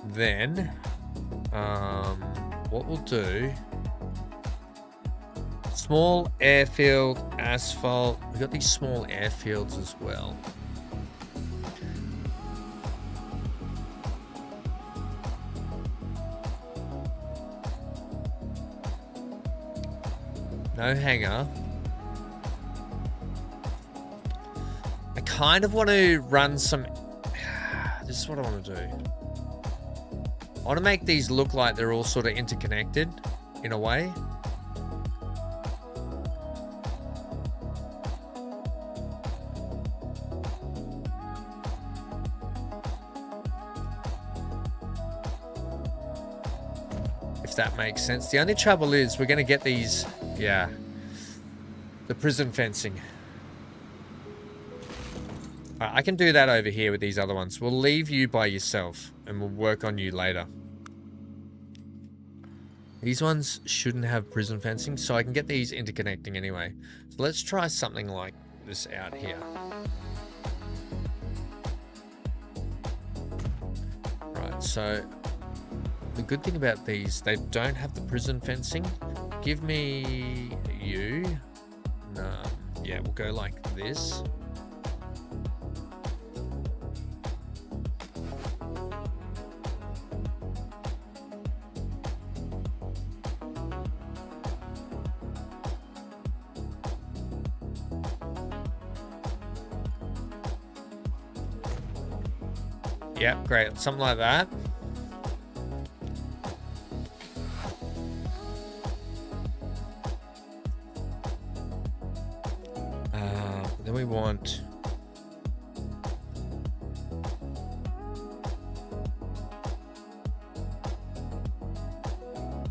Then, what we'll do, small airfield, asphalt. We've got these small airfields as well. No hangar. I kind of want to run some... This is what I want to do. I want to make these look like they're all sort of interconnected in a way. If that makes sense. The only trouble is we're going to get these... Yeah. The prison fencing. All right, I can do that over here with these other ones. We'll leave you by yourself and we'll work on you later. These ones shouldn't have prison fencing, so I can get these interconnecting anyway. So let's try something like this out here. Right, so the good thing about these, they don't have the prison fencing. Give me you. No, yeah, we'll go like this. Yep, great. Something like that. Then we want...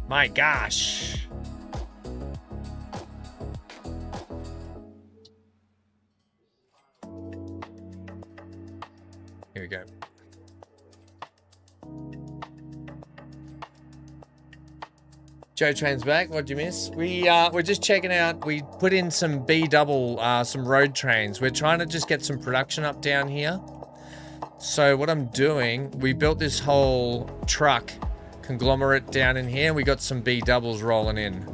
My gosh. Here we go. Joe Train's back. What'd you miss? We're just checking out. We put in some B double, some road trains. We're trying to just get some production up down here. So what I'm doing, we built this whole truck conglomerate down in here. We got some B doubles rolling in,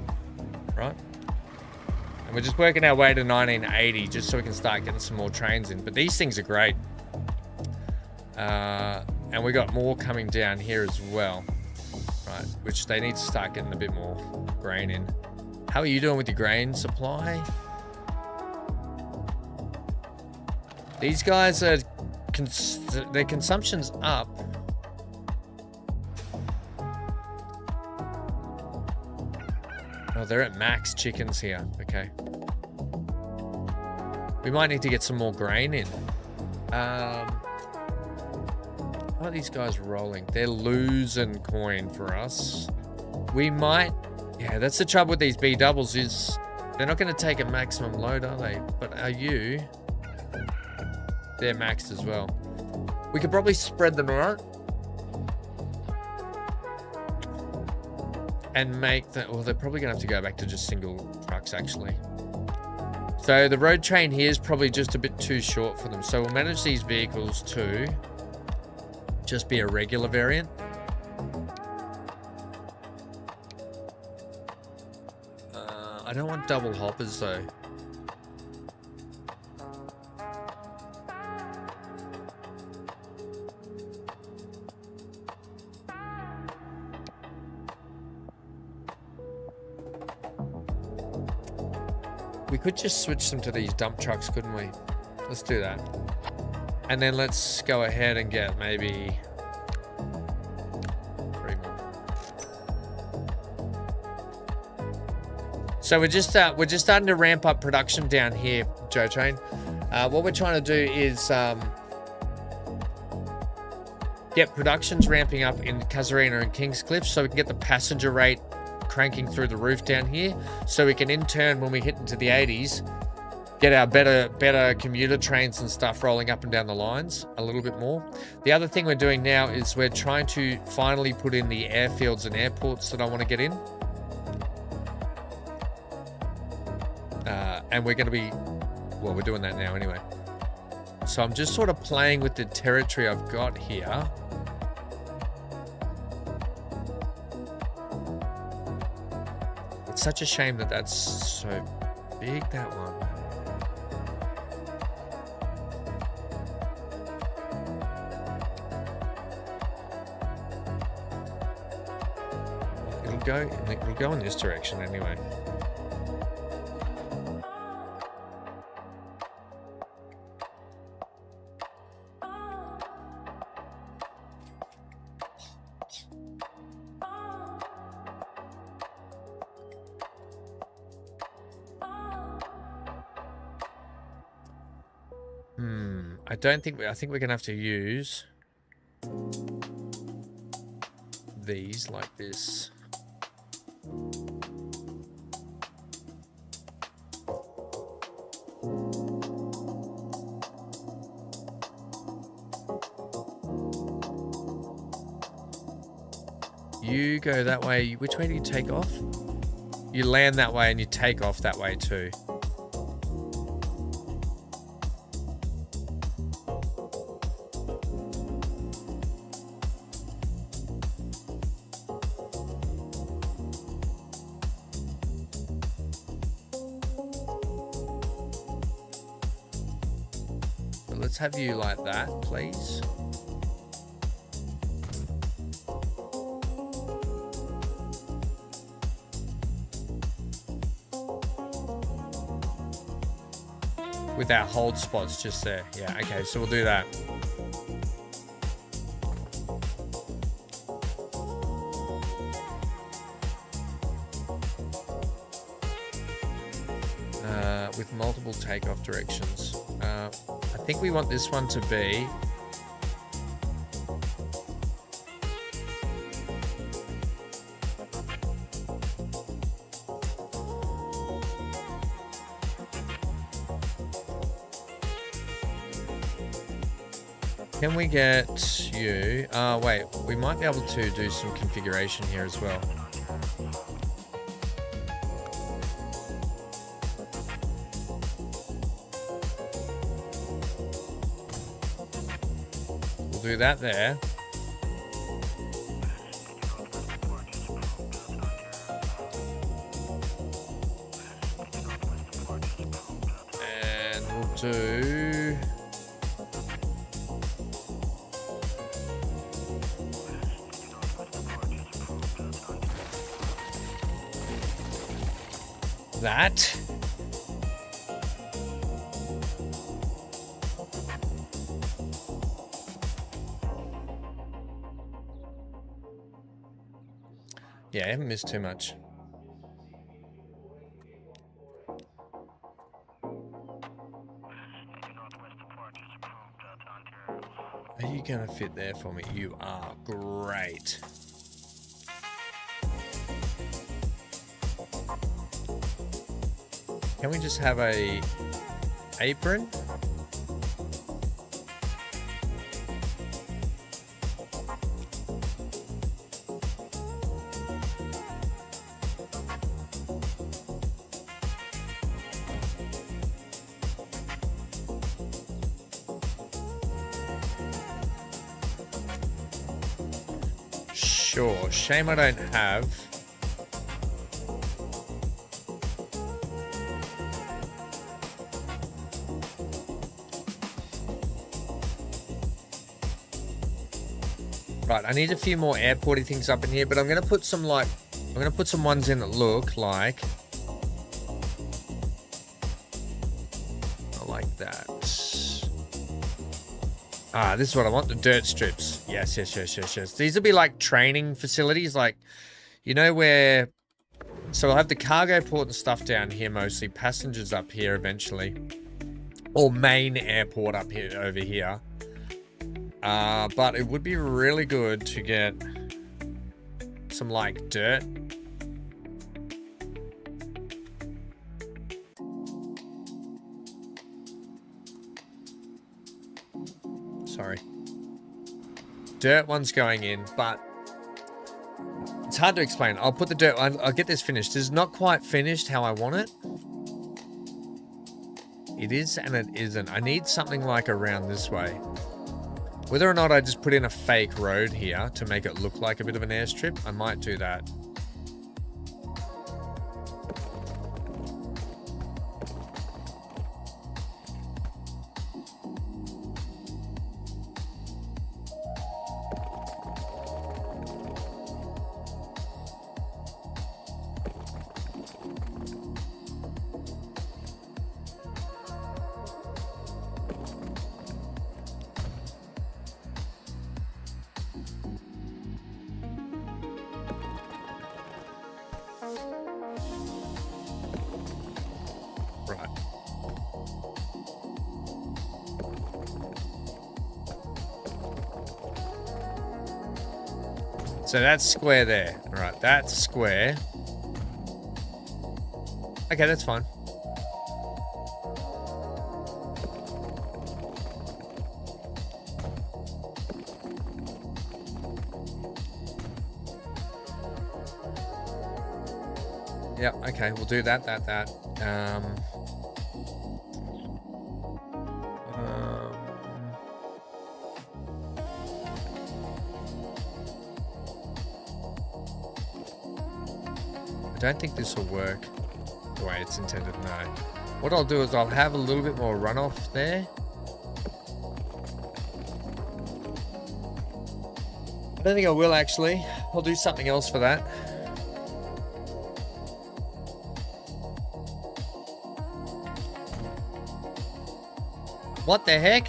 right? And we're just working our way to 1980 just so we can start getting some more trains in. But these things are great. And we got more coming down here as well. Right, which they need to start getting a bit more grain in. How are you doing with your grain supply? These guys are... their consumption's up. Oh, they're at max chickens here. Okay. We might need to get some more grain in. How are these guys rolling? They're losing coin for us. We might... Yeah, that's the trouble with these B doubles is they're not going to take a maximum load, are they? But are you? They're maxed as well. We could probably spread them out. And make the... Well, they're probably going to have to go back to just single trucks, actually. So the road train here is probably just a bit too short for them. So we'll manage these vehicles too. Just be a regular variant. I don't want double hoppers though. We could just switch them to these dump trucks, couldn't we? Let's do that. And then let's go ahead and get maybe 3 more. So we're just starting to ramp up production down here, Joe Train. What we're trying to do is get productions ramping up in Casuarina and Kingscliff so we can get the passenger rate cranking through the roof down here. So we can in turn, when we hit into the 80s, get our better commuter trains and stuff rolling up and down the lines a little bit more. The other thing we're doing now is we're trying to finally put in the airfields and airports that I want to get in. And we're going to be, well, we're doing that now anyway. So I'm just sort of playing with the territory I've got here. It's such a shame that that's so big, that one. It'll go in this direction anyway. I think we're gonna have to use these like this. You go that way. Which way do you take off? You land that way and you take off that way too. Let's have you like that, please. With our hold spots just there. Yeah, okay, so we'll do that. With multiple takeoff directions. I think we want this one to be Can we get you? Wait, we might be able to do some configuration here as well. We'll do that there. And we'll do... that. Yeah, I haven't missed too much. Are you gonna fit there for me? You are. Great. Can we just have a apron? Sure. Shame I don't have. Right, I need a few more airporty things up in here, but I'm gonna put some ones in that look like that. Ah, this is what I want, the dirt strips. Yes. These will be like training facilities, like, you know, where, so we'll have the cargo port and stuff down here mostly, passengers up here eventually, or main airport up here, over here. But it would be really good to get some like dirt. Sorry. Dirt one's going in, but it's hard to explain. I'll put the dirt. I'll get this finished. It's not quite finished how I want it. It is and it isn't. I need something like around this way. Whether or not I just put in a fake road here to make it look like a bit of an airstrip, I might do that. So that's square there. Right, that's square. Okay, that's fine. Yeah, okay, we'll do that. I don't think this will work the way it's intended, no. What I'll do is I'll have a little bit more runoff there. I don't think I will actually. I'll do something else for that. What the heck?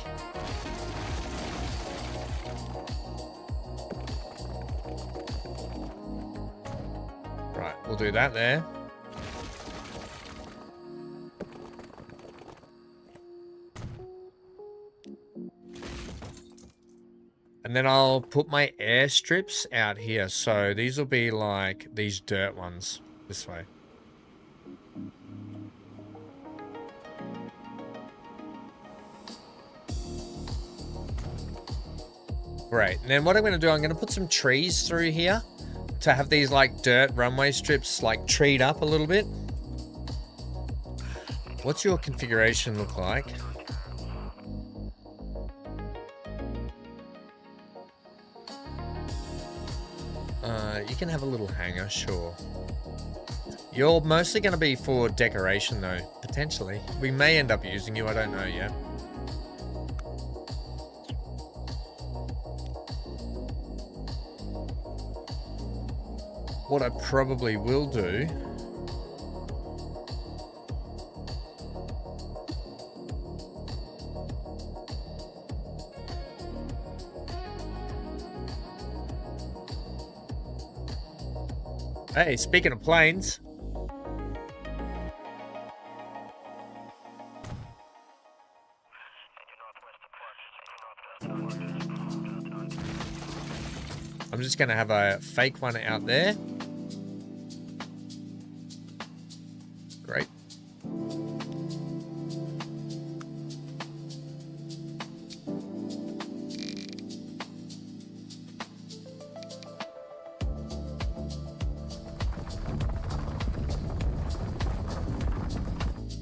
Right, we'll do that there. And then I'll put my airstrips out here. So these will be like these dirt ones this way. Great. And then what I'm going to do, I'm going to put some trees through here to have these like dirt runway strips like treed up a little bit. What's your configuration look like? You can have a little hanger, sure. You're mostly going to be for decoration though, potentially. We may end up using you, I don't know yet. What I probably will do Hey, speaking of planes. I'm just going to have a fake one out there. Great.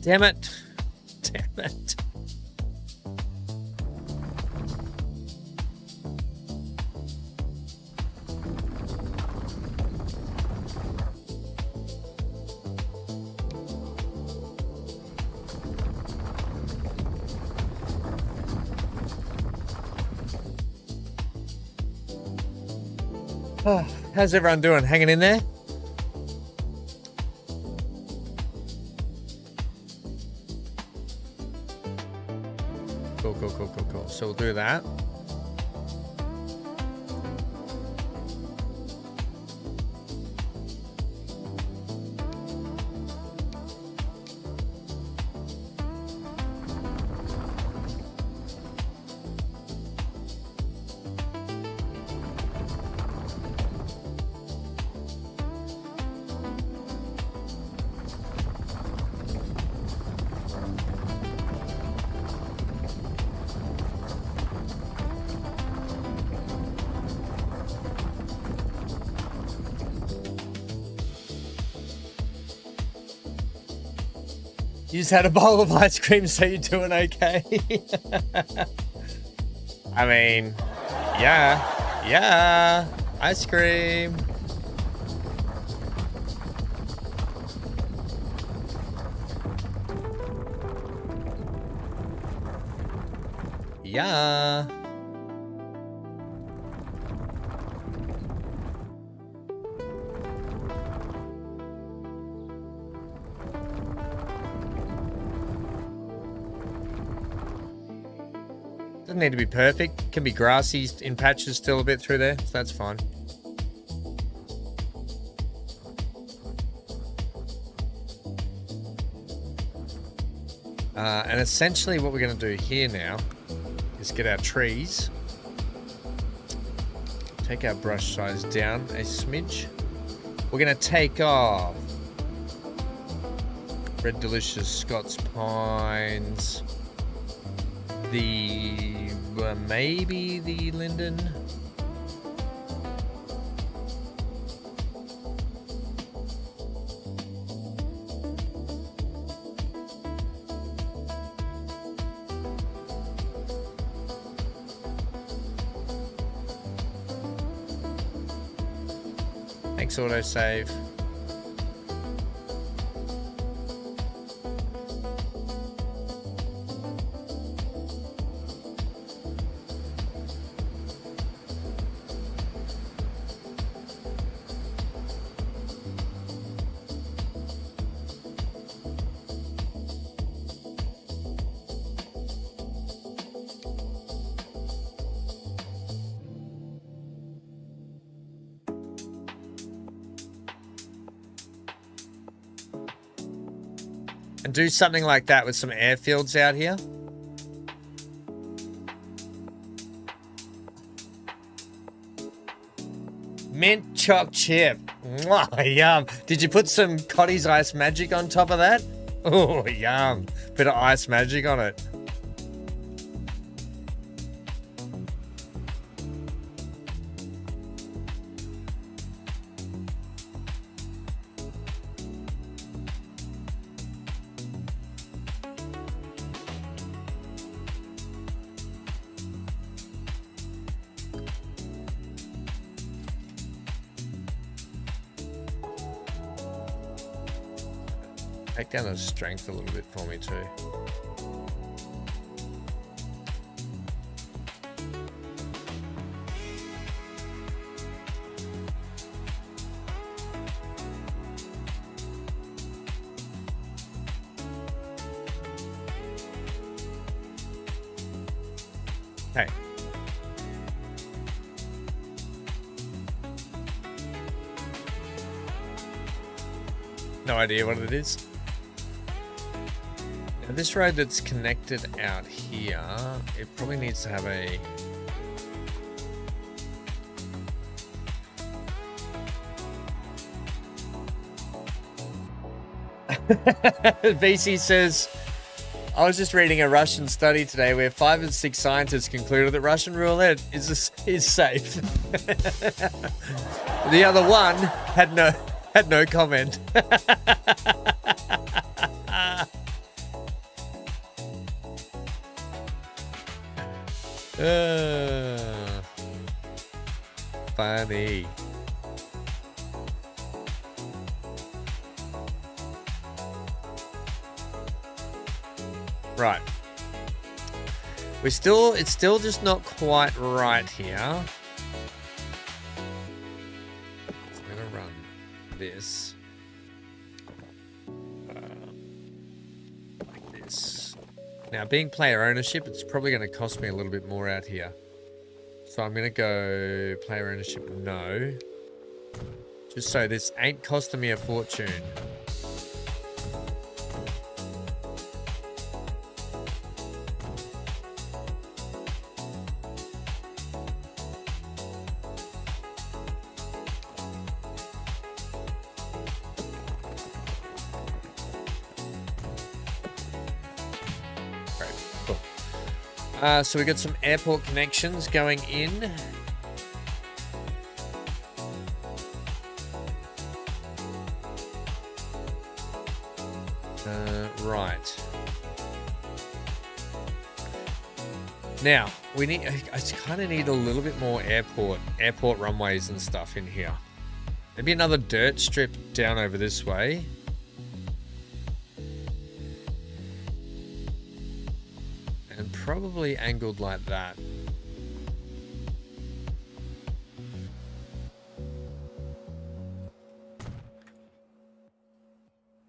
Damn it. Damn it. Oh, how's everyone doing? Hanging in there? Cool. So we'll do that. You just had a bowl of ice cream, so you're doing okay. I mean, yeah, ice cream. Yeah. Doesn't need to be perfect. Can be grassy in patches still a bit through there, so that's fine. And essentially what we're going to do here now is get our trees. Take our brush size down a smidge. We're going to take off Red Delicious, Scots Pines, the maybe the linden. Thanks, autosave. And do something like that with some airfields out here. Mint choc chip. Mwah, yum. Did you put some Cotty's Ice Magic on top of that? Oh, yum. Bit of ice magic on it. Take down the strength a little bit for me too. Hey. No idea what it is. Now this road that's connected out here, it probably needs to have a... VC says, I was just reading a Russian study today where 5 of 6 scientists concluded that Russian roulette is safe. The other one had no comment. Funny. Right. It's still just not quite right here. I'm gonna run this. Like this. Now, being player ownership, it's probably going to cost me a little bit more out here. So I'm going to go player ownership, no. Just so this ain't costing me a fortune. So we got some airport connections going in. Right. Right. Now, I kind of need a little bit more airport runways and stuff in here. Maybe another dirt strip down over this way. And probably angled like that.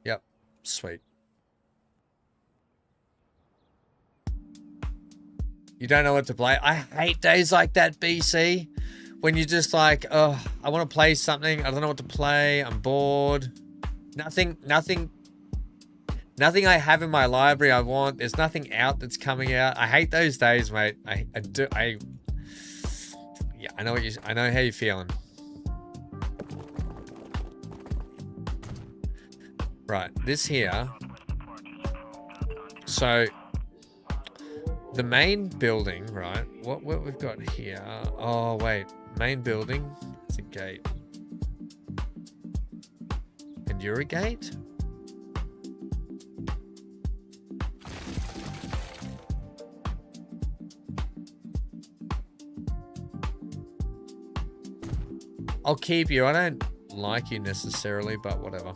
Yep, sweet. You don't know what to play. I hate days like that, BC. When you're just like, oh, I want to play something. I don't know what to play. I'm bored. Nothing I have in my library I want. There's nothing out that's coming out. I hate those days, mate. I know how you're feeling. Right, this here. So the main building, right? What we've got here? Oh wait, main building. It's a gate. And you're a gate? I'll keep you. I don't like you necessarily, but whatever.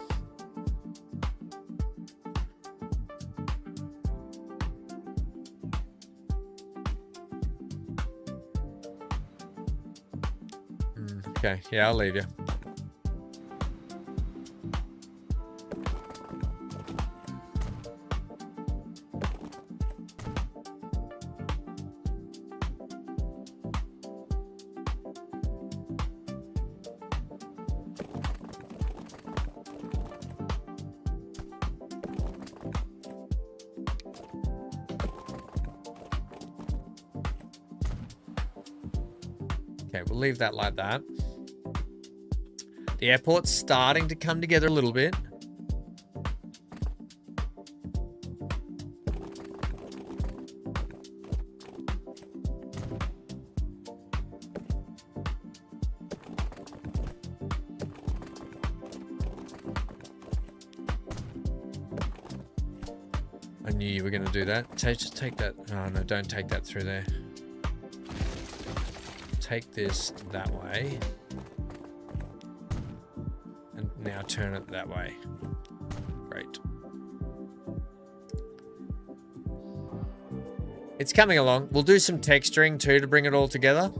Okay, yeah, I'll leave you. Okay, we'll leave that like that. The airport's starting to come together a little bit. I knew you were going to do that. Just take that. Oh, no, don't take that through there. Take this that way. And now turn it that way. Great. It's coming along. We'll do some texturing too to bring it all together.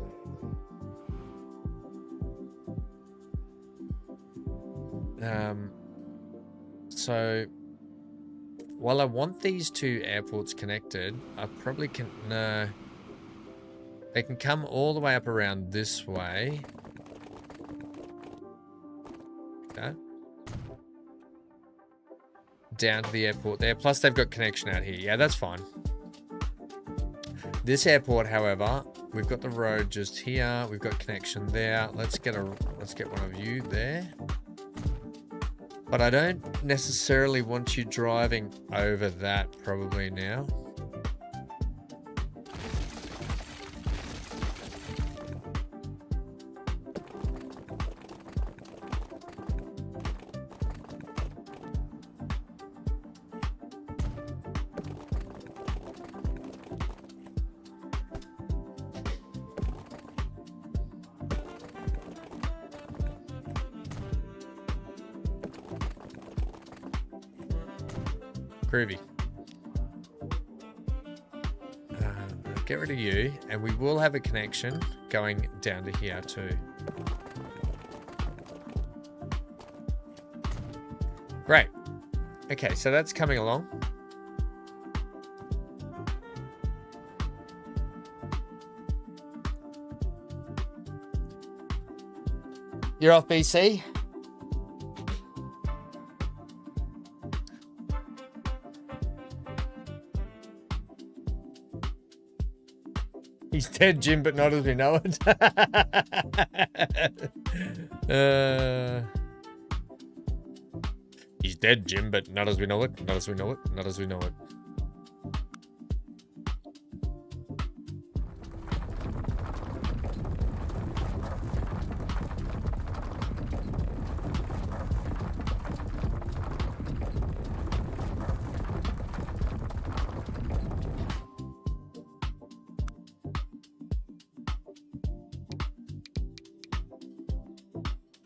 So while I want these two airports connected, I probably can... No. They can come all the way up around this way. Like that. Down to the airport there. Plus they've got connection out here. Yeah, that's fine. This airport, however, we've got the road just here. We've got connection there. Let's get one of you there. But I don't necessarily want you driving over that probably now. Groovy. Get rid of you, and we will have a connection going down to here too. Great. Okay, so that's coming along. You're off, BC. He's dead, Jim, but not as we know it. He's dead, Jim, but not as we know it. Not as we know it. Not as we know it.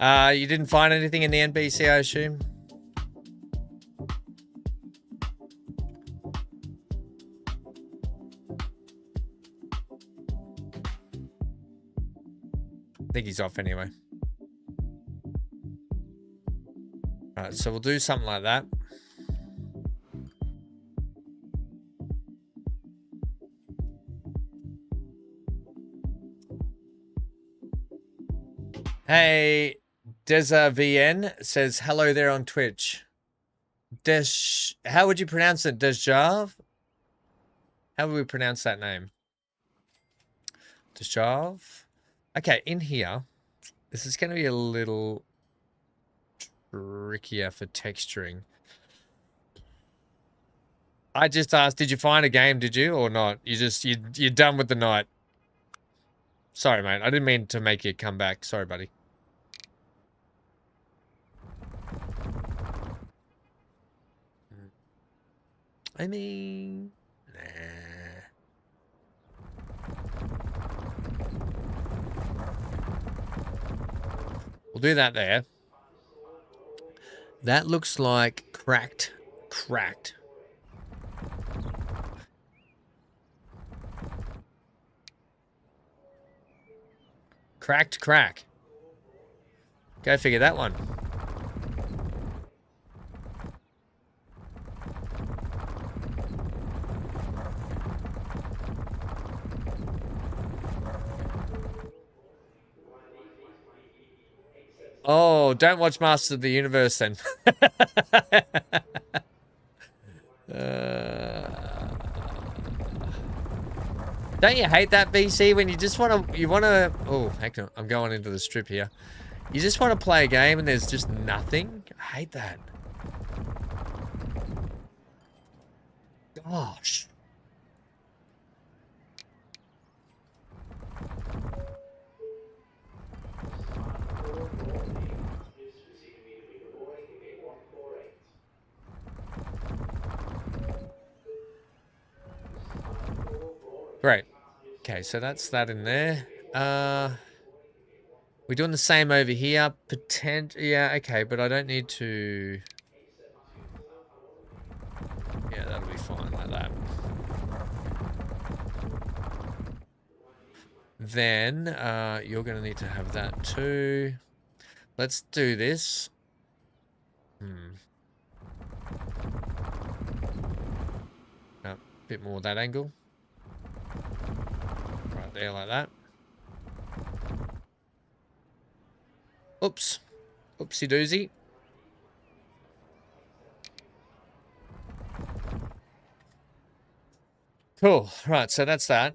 You didn't find anything in the NPC, I assume? I think he's off anyway. Alright, so we'll do something like that. Hey, Deza VN says hello there on Twitch. How would you pronounce it? Dejav? How would we pronounce that name? Dejav? Okay, in here, this is going to be a little trickier for texturing. I just asked, did you find a game, did you, or not? You're done with the night. Sorry, mate. I didn't mean to make you come back. Sorry, buddy. I mean, nah. We'll do that there. That looks like cracked. Cracked. Cracked crack. Go figure that one. Oh, don't watch Masters of the Universe then. Don't you hate that, BC, when you just want to, oh, heck no, I'm going into the strip here. You just want to play a game and there's just nothing? I hate that. Gosh. Great. Okay, so that's that in there. We're doing the same over here. Yeah, okay, but I don't need to... Yeah, that'll be fine like that. Then, you're going to need to have that too. Let's do this. A bit more that angle. Right there like that. Oops. Oopsie doozy. Cool. Right, so that's that.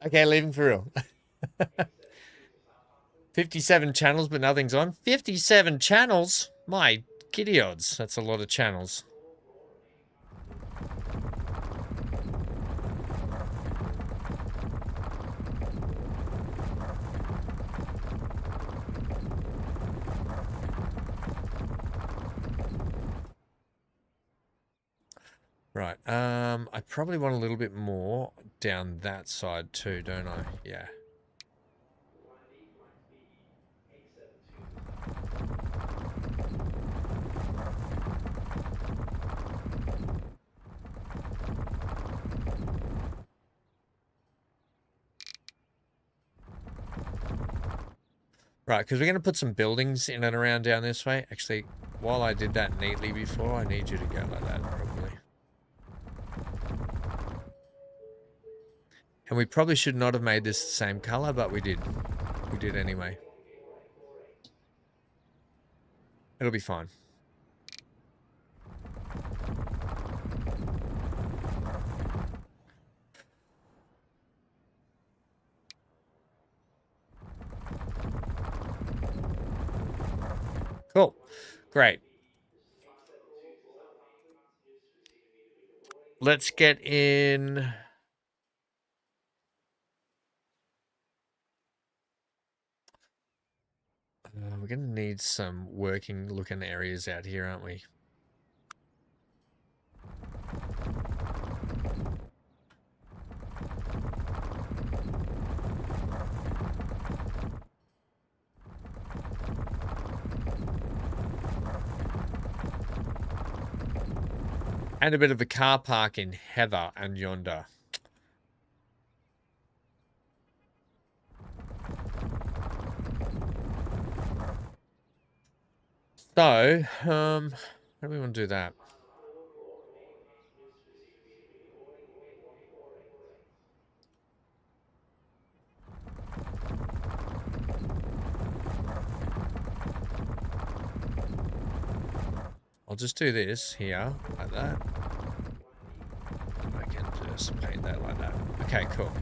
Okay, leaving for real. 57 channels, but nothing's on. 57 channels? My kitty odds. That's a lot of channels. Right, I probably want a little bit more down that side too, don't I? Yeah. Right, because we're going to put some buildings in and around down this way. Actually, while I did that neatly before, I need you to go like that, probably. And we probably should not have made this the same color, but we did. We did anyway. It'll be fine. Cool. Great. Let's get in... we're going to need some working looking areas out here, aren't we? And a bit of a car park in Heather and Yonder. So, how do we want to do that? I'll just do this here, like that. I can just paint that like that. Okay, cool.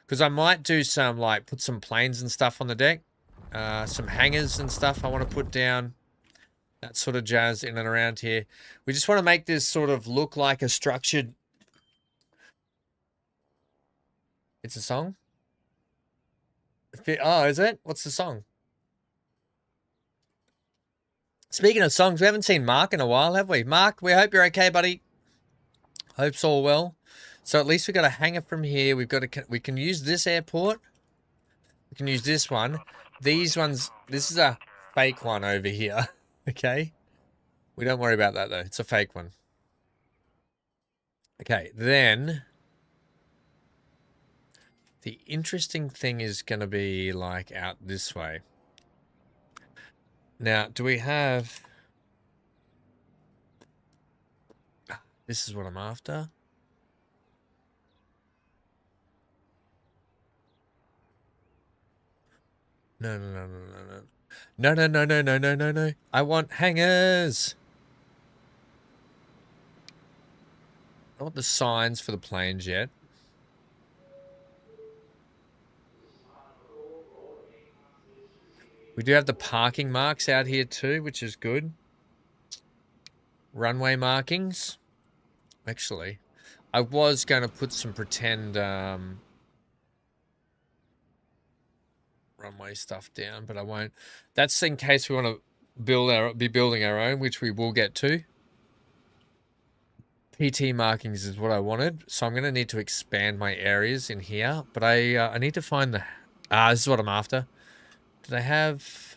Because I might do some, like, put some planes and stuff on the deck. Some hangers and stuff I want to put down. That sort of jazz in and around here. We just want to make this sort of look like a structured... It's a song? Oh, is it? What's the song? Speaking of songs, we haven't seen Mark in a while, have we? Mark, we hope you're okay, buddy. Hope's all well. So at least we got a hanger from here. We can use this airport. We can use this one. These ones, this is a fake one over here. Okay. We don't worry about that though. It's a fake one. Okay, then the interesting thing is going to be like out this way. Now, do we have... This is what I'm after. No. No. I want hangers. I want the signs for the planes yet. We do have the parking marks out here too, which is good. Runway markings. Actually, I was going to put some pretend runway stuff down, but I won't. That's in case we want to be building our own, which we will get to. PT markings is what I wanted, so I'm going to need to expand my areas in here. But I need to find the... this is what I'm after. Did I have...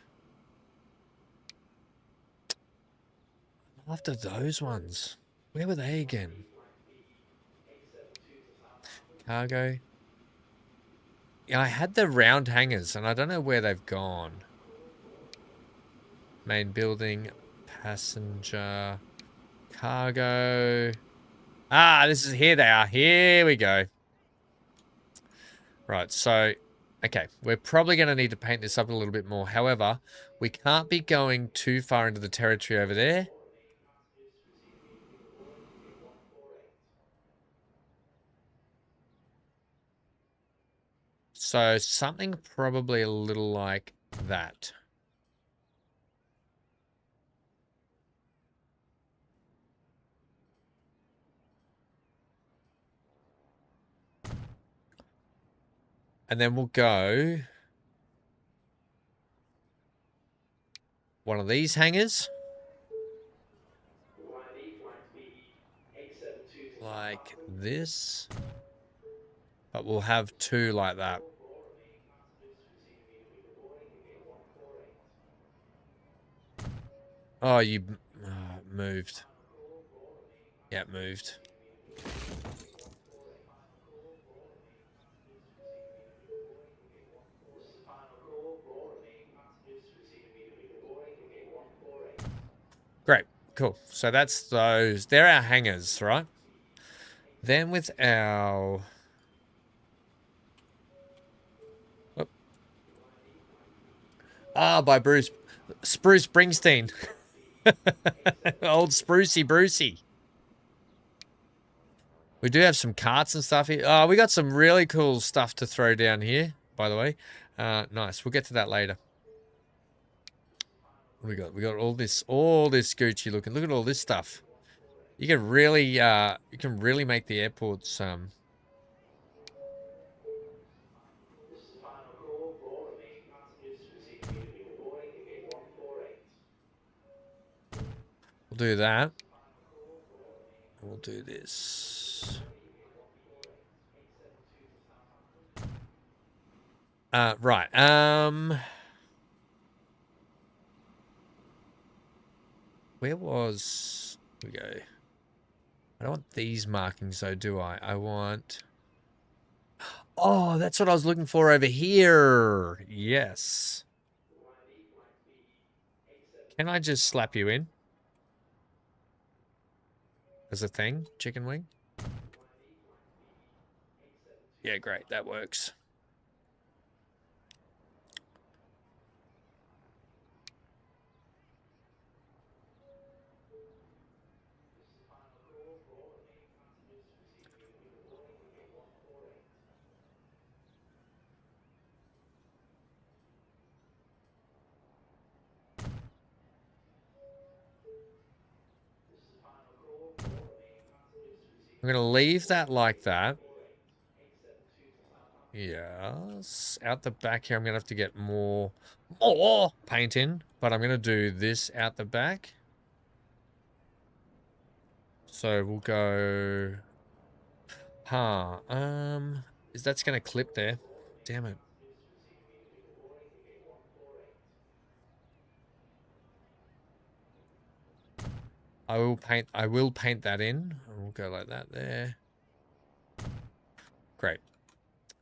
I'm after those ones. Where were they again? Cargo. Yeah, I had the round hangers, and I don't know where they've gone. Main building, passenger, cargo. This is... Here they are. Here we go. Right, so... Okay, we're probably going to need to paint this up a little bit more. However, we can't be going too far into the territory over there. So something probably a little like that. And then we'll go one of these hangers. Like this. But we'll have two like that. Oh, you moved. Yeah, it moved. Great, cool. So that's those. They're our hangers, right? Then with our... by Bruce Springsteen. Old Sprucey Brucey. We do have some carts and stuff here. We got some really cool stuff to throw down here, by the way. Nice. We'll get to that later. What do we got all this Gucci looking. Look at all this stuff. You can really make the airports we'll do that. We'll do this. Right. Where was... Here we go. I don't want these markings though, do I? I want... Oh, that's what I was looking for over here. Yes. Can I just slap you in? As a thing? Chicken wing? Yeah, great. That works. I'm going to leave that like that. Yes. Out the back here, I'm going to have to get more paint in. But I'm going to do this out the back. So we'll go... Is that's going to clip there? Damn it. I will paint that in. We'll go like that there. Great.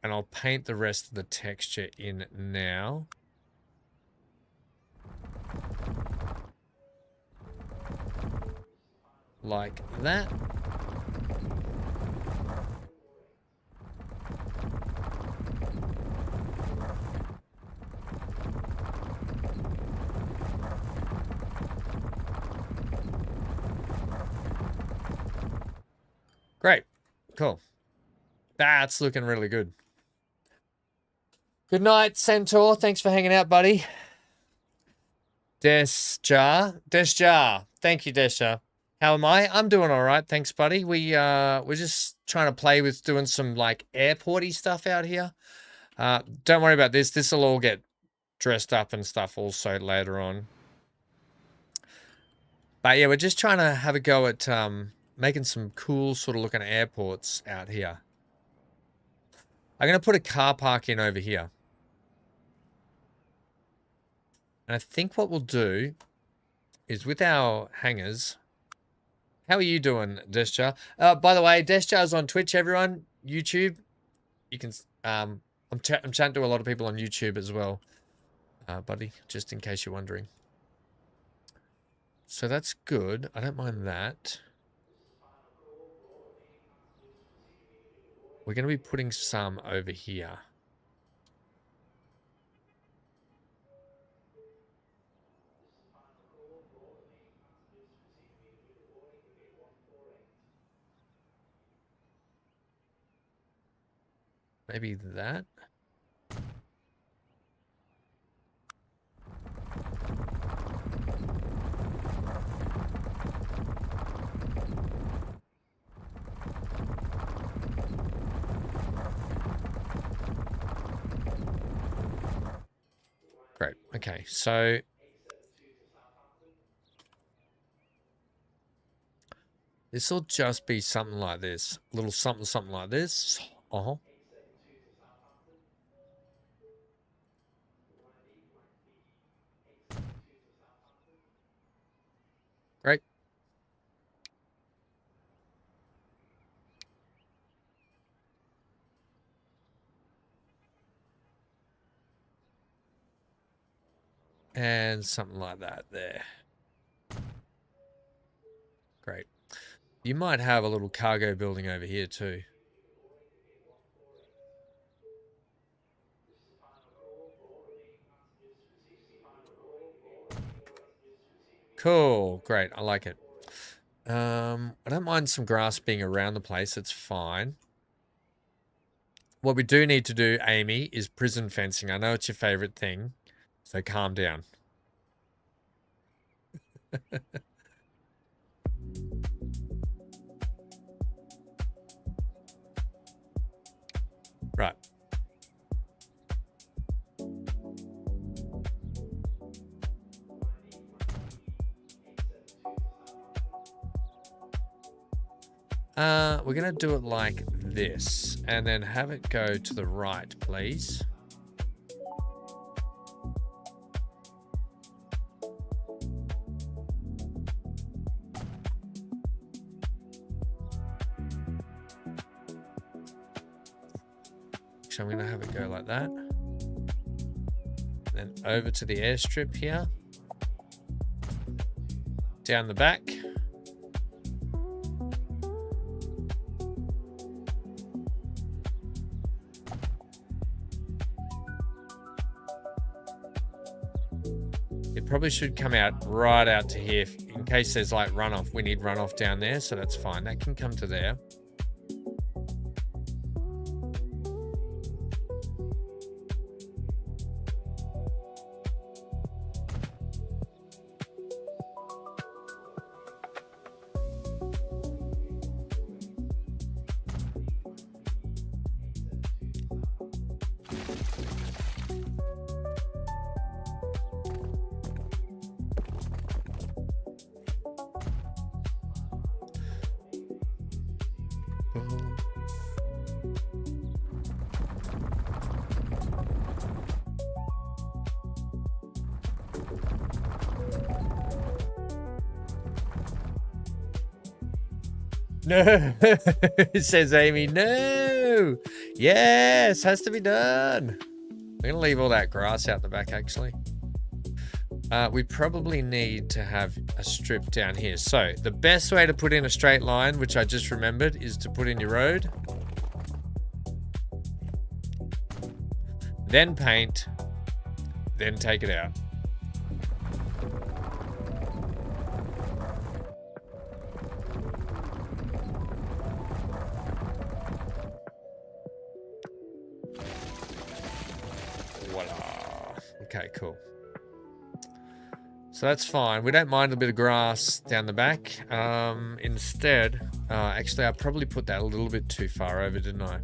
And I'll paint the rest of the texture in now. Like that. Great. Cool. That's looking really good. Good night, Centaur. Thanks for hanging out, buddy. Desjar. Thank you, Desjar. How am I? I'm doing all right. Thanks, buddy. We're just trying to play with doing some like airporty stuff out here. Don't worry about this. This will all get dressed up and stuff also later on. But yeah, we're just trying to have a go at making some cool sort of looking airports out here. I'm going to put a car park in over here. And I think what we'll do is with our hangars... How are you doing, Desjar? By the way, Desjar's on Twitch, everyone. YouTube. You can... I'm chatting to a lot of people on YouTube as well, buddy, just in case you're wondering. So that's good. I don't mind that. We're going to be putting some over here. Maybe that. Great. Okay, so this will just be something like this. A little something like this. Uh-huh. Great. And something like that there. Great. You might have a little cargo building over here too. Cool. Great. I like it. I don't mind some grass being around the place. It's fine. What we do need to do, Amy, is prison fencing. I know it's your favorite thing, so calm down. Right. We're going to do it like this, and then have it go to the right, please. Actually, I'm going to have it go like that. Then over to the airstrip here. Down the back. It probably should come out right out to here in case there's like runoff. We need runoff down there, so that's fine. That can come to there. No, says Amy. No, yes, has to be done. We're gonna leave all that grass out the back. Actually, we probably need to have a strip down here. So the best way to put in a straight line, which I just remembered, is to put in your road, then paint, then take it out. Okay, cool. So that's fine. We don't mind a bit of grass down the back. Instead, actually, I probably put that a little bit too far over, didn't I?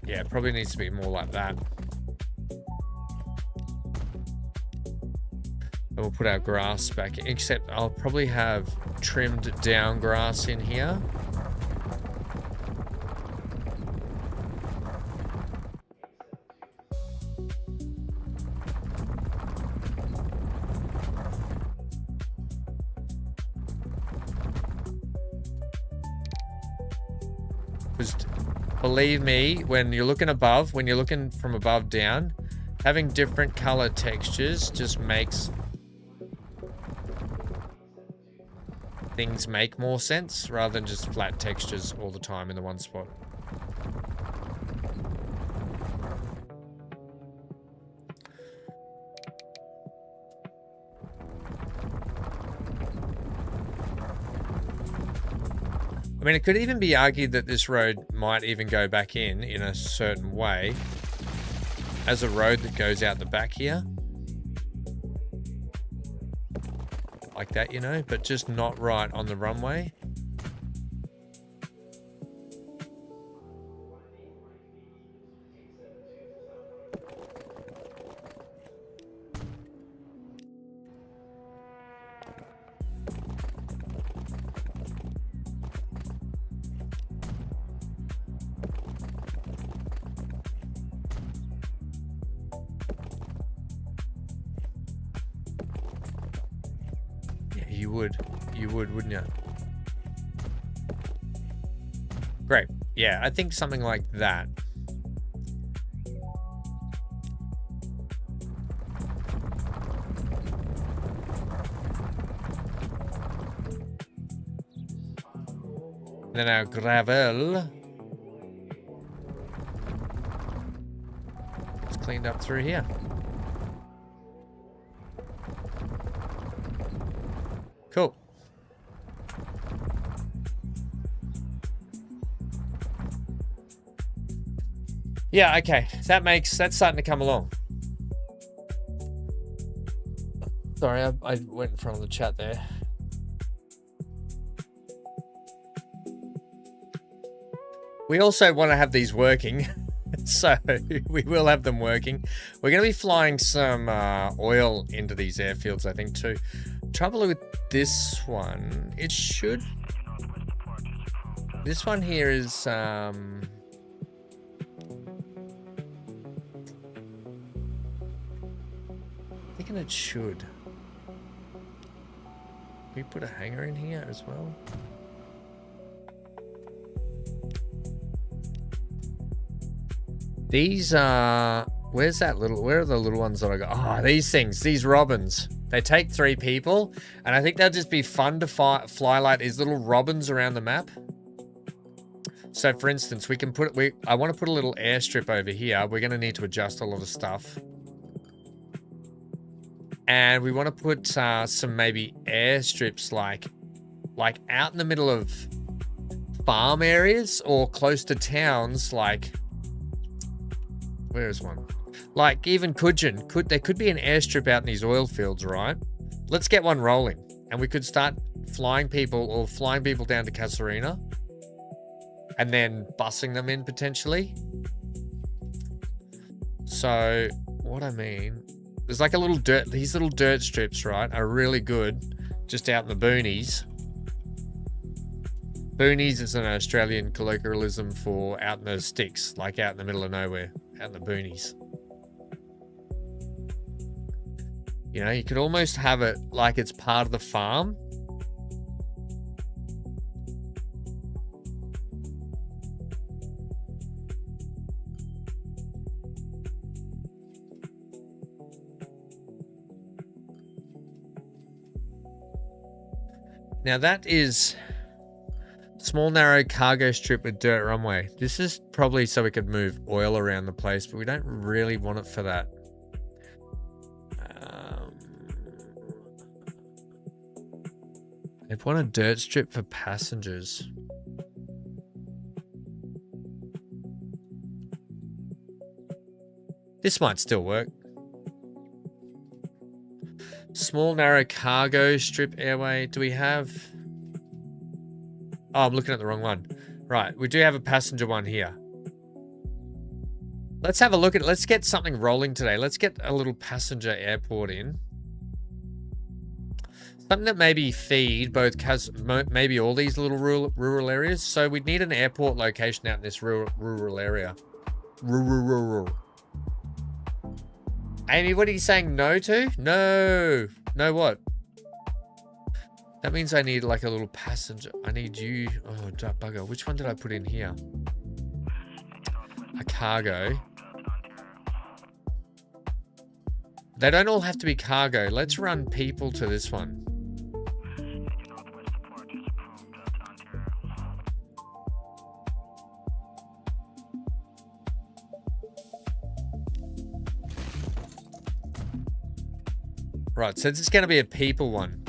Yeah, it probably needs to be more like that. We'll put our grass back in, except I'll probably have trimmed down grass in here. Because believe me, when you're looking above, when you're looking from above down, having different color textures just makes things make more sense rather than just flat textures all the time in the one spot. I mean, it could even be argued that this road might even go back in a certain way as a road that goes out the back here. Like that, you know, but just not right on the runway. You would, wouldn't you? Great. Yeah, I think something like that. Then our gravel. It's cleaned up through here. Cool. Yeah, okay. That's starting to come along. Sorry, I went in front of the chat there. We also want to have these working, so we will have them working. We're going to be flying some oil into these airfields, I think, too. Trouble with this one, it should... This one here is... thinking it should. We put a hangar in here as well. These are... Where's that little... Where are the little ones that I got? Oh, these things. These robins. They take 3 people. And I think they'll just be fun to fly like these little robins around the map. So, for instance, we can put... I want to put a little airstrip over here. We're going to need to adjust a lot of stuff. And we want to put some maybe airstrips like out in the middle of farm areas or close to towns like... Where is one? Like even Kujin. There could be an airstrip out in these oil fields, right? Let's get one rolling. And we could start flying people down to Casuarina. And then busing them in potentially. So what I mean... There's like a little dirt... These little dirt strips, right, are really good just out in the boonies. Boonies is an Australian colloquialism for out in the sticks, like out in the middle of nowhere, out in the boonies. You know, you could almost have it like it's part of the farm. Now that is small narrow cargo strip with dirt runway. This is probably so we could move oil around the place, but we don't really want it for that. I want a dirt strip for passengers. This might still work. Small narrow cargo strip airway. Do we have... Oh, I'm looking at the wrong one. Right, we do have a passenger one here. Let's have a look at it. Let's get something rolling today. Let's get a little passenger airport in. Something that maybe feed both, maybe all these little rural areas. So we'd need an airport location out in this rural area. Rural. Amy, what are you saying no to? No. No what? That means I need like a little passenger. I need you. Oh, bugger. Which one did I put in here? A cargo. They don't all have to be cargo. Let's run people to this one. Right, so this is going to be a people one.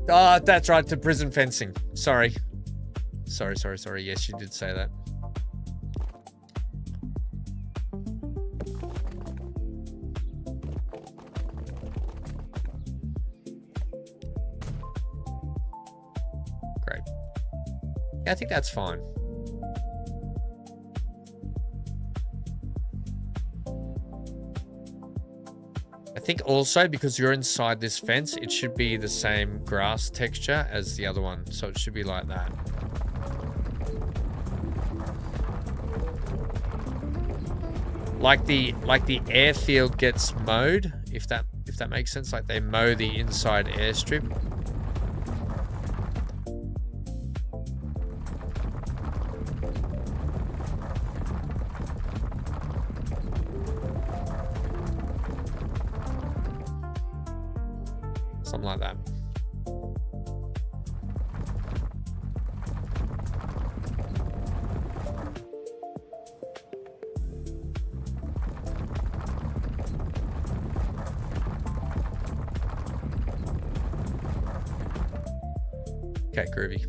Oh, that's right, to prison fencing. Sorry. Sorry. Yes, you did say that. Great. Yeah, I think that's fine. I think also because you're inside this fence, it should be the same grass texture as the other one. So it should be like that. Like the airfield gets mowed, if that makes sense. Like they mow the inside airstrip. Something like that. Okay, groovy.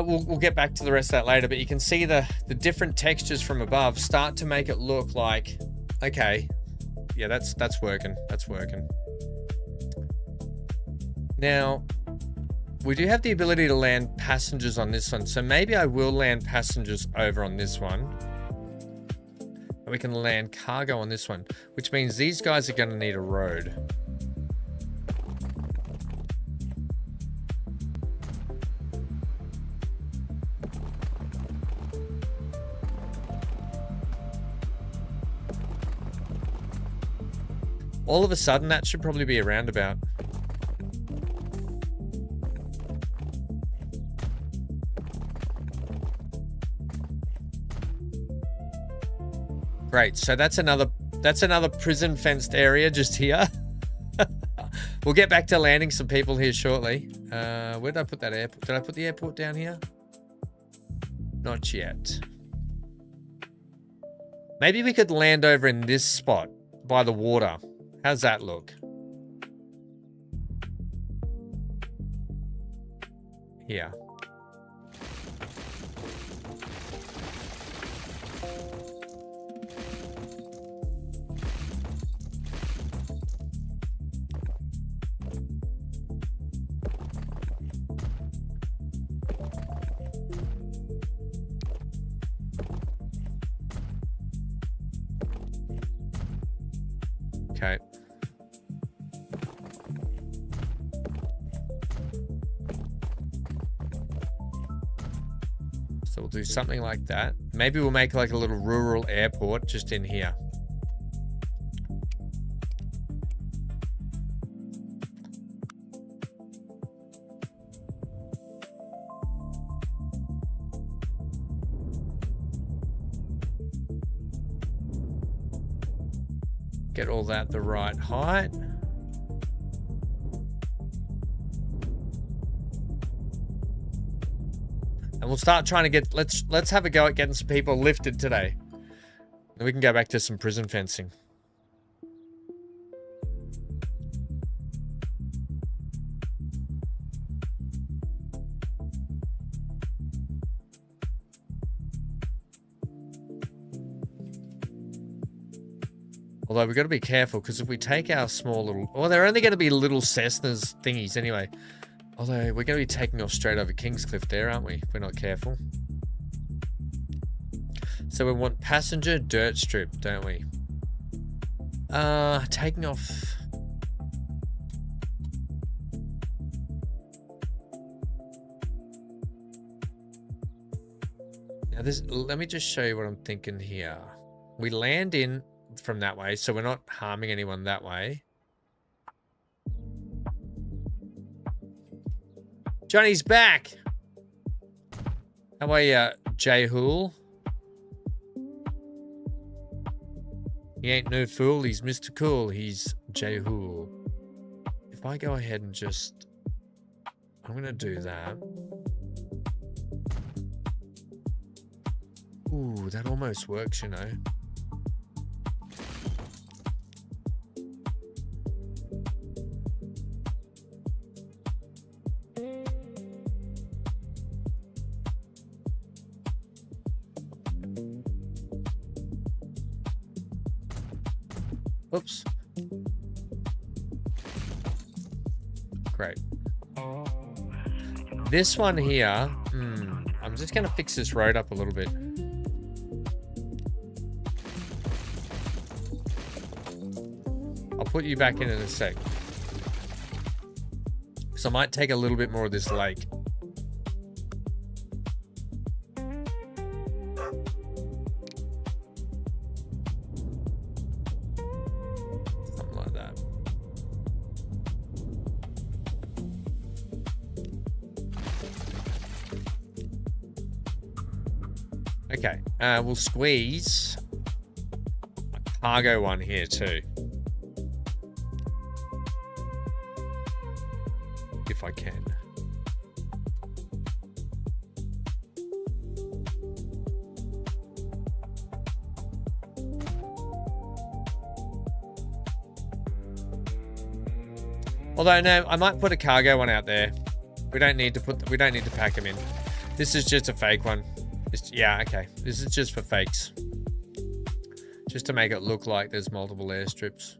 We'll get back to the rest of that later, but you can see the different textures from above start to make it look like, okay, yeah, that's working. That's working. Now, we do have the ability to land passengers on this one, so maybe I will land passengers over on this one. And we can land cargo on this one, which means these guys are going to need a road. all of a sudden, that should probably be a roundabout. Great, so that's another prison fenced area just here. We'll get back to landing some people here shortly. Where did I put that airport? Did I put the airport down here? Not yet. Maybe we could land over in this spot by the water. How's that look? Here. Okay. So we'll do something like that. Maybe we'll make like a little rural airport just in here. Get all that the right height. And we'll start trying to get, let's have a go at getting some people lifted today. Then we can go back to some prison fencing. Although we've got to be careful, because if we take our small little... Well, they're only going to be little Cessnas thingies anyway. Although we're going to be taking off straight over Kingscliff there, aren't we? If we're not careful. So we want passenger dirt strip, don't we? Taking off... Now this... Let me just show you what I'm thinking here. We land in... from that way, so we're not harming anyone that way. Johnny's back. How are you, Jay Hool? He ain't no fool, he's Mr. Cool. He's Jay Hool. If I go ahead and just... I'm gonna do that. Ooh, that almost works, you know. Oops. Great. This one here, I'm just going to fix this road up a little bit. I'll put you back in a sec. So I might take a little bit more of this lake. Okay, we'll squeeze a cargo one here too. If I can. Although no, I might put a cargo one out there. We don't need to pack them in. This is just a fake one. Yeah, okay. This is just for fakes. Just to make it look like there's multiple airstrips.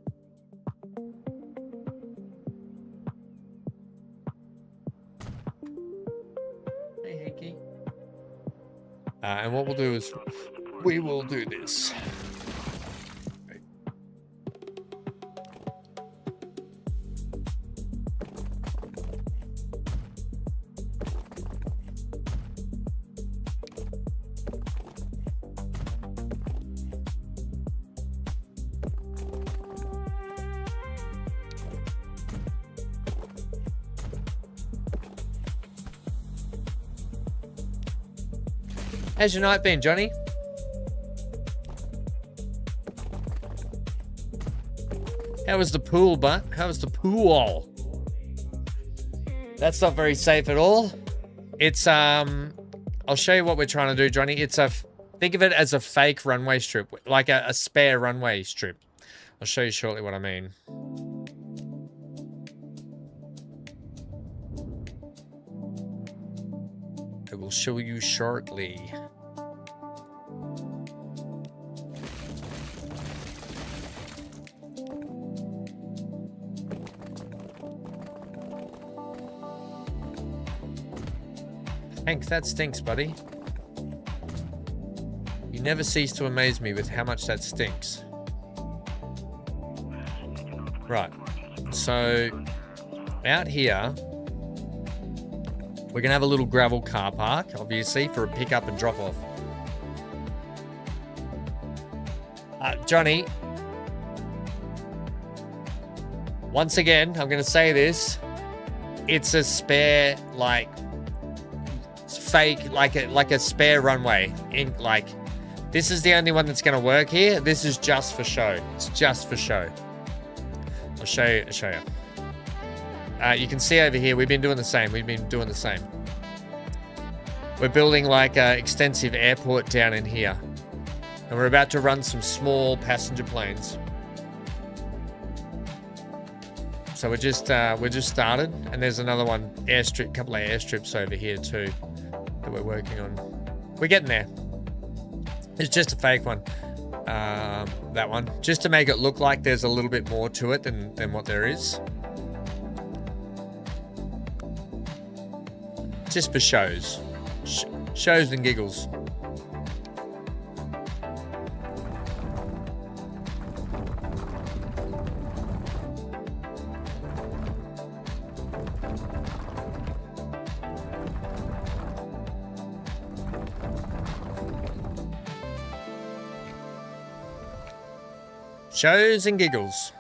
Hey, Hickey. And what we'll do is we will do this. How's your night been, Johnny? How was the pool, bud? How was the pool? That's not very safe at all. It's, I'll show you what we're trying to do, Johnny. It's think of it as a fake runway strip, like a spare runway strip. I'll show you shortly what I mean. I will show you shortly. Hank, that stinks, buddy. You never cease to amaze me with how much that stinks. Right. So, out here, we're going to have a little gravel car park, obviously, for a pick-up and drop-off. Johnny, once again, I'm going to say this. It's a spare, like, fake, like a spare runway. This is the only one that's going to work here. This is just for show. It's just for show. I'll show you. You can see over here, we've been doing the same. We're building like an extensive airport down in here. And we're about to run some small passenger planes. So we're just started. And there's another one, couple of airstrips over here too that we're working on. We're getting there. It's just a fake one. That one. Just to make it look like there's a little bit more to it than what there is. Just for shows. Shows and giggles. Shows and giggles.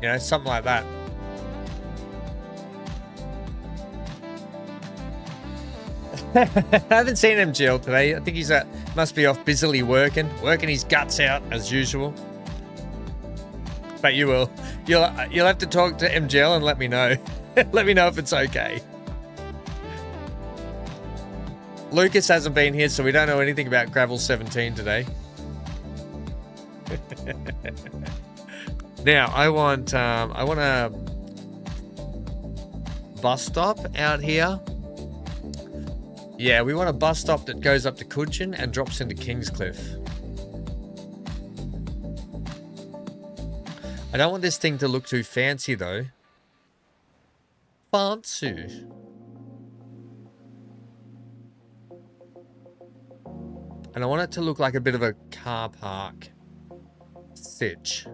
You know, something like that. I haven't seen MGL today. I think he's must be off busily working his guts out as usual. But you will. You'll have to talk to MGL and let me know. Let me know if it's okay. Lucas hasn't been here, so we don't know anything about Gravel 17 today. Now, I want a bus stop out here. Yeah, we want a bus stop that goes up to Cudgeon and drops into Kingscliff. I don't want this thing to look too fancy, though. Fancy. And I want it to look like a bit of a car park sitch.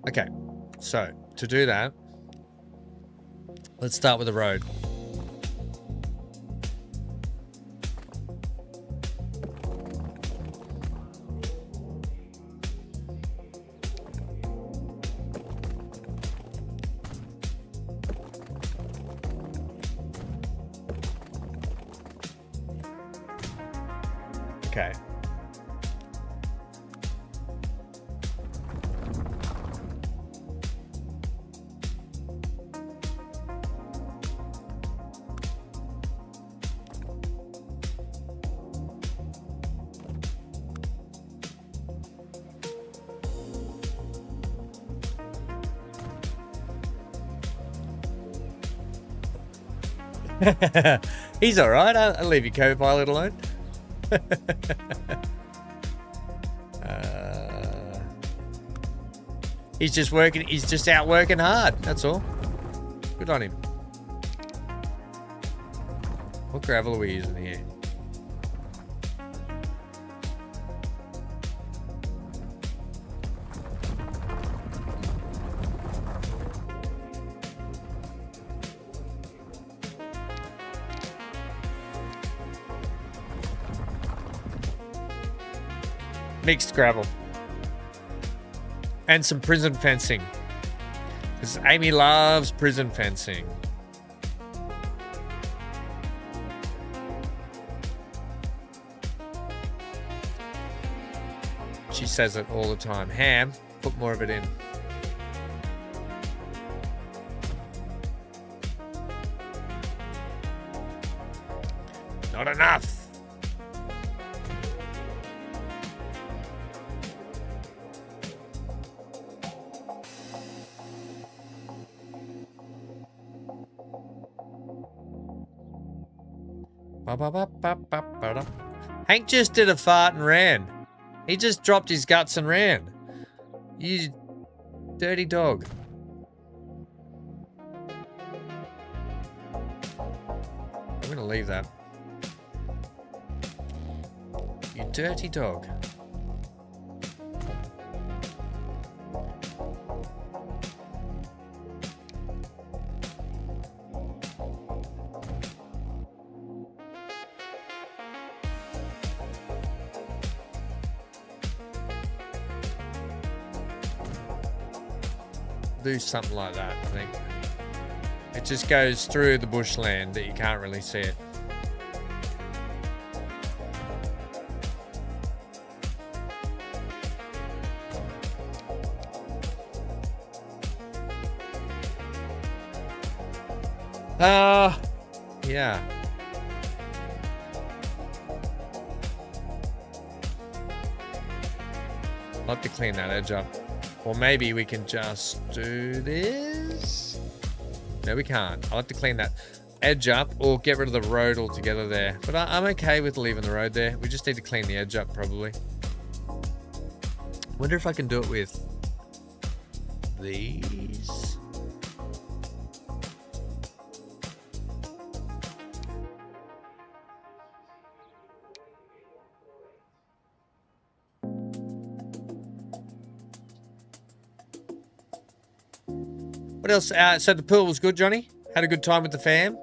Okay, so to do that, let's start with the road. Okay. He's all right. I'll leave your co-pilot alone. He's just working. He's just out working hard. That's all. Good on him. What gravel are we using here? Mixed gravel. And some prison fencing. Because Amy loves prison fencing. She says it all the time. Ham, put more of it in. Not enough. Hank just did a fart and ran. He just dropped his guts and ran. You dirty dog. I'm gonna leave that. You dirty dog. Do something like that, I think. It just goes through the bushland that you can't really see it. Yeah. I'll have to clean that edge up. Or maybe we can just do this. No, we can't. I'll have to clean that edge up or get rid of the road altogether there. But I'm okay with leaving the road there. We just need to clean the edge up probably. Wonder if I can do it with these. What else? So the pool was good, Johnny? Had a good time with the fam?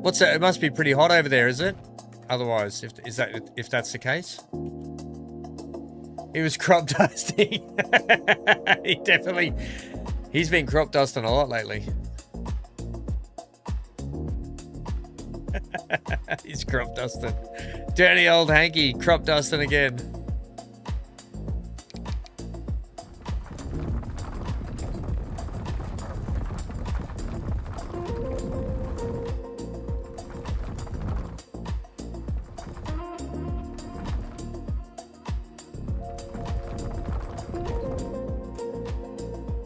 What's that? It must be pretty hot over there, is it? Otherwise, if that's the case. He was crop dusting. He's been crop dusting a lot lately. He's crop dusting. Dirty old Hanky, crop dusting again.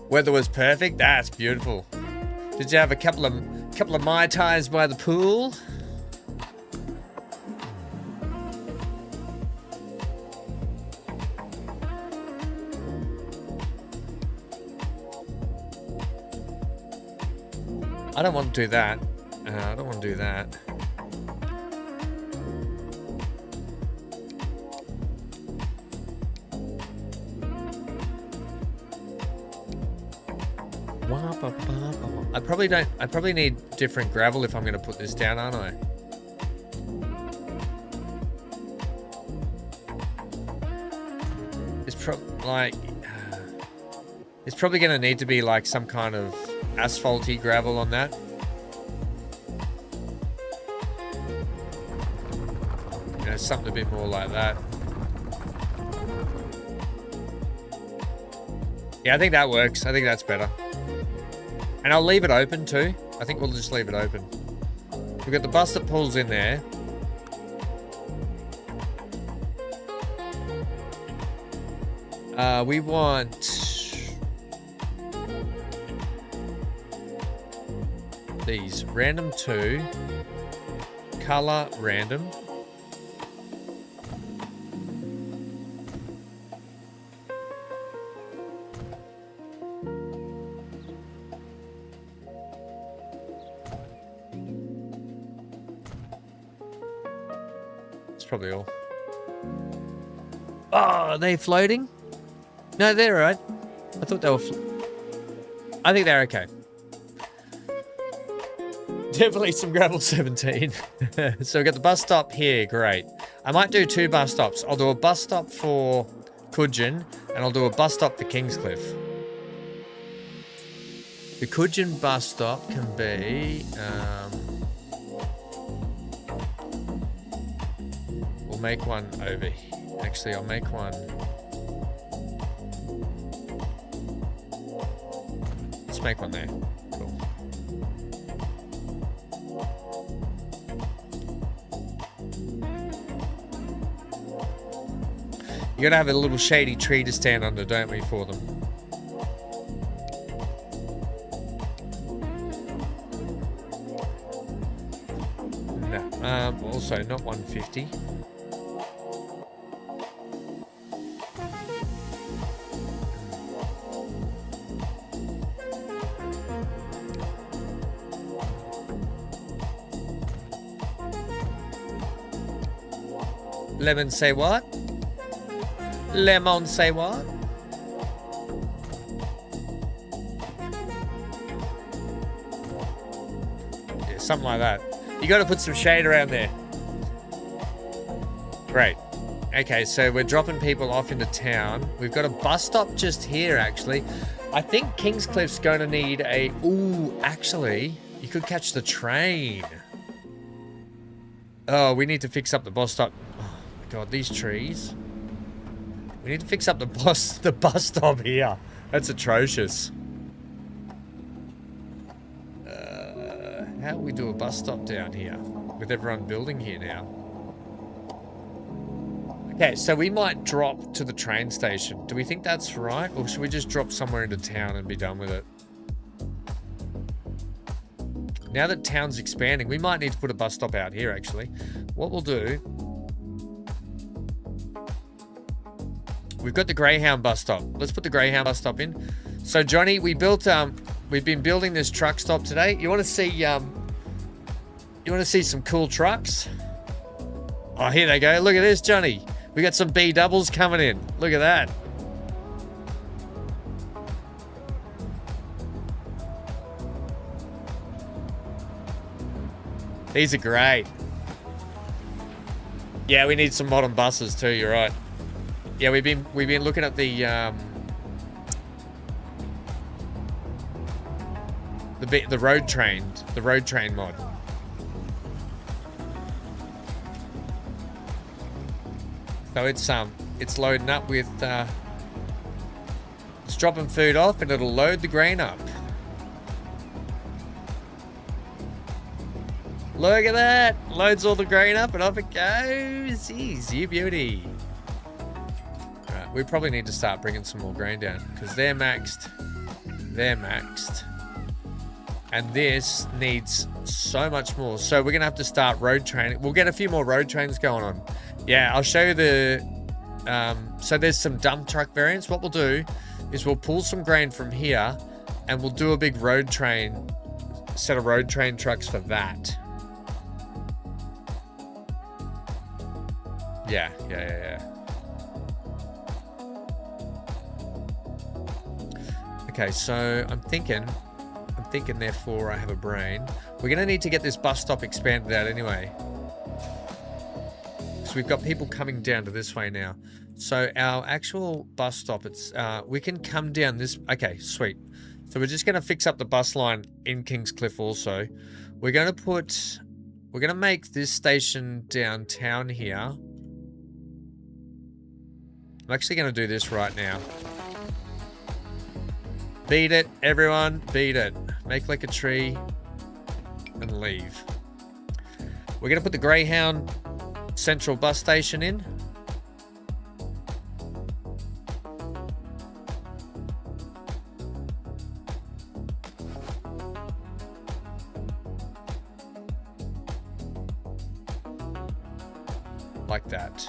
Weather was perfect. That's beautiful. Did you have a couple of Mai Tais by the pool? I don't want to do that. I don't want to do that. I probably need different gravel if I'm going to put this down, aren't I? It's probably going to need to be like some kind of asphalty gravel on that. You know, something a bit more like that. Yeah, I think that works. I think that's better. And I'll leave it open too. I think we'll just leave it open. We've got the bus that pulls in there. We want these random 2, color random. probably all. Oh, are they floating? No, they're all right. I thought they were... I think they're okay. Definitely some gravel 17. So we got the bus stop here. Great. I might do 2 bus stops. I'll do a bus stop for Coogin, and I'll do a bus stop for Kingscliff. The Coogin bus stop can be... we'll make one over here. Actually, I'll make one... Let's make one there. Cool. You gotta have a little shady tree to stand under, don't we, for them? No. Also, not 150. Lemon say what? Lemon say what? Yeah, something like that. You got to put some shade around there. Great. Okay, so we're dropping people off into town. We've got a bus stop just here, actually. I think Kingscliff's going to need a... Ooh, actually, you could catch the train. Oh, we need to fix up the bus stop. Oh, my God, these trees. We need to fix up the bus stop here. That's atrocious. How do we do a bus stop down here? With everyone building here now. Okay, so we might drop to the train station. Do we think that's right? Or should we just drop somewhere into town and be done with it? Now that town's expanding, we might need to put a bus stop out here, actually. What we'll do... We've got the Greyhound bus stop. Let's put the Greyhound bus stop in. So, Johnny, we built... we've been building this truck stop today. You want to see... you want to see some cool trucks? Oh, here they go. Look at this, Johnny. We got some B doubles coming in. Look at that. These are great. Yeah, we need some modern buses too. You're right. Yeah, we've been looking at the road train mod. So it's loading up with it's dropping food off and it'll load the grain up. Look at that! Loads all the grain up and off it goes. Easy beauty. Right, we probably need to start bringing some more grain down because they're maxed. They're maxed. And this needs so much more. So we're gonna have to start road training. We'll get a few more road trains going on. Yeah, I'll show you the... so there's some dump truck variants. What we'll do is we'll pull some grain from here and we'll do a big road train, set of road train trucks for that. Yeah. Okay, so I'm thinking therefore I have a brain. We're gonna need to get this bus stop expanded out anyway. So we've got people coming down to this way now. So our actual bus stop, it's we can come down this. Okay, sweet. So we're just gonna fix up the bus line in Kingscliff also. We're gonna make this station downtown here. I'm actually gonna do this right now. Beat it, everyone, beat it. Make like a tree and leave. We're gonna put the Greyhound Central bus station in. Like that.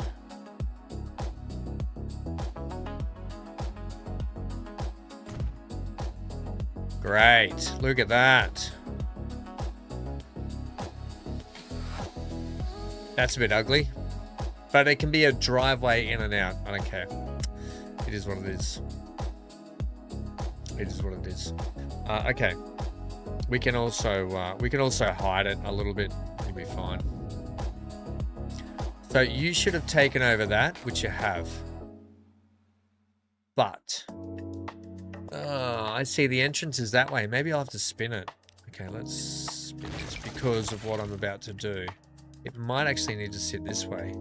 Great. Look at that. That's a bit ugly. But it can be a driveway in and out. I don't care. It is what it is. It is what it is. Okay. We can also hide it a little bit. It'll be fine. So you should have taken over that, which you have. But I see the entrance is that way. Maybe I'll have to spin it. Okay, let's spin this because of what I'm about to do. It might actually need to sit this way.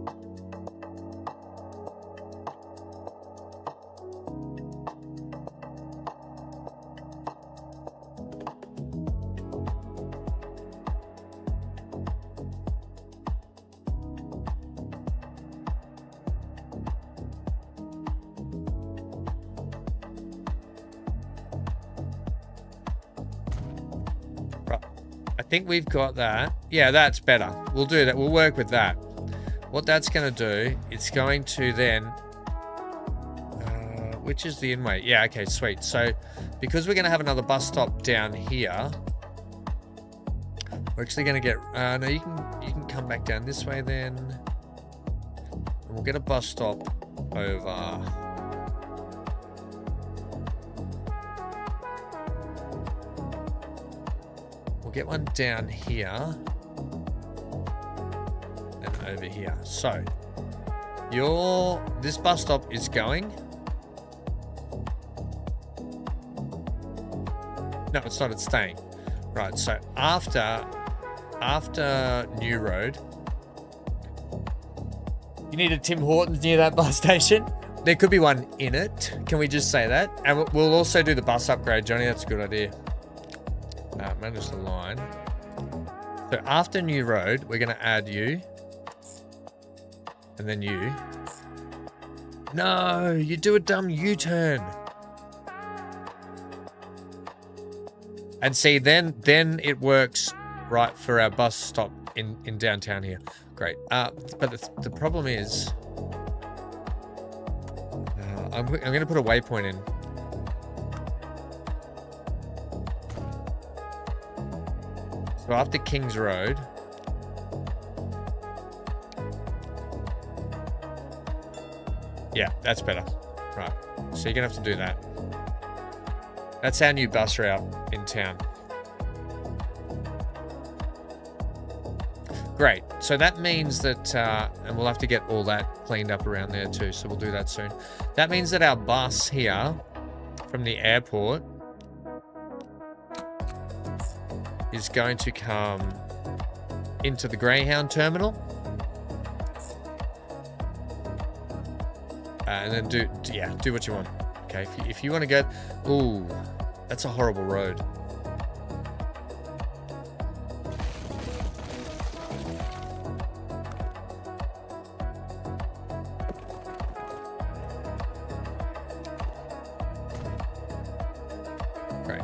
I think we've got that. Yeah, that's better. We'll do that. We'll work with that. What that's going to do, it's going to then... which is the in-way? Yeah, okay, sweet. So, because we're going to have another bus stop down here, we're actually going to get... no, you can come back down this way then. And we'll get a bus stop over... We'll get one down here and over here. So this bus stop is going. No, it's not, it's staying. Right, so after New Road, you need a Tim Hortons near that bus station. There could be one in it. Can we just say that? And we'll also do the bus upgrade, Johnny. That's a good idea. Manage the line. So after New Road, we're going to add you. And then you. No, you do a dumb U-turn. And see, then it works right for our bus stop in downtown here. Great. But the problem is, I'm going to put a waypoint in. So after Kings Road, yeah, that's better. Right, so you're gonna have to do that. That's our new bus route in town. Great, so that means that, and we'll have to get all that cleaned up around there too, so we'll do that soon. That means that our bus here from the airport is going to come into the Greyhound terminal. And then do what you want. Okay, if you want to go... Ooh, that's a horrible road. Great.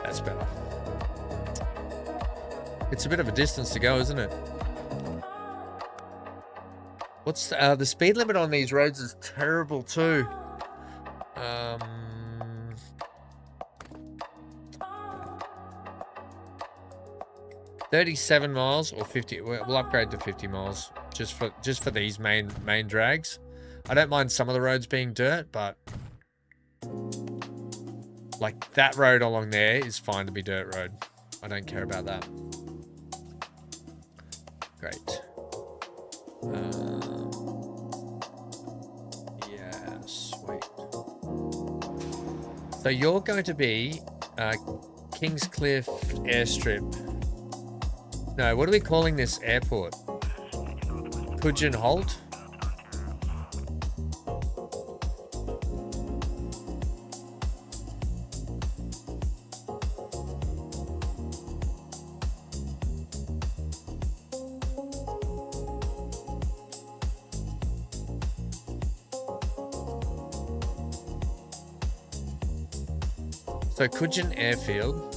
That's better. It's a bit of a distance to go, isn't it? What's the speed limit on these roads is terrible too. 37 miles or 50. We'll upgrade to 50 miles just for these main drags. I don't mind some of the roads being dirt, but like that road along there is fine to be dirt road. I don't care about that. Great. Yeah, sweet. So you're going to be Kingscliff Airstrip. No, what are we calling this airport? Pigeon Holt? So Coogin Airfield.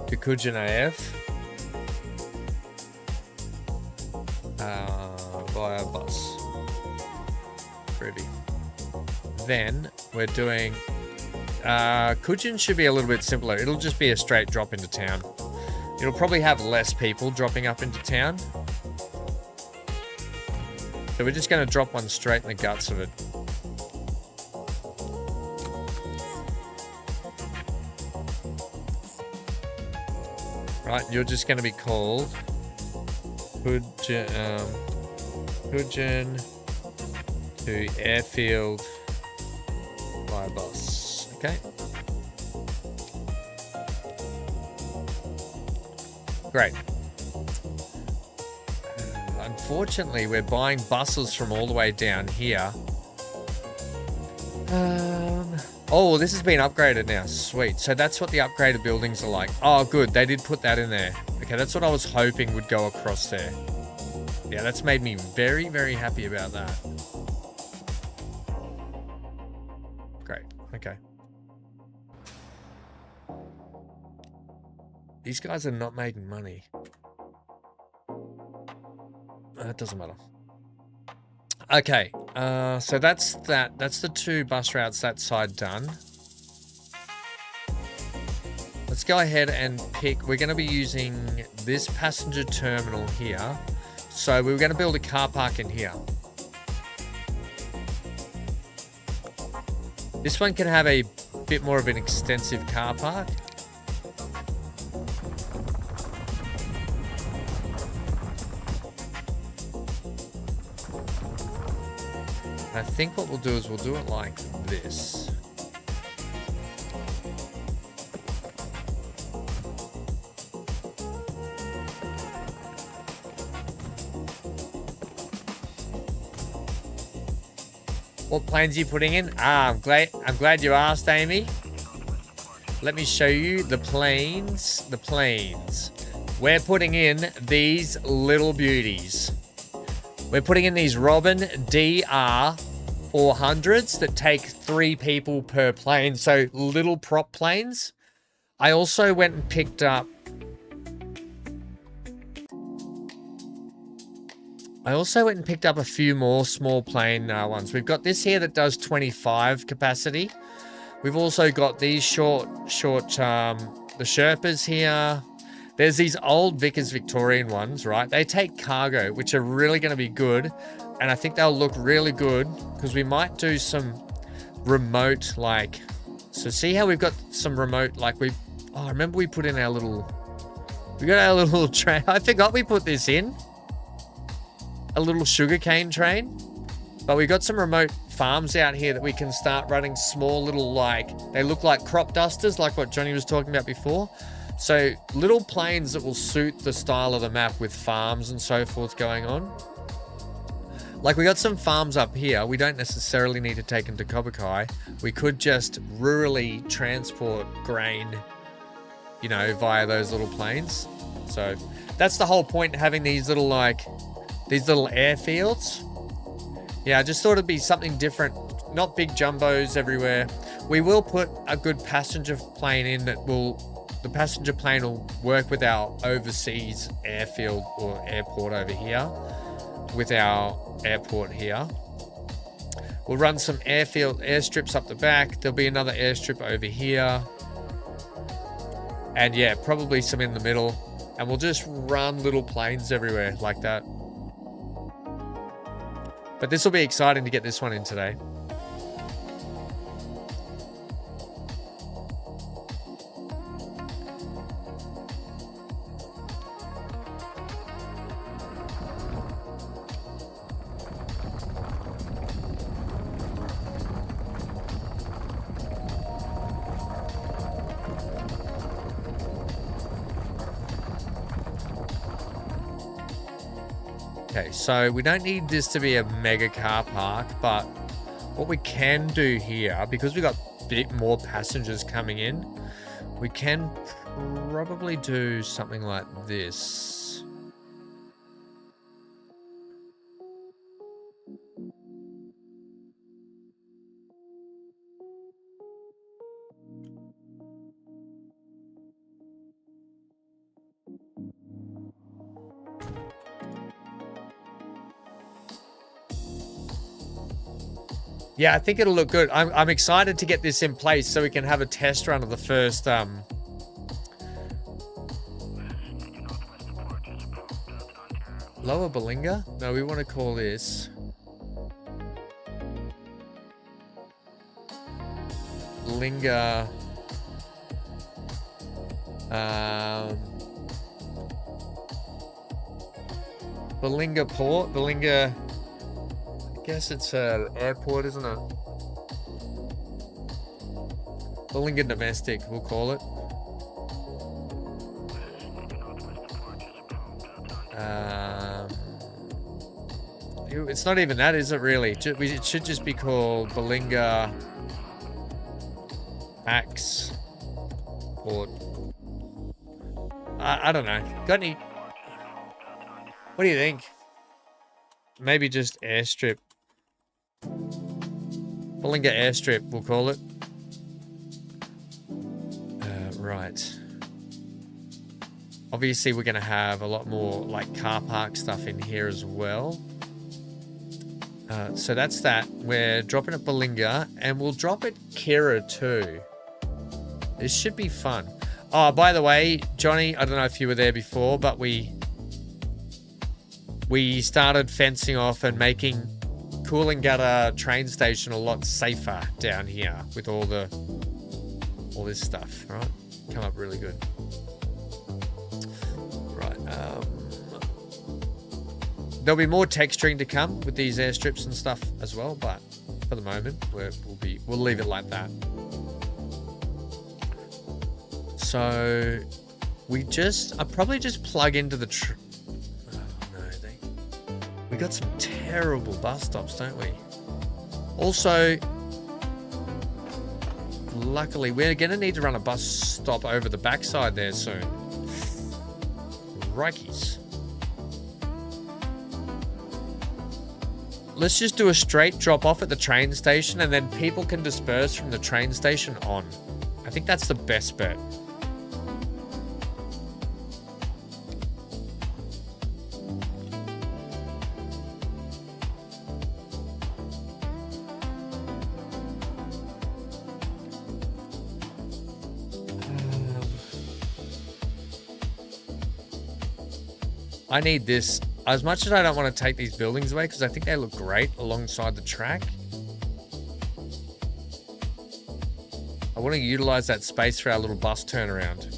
Kukujin AF. Via bus. Ruby. Then we're doing Kujin should be a little bit simpler. It'll just be a straight drop into town. It'll probably have less people dropping up into town. So we're just going to drop one straight in the guts of it. Right, you're just going to be called Kujin to airfield by bus. Okay. Great. Unfortunately, we're buying buses from all the way down here. Oh, this has been upgraded now. Sweet. So that's what the upgraded buildings are like. Oh, good. They did put that in there. Okay, that's what I was hoping would go across there. Yeah, that's made me very, very happy about that. Great. Okay. These guys are not making money. It doesn't matter. Okay, so that's that. That's the 2 bus routes that side done. Let's go ahead and pick. We're going to be using this passenger terminal here. So we were going to build a car park in here. This one can have a bit more of an extensive car park. I think what we'll do is we'll do it like this. What planes are you putting in? I'm glad you asked, Amy. Let me show you the planes. The planes. We're putting in these little beauties. We're putting in these Robin DR 400s that take 3 people per plane. So little prop planes. I also went and picked up a few more small plane ones. We've got this here that does 25 capacity. We've also got these short, the Sherpas here. There's these old Vickers Victorian ones, right? They take cargo, which are really going to be good. And I think they'll look really good because we might do some remote, like, so see how we've got some remote, like I remember we put in our little, we got our little train. I forgot we put this in. A little sugarcane train. But we got some remote farms out here that we can start running small little, like, they look like crop dusters, like what Johnny was talking about before. So little planes that will suit the style of the map with farms and so forth going on. Like we got some farms up here. We don't necessarily need to take them to Kobukai. We could just rurally transport grain, you know, via those little planes. So that's the whole point, having these little, like, these little airfields. Yeah, I just thought it'd be something different. Not big jumbos everywhere. We will put a good passenger plane in that will, the passenger plane will work with our overseas airfield or airport over here, with our airport here. We'll run some airstrips up the back. There'll be another airstrip over here. And yeah, probably some in the middle. And we'll just run little planes everywhere like that. But this will be exciting to get this one in today. Okay, so we don't need this to be a mega car park, but what we can do here, because we've got a bit more passengers coming in, we can probably do something like this. Yeah, I think it'll look good. I'm excited to get this in place so we can have a test run of the first Lower Belinga? No, we want to call this Belinga Belinga Port, Belinga, I guess it's an airport, isn't it? Belinga Domestic, we'll call it. It's not even that, is it really? It should just be called Belinga Max Port. I don't know. Got any? What do you think? Maybe just airstrip. Belinga Airstrip, we'll call it. Right. Obviously, we're going to have a lot more like car park stuff in here as well. So that's that. We're dropping it Belinga, and we'll drop it Kira too. This should be fun. Oh, by the way, Johnny, I don't know if you were there before, but we started fencing off and making Coolangatta train station a lot safer down here with all this stuff, right? Come up really good. Right. There'll be more texturing to come with these airstrips and stuff as well, but for the moment, we'll leave it like that. So I probably just plug into the we got some terrible bus stops, don't we? Also, luckily, we're going to need to run a bus stop over the backside there soon. Rikeys. Let's just do a straight drop off at the train station, and then people can disperse from the train station on. I think that's the best bet. I need this. As much as I don't want to take these buildings away because I think they look great alongside the track, I want to utilize that space for our little bus turnaround.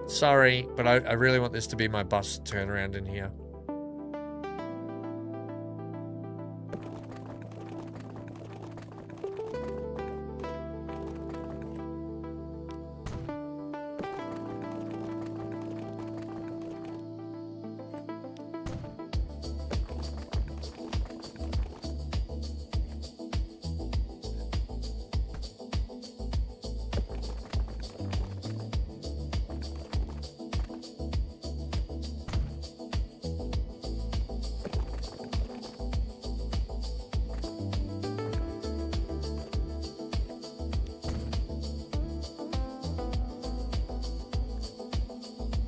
Sorry, but I really want this to be my bus turnaround in here.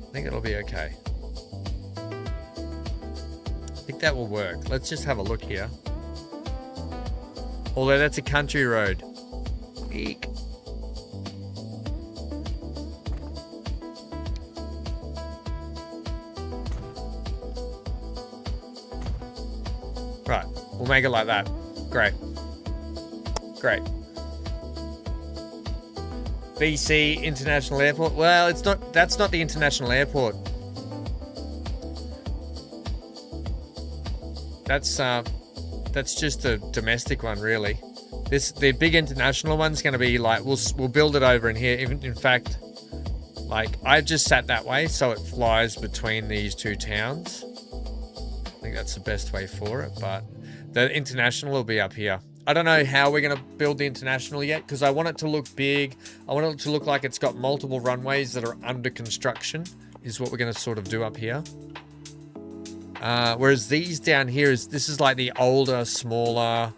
I think it'll be okay. I think that will work. Let's just have a look here. Although that's a country road. Eek. Right, we'll make it like that. Great. Great. BC International Airport. Well, it's not. That's not the international airport. That's just a domestic one, really. The big international one's going to be like we'll build it over in here. Even in fact, like I just sat that way so it flies between these two towns. I think that's the best way for it. But the international will be up here. I don't know how we're going to build the international yet because I want it to look big. I want it to look like it's got multiple runways that are under construction is what we're going to sort of do up here. Whereas these down here, this is like the older, smaller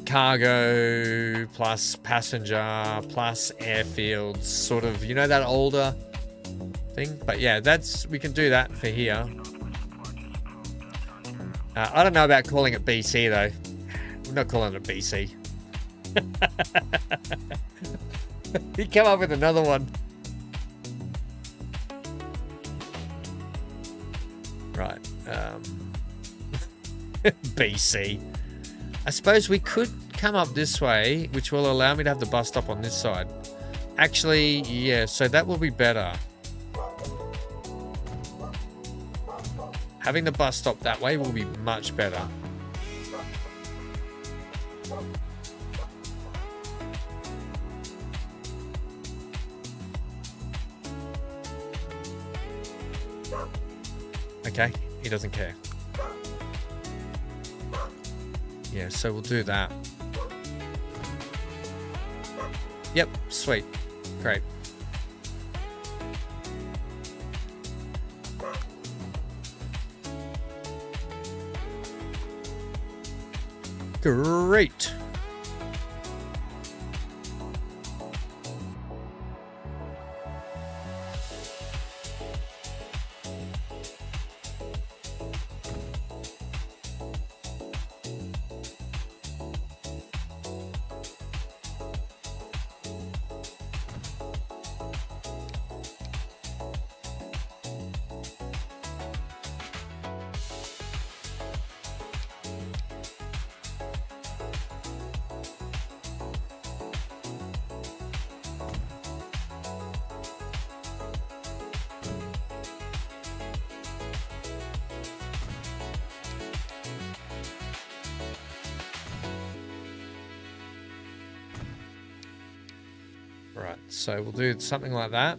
cargo plus passenger plus airfields sort of, you know, that older thing. But yeah, we can do that for here. I don't know about calling it BC though. We're not calling it BC. He come up with another one. Right. BC. I suppose we could come up this way, which will allow me to have the bus stop on this side. Actually, yeah, so that will be better. Having the bus stop that way will be much better. Okay, he doesn't care. Yeah, so we'll do that. Yep, sweet. Great. Great. Right, so we'll do something like that.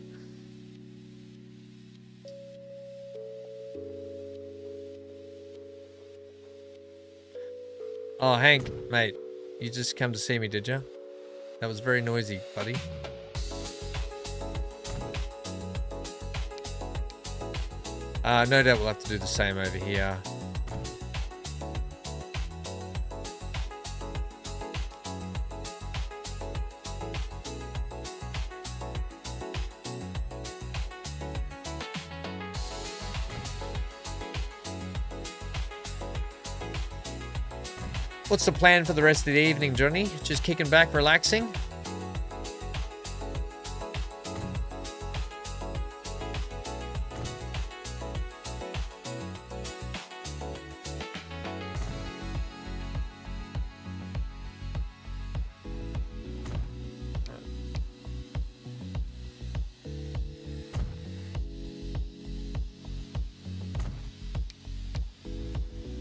Oh, Hank, mate, you just come to see me, did you? That was very noisy, buddy. No doubt we'll have to do the same over here. What's the plan for the rest of the evening, Johnny? Just kicking back, relaxing?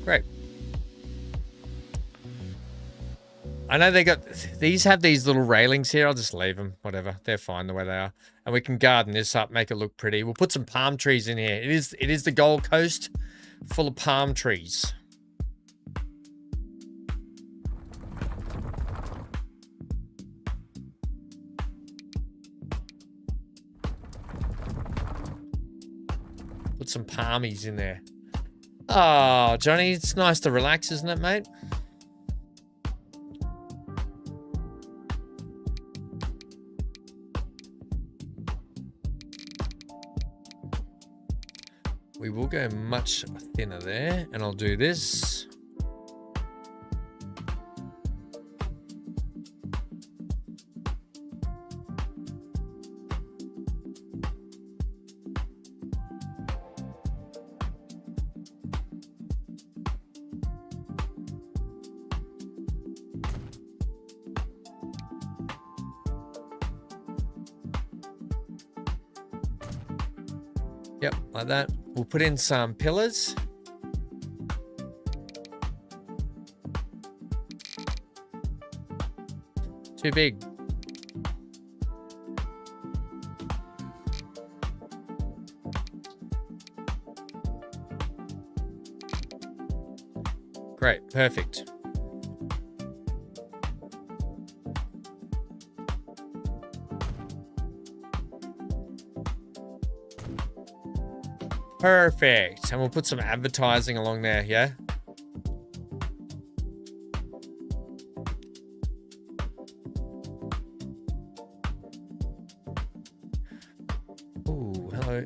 Great. I know they got these have these little railings here. I'll just leave them, whatever. They're fine the way they are. And we can garden this up, make it look pretty. We'll put some palm trees in here. It is the Gold Coast, full of palm trees. Put some palmies in there. Oh, Johnny, it's nice to relax, isn't it, mate? We will go much thinner there, and I'll do this. Yep, like that. We'll put in some pillars. Too big. Great, perfect. Perfect. And we'll put some advertising along there, yeah? Ooh, hello.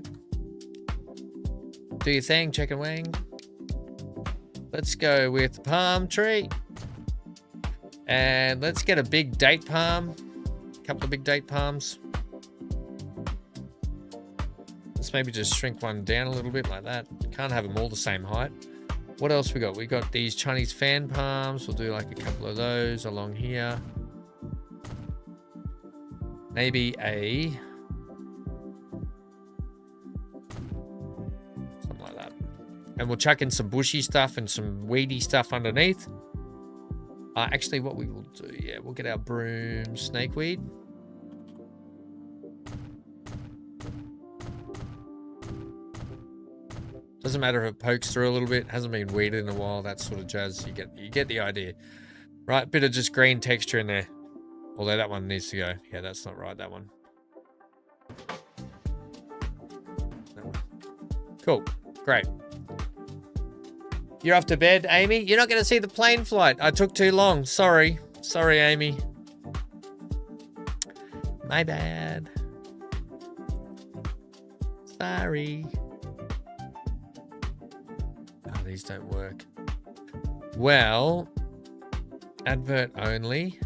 Do your thing, chicken wing. Let's go with the palm tree. And let's get a big date palm. A couple of big date palms. Let's maybe just shrink one down a little bit like that. Can't have them all the same height. What else we got? We got these Chinese fan palms. We'll do like a couple of those along here. Maybe a... something like that. And we'll chuck in some bushy stuff and some weedy stuff underneath. Actually, what we will do, yeah, we'll get our broom snakeweed. Doesn't matter if it pokes through a little bit. Hasn't been weeded in a while. That sort of jazz. You get the idea, right? Bit of just green texture in there. Although that one needs to go. Yeah, that's not right. That one. Cool. Great. You're off to bed, Amy. You're not going to see the plane flight. I took too long. Sorry. Sorry, Amy. My bad. Sorry. Oh, these don't work. Well, advert only.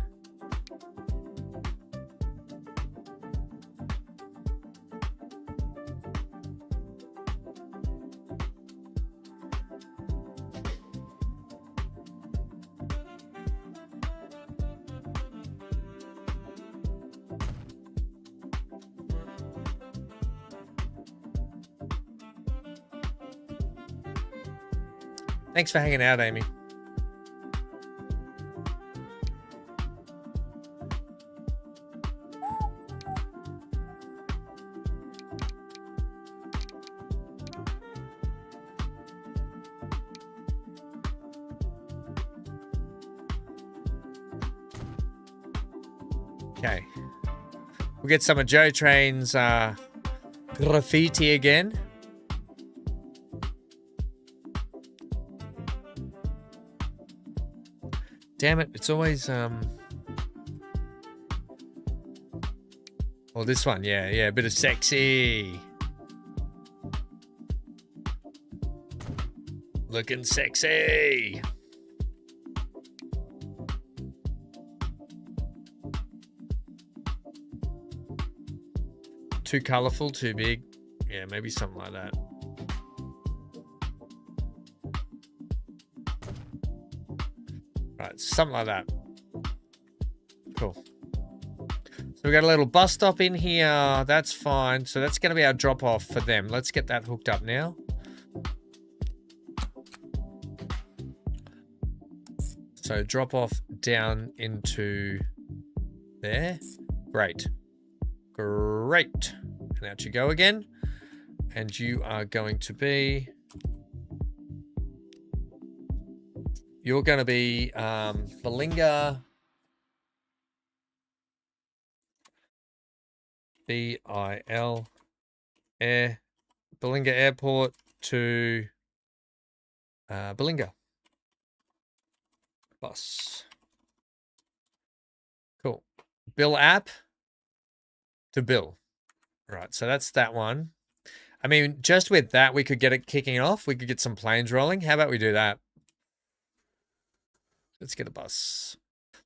Thanks for hanging out, Amy. Okay. We'll get some of Joe Train's graffiti again. Damn it, it's always, oh, this one, yeah, a bit of sexy. Looking sexy. Too colorful, too big. Yeah, maybe something like that. Right, something like that. Cool. So we got a little bus stop in here. That's fine. So that's going to be our drop off for them. Let's get that hooked up now. So drop off down into there. Great. Great. And out you go again. And you are going to be... You're going to be Belinga. B-I-L. Belinga Airport to Belinga. Bus. Cool. Bill app to Bill. Right, so that's that one. I mean, just with that, we could get it kicking off. We could get some planes rolling. How about we do that? Let's get a bus.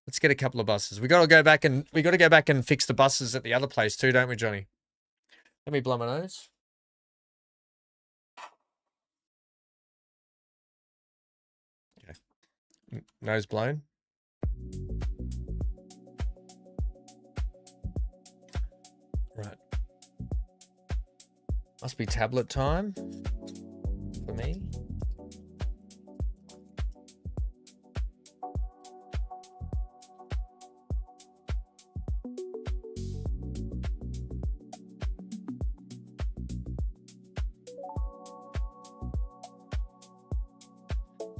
Let's get a couple of buses. We got to go back and fix the buses at the other place too, don't we, Johnny? Let me blow my nose. Okay. Nose blown. Right. Must be tablet time for me.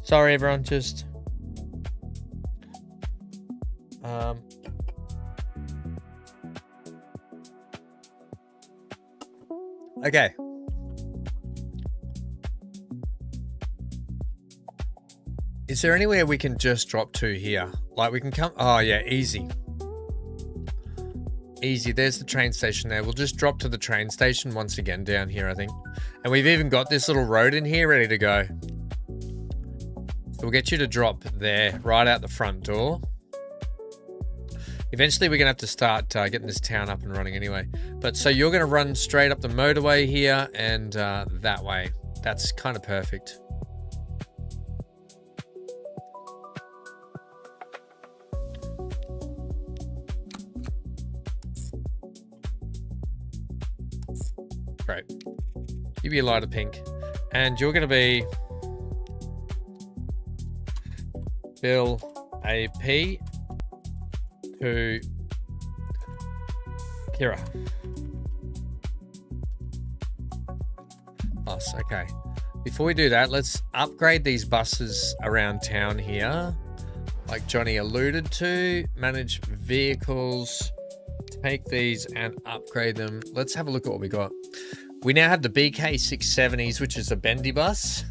Sorry, everyone, just... Okay. Is there anywhere we can just drop to here? Like we can come... Oh, yeah, easy. Easy. There's the train station there. We'll just drop to the train station once again down here, I think. And we've even got this little road in here ready to go. we'll get you to drop there, right out the front door. Eventually, we're going to have to start getting this town up and running anyway. But so you're going to run straight up the motorway here and that way. That's kind of perfect. Great. Give you a lighter pink. And you're going to be Bill AP to Kira. Bus, okay. Before we do that, let's upgrade these buses around town here. Like Johnny alluded to, manage vehicles, take these and upgrade them. Let's have a look at what we got. We now have the BK 670s, which is a bendy bus.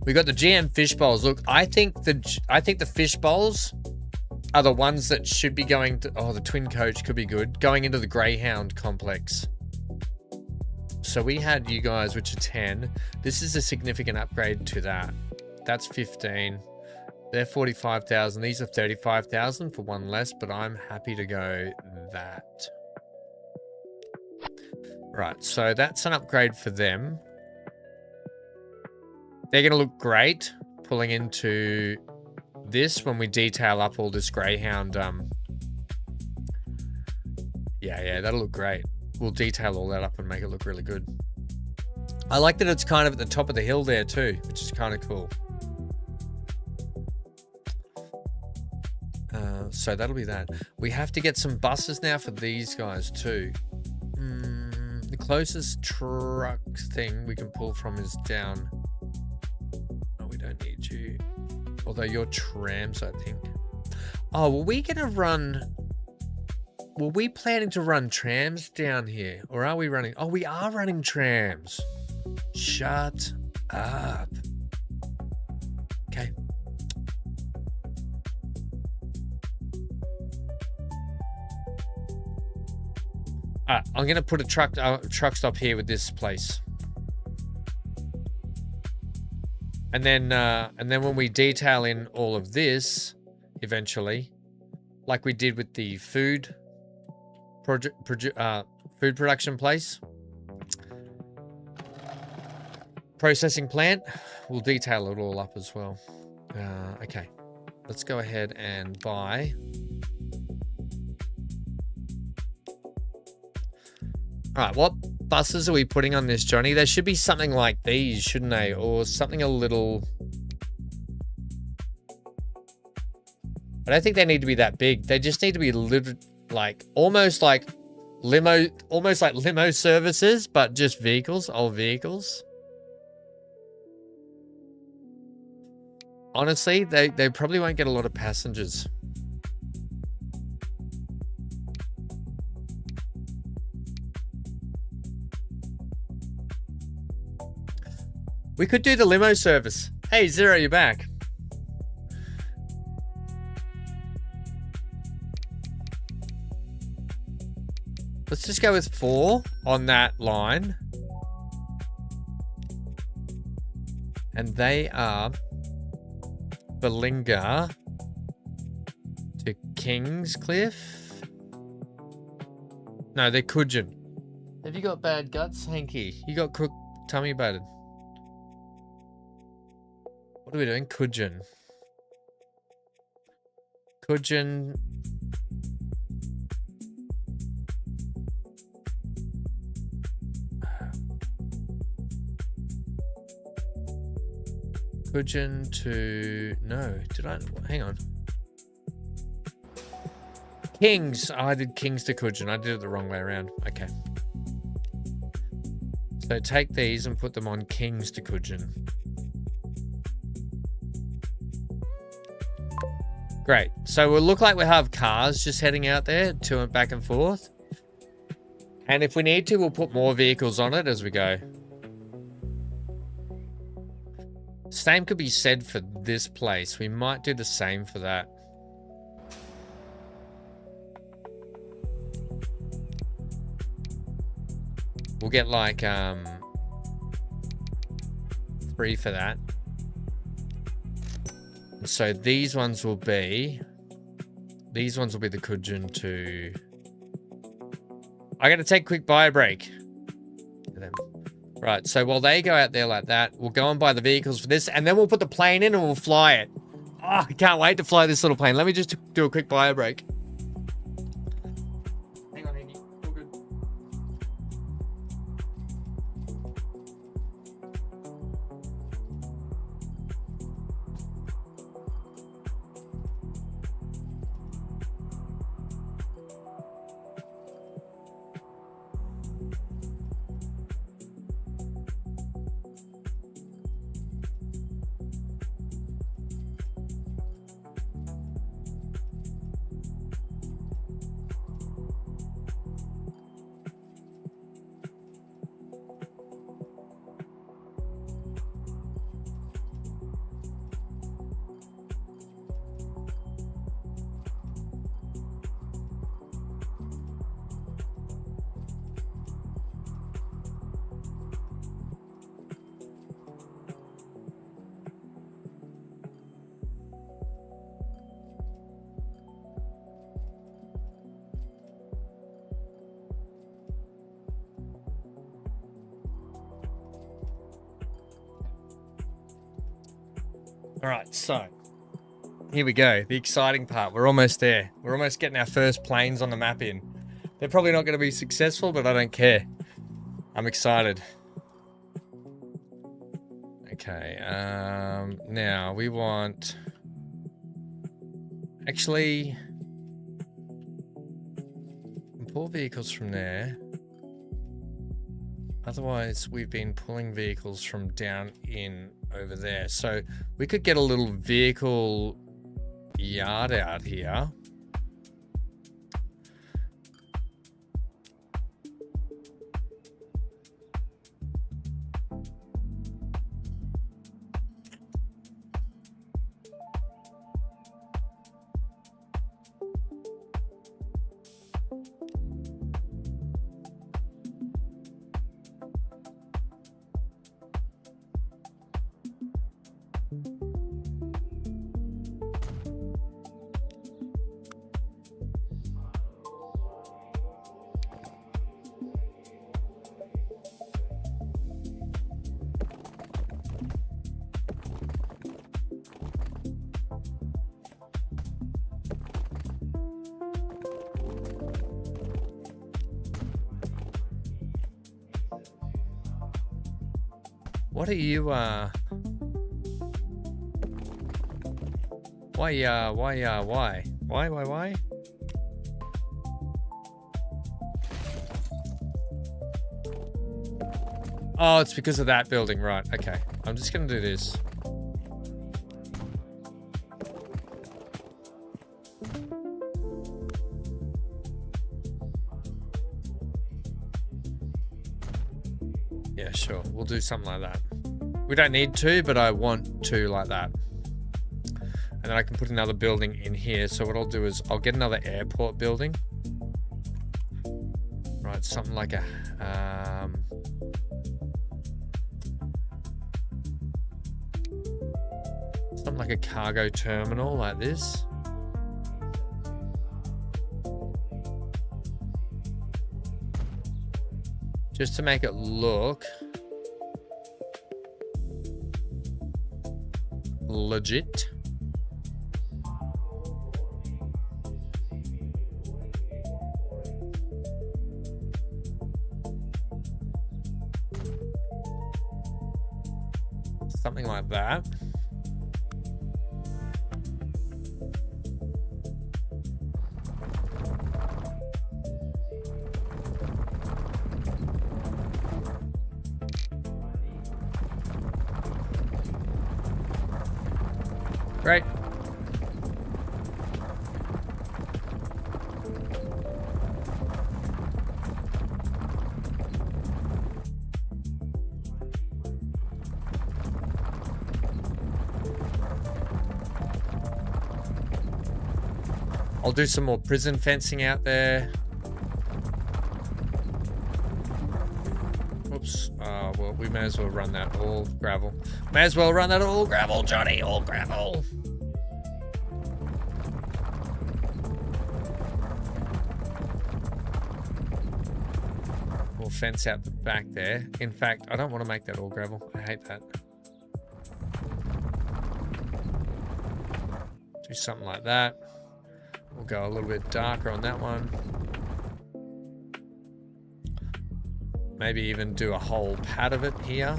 We got the GM fish bowls. Look, I think the fish bowls are the ones that should be going to, oh, the twin coach could be good, going into the Greyhound complex. So we had you guys, which are 10. This is a significant upgrade to that. That's 15. They're 45,000. These are 35,000 for one less, but I'm happy to go that. Right, so that's an upgrade for them. They're going to look great pulling into this when we detail up all this Greyhound. Yeah, that'll look great. We'll detail all that up and make it look really good. I like that it's kind of at the top of the hill there too, which is kind of cool. So that'll be that. We have to get some buses now for these guys too. The closest truck thing we can pull from is down. Oh, we don't need you. Although you're trams, I think. Oh, were we planning to run trams down here? Or are we running? Oh, we are running trams. Shut up. Okay. I'm going to put a truck stop here with this place. And then when we detail in all of this, eventually, like we did with the food production place, processing plant, we'll detail it all up as well. Okay, let's go ahead and buy. All right, what buses are we putting on this, Johnny? There should be something like these, shouldn't they? Or something a little... I don't think they need to be that big. They just need to be little, like almost like limo services, but just vehicles, old vehicles. Honestly, they probably won't get a lot of passengers. We could do the limo service. Hey, Zero, you're back. Let's just go with 4 on that line. And they are Belinga to Kingscliff. No, they're Coogin. Have you got bad guts, Hanky? You got cooked tummy butted. What are we doing? Coogin. Coogin. Coogin to... No, did I... Hang on. Kings. Oh, I did Kings to Coogin. I did it the wrong way around. Okay. So take these and put them on Kings to Coogin. Great. So we'll look like we have cars just heading out there to and back and forth. And if we need to, we'll put more vehicles on it as we go. Same could be said for this place. We might do the same for that. We'll get like 3 for that. So these ones will be the Kujun to... I got to take a quick bio break. Right, so while they go out there like that, we'll go and buy the vehicles for this, and then we'll put the plane in and we'll fly it. Oh, I can't wait to fly this little plane. Let me just do a quick bio break. Hang on, Iggy. All good. All right, so here we go. The exciting part. We're almost there. We're almost getting our first planes on the map in. They're probably not going to be successful, but I don't care. I'm excited. Okay, now we want... Actually, import vehicles from there. Otherwise, we've been pulling vehicles from down in over there. So we could get a little vehicle yard out here. What are you, why? Oh, it's because of that building, right? Okay, I'm just gonna do this. Yeah, sure, we'll do something like that. We don't need to, but I want to like that. And then I can put another building in here. So what I'll do is I'll get another airport building. Right, something like a... something like a cargo terminal like this. Just to make it look legit. Something like that. Right. I'll do some more prison fencing out there. Oops. Well, we may as well run that all gravel. May as well run that all gravel, Johnny. All gravel. fence out the back there. In fact, I don't want to make that all gravel. I hate that. Do something like that. We'll go a little bit darker on that one. Maybe even do a whole pad of it here.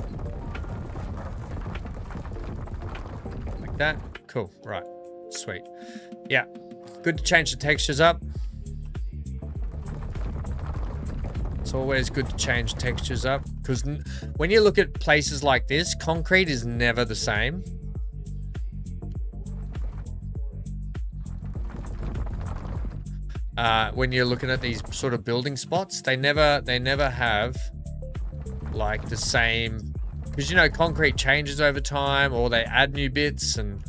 Like that. Cool. Right. Sweet. Yeah. Good to change the textures up. It's always good to change textures up because when you look at places like this, concrete is never the same. When you're looking at these sort of building spots, they never have like the same, because you know concrete changes over time or they add new bits, and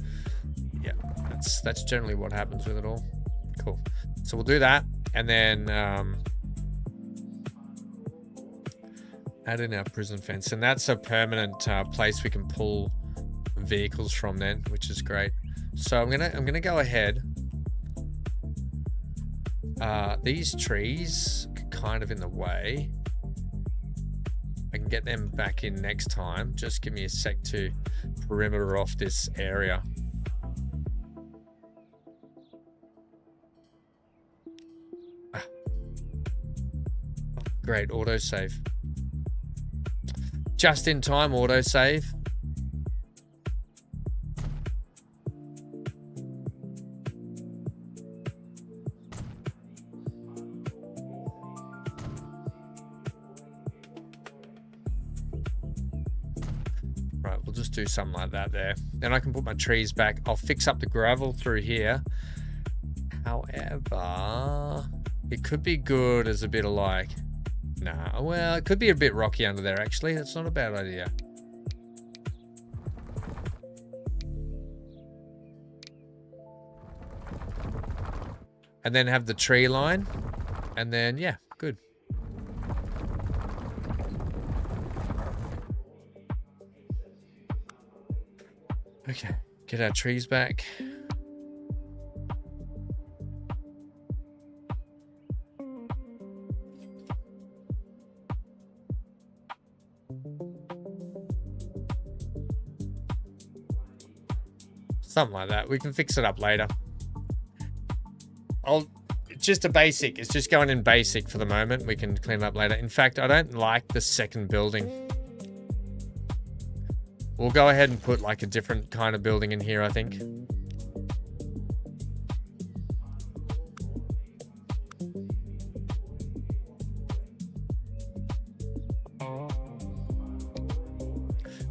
yeah, that's generally what happens with it all. Cool. So we'll do that, and then add in our prison fence, and that's a permanent place we can pull vehicles from then, which is great. So I'm gonna go ahead. These trees are kind of in the way. I can get them back in next time. Just give me a sec to perimeter off this area. Great, autosave. Just in time autosave. Right, we'll just do something like that there. Then I can put my trees back. I'll fix up the gravel through here. However, it could be good as a bit of like, nah, well, it could be a bit rocky under there actually. That's not a bad idea. And then have the tree line. And then, yeah, good. Okay, get our trees back. Something like that. We can fix it up later. It's just a basic. It's just going in basic for the moment. We can clean it up later. In fact, I don't like the second building. We'll go ahead and put like a different kind of building in here, I think.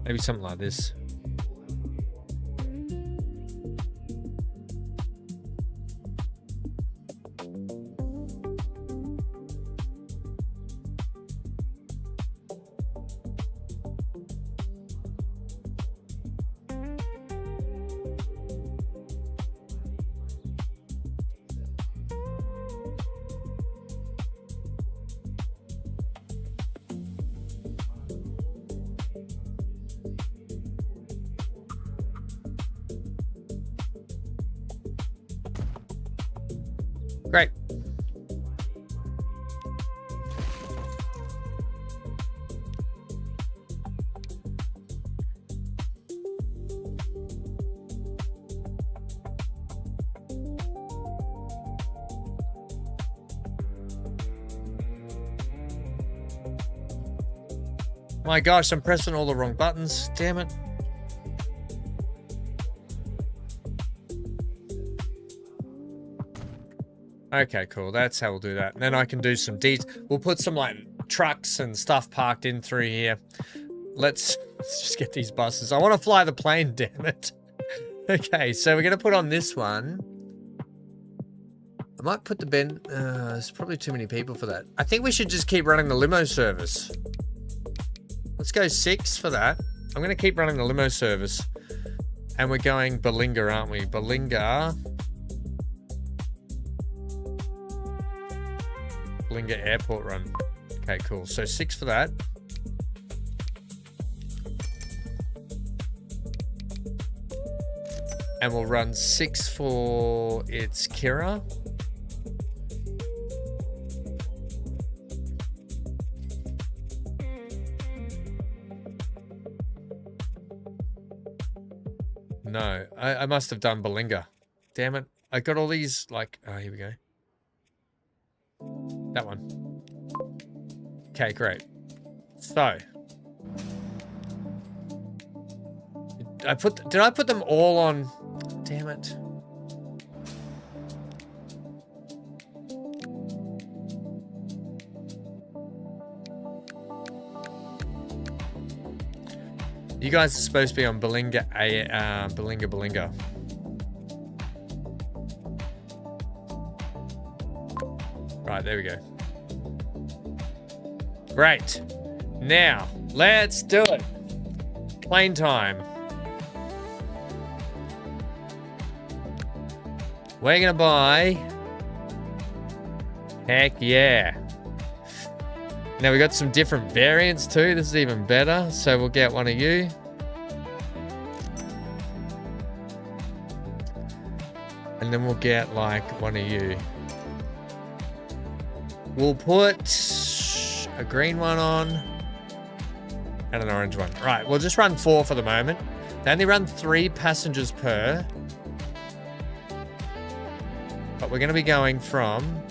Maybe something like this. Great. My gosh, I'm pressing all the wrong buttons. Damn it. Okay, cool. That's how we'll do that. And then I can do some we'll put some like trucks and stuff parked in through here. Let's just get these buses. I want to fly the plane, damn it. Okay, so we're going to put on this one. I might put the bin. There's probably too many people for that. I think we should just keep running the limo service. Let's go 6 for that. I'm going to keep running the limo service. And we're going Belinga, aren't we? Belinga Airport Run. Okay, cool. So 6 for that. And we'll run 6 for its Kira. no. I must have done Belinga. Damn it. I got all these, like... Oh, here we go. That one. Okay, great. So... Did I put them all on... Damn it. You guys are supposed to be on Belinga, Belinga. Right, there we go. Great. Now, let's do it. Plane time. We're gonna buy... Heck yeah. Now we got some different variants too. This is even better. So we'll get one of you. And then we'll get like one of you. We'll put a green one on and an orange one. Right, we'll just run 4 for the moment. They only run 3 passengers per. But we're going to be going from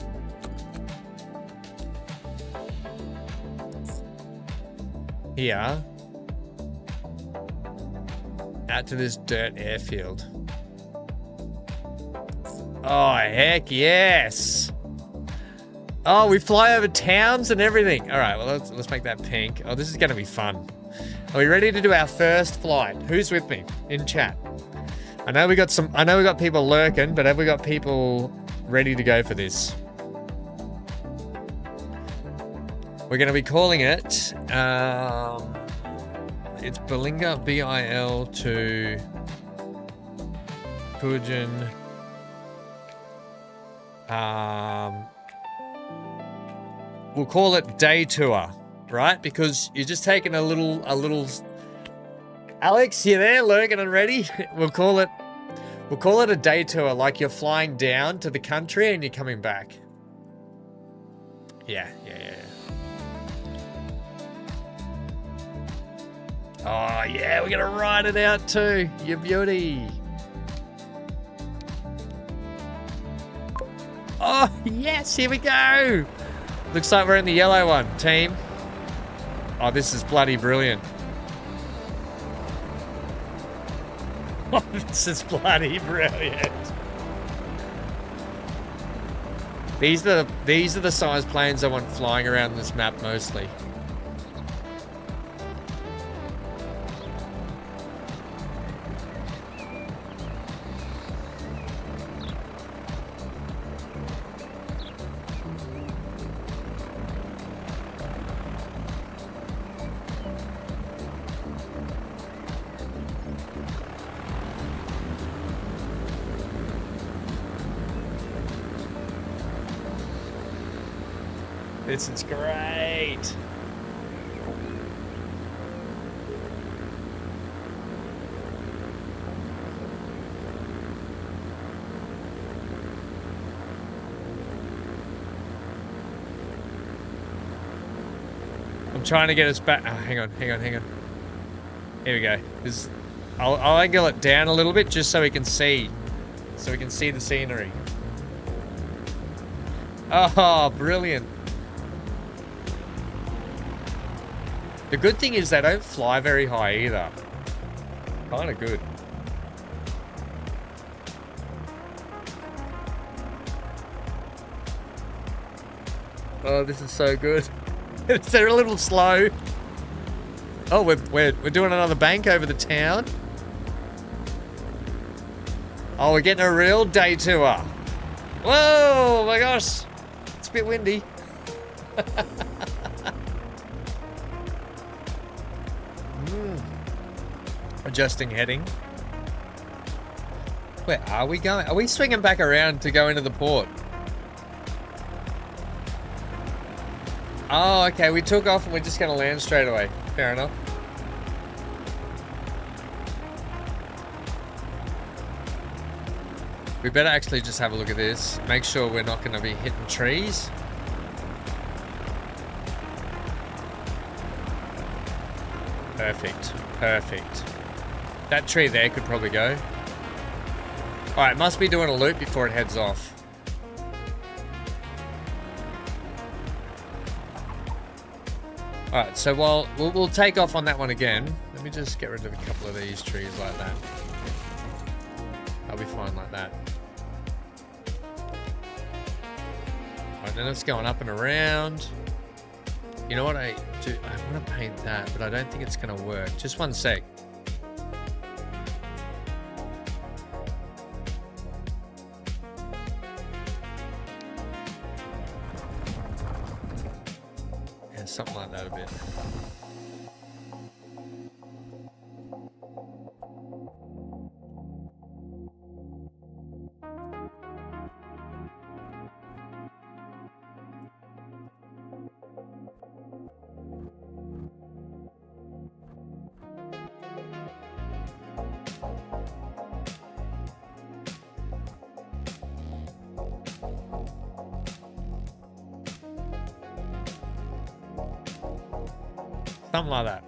here out to this dirt airfield. Oh, heck yes. Oh, we fly over towns and everything. All right, well, let's make that pink. Oh, this is going to be fun. Are we ready to do our first flight? Who's with me in chat? I know we got people lurking, but have we got people ready to go for this? We're going to be calling it, it's Belinga, B-I-L to Pujin. We'll call it day tour, right? Because you're just taking a little. Alex, you there, lurking and ready? We'll call it a day tour, like you're flying down to the country and you're coming back. Yeah. Oh yeah, we're gonna ride it out too, you beauty. Oh yes, here we go. Looks like we're in the yellow one, team. Oh, this is bloody brilliant. Oh, this is bloody brilliant. These are the size planes I want flying around this map mostly. This is great. I'm trying to get us back. Oh, hang on. Here we go. I'll angle it down a little bit just so we can see. So we can see the scenery. Oh, brilliant. The good thing is they don't fly very high either. Kind of good. Oh, this is so good. They're a little slow. Oh, we're doing another bank over the town. Oh, we're getting a real day tour. Whoa, my gosh. It's a bit windy. Adjusting heading. Where are we going? Are we swinging back around to go into the port? Oh, okay. We took off and we're just going to land straight away. Fair enough. We better actually just have a look at this. Make sure we're not going to be hitting trees. Perfect. That tree there could probably go. Alright, must be doing a loop before it heads off. Alright, so while we'll take off on that one again. Let me just get rid of a couple of these trees like that. I'll be fine like that. Alright, then it's going up and around. You know what I do? I want to paint that, but I don't think it's going to work. Just one sec. Yeah, something like that a bit. Something like that.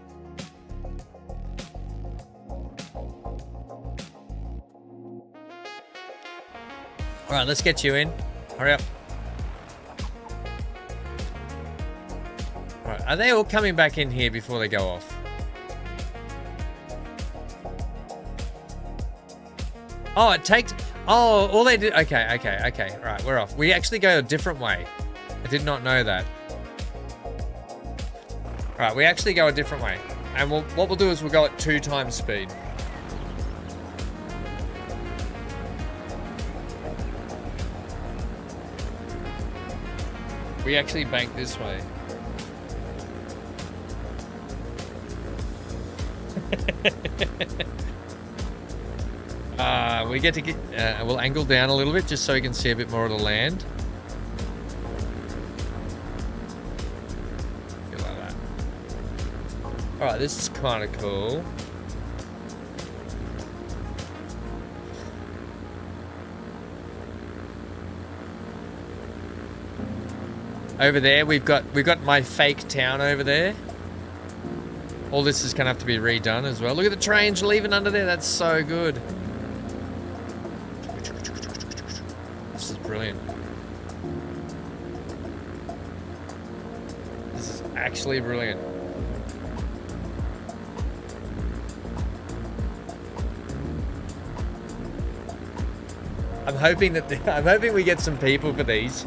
All right, let's get you in. Hurry up. All right, are they all coming back in here before they go off? Oh, it takes... Oh, all they did... Okay. Right, we're off. We actually go a different way. I did not know that. Alright, we actually go a different way. And what we'll do is we'll go at 2 times speed. We actually bank this way. We get to get... we'll angle down a little bit just so we can see a bit more of the land. Alright, this is kind of cool. Over there, we've got my fake town over there. All this is gonna have to be redone as well. Look at the trains leaving under there. That's so good. This is brilliant. This is actually brilliant. I'm hoping we get some people for these.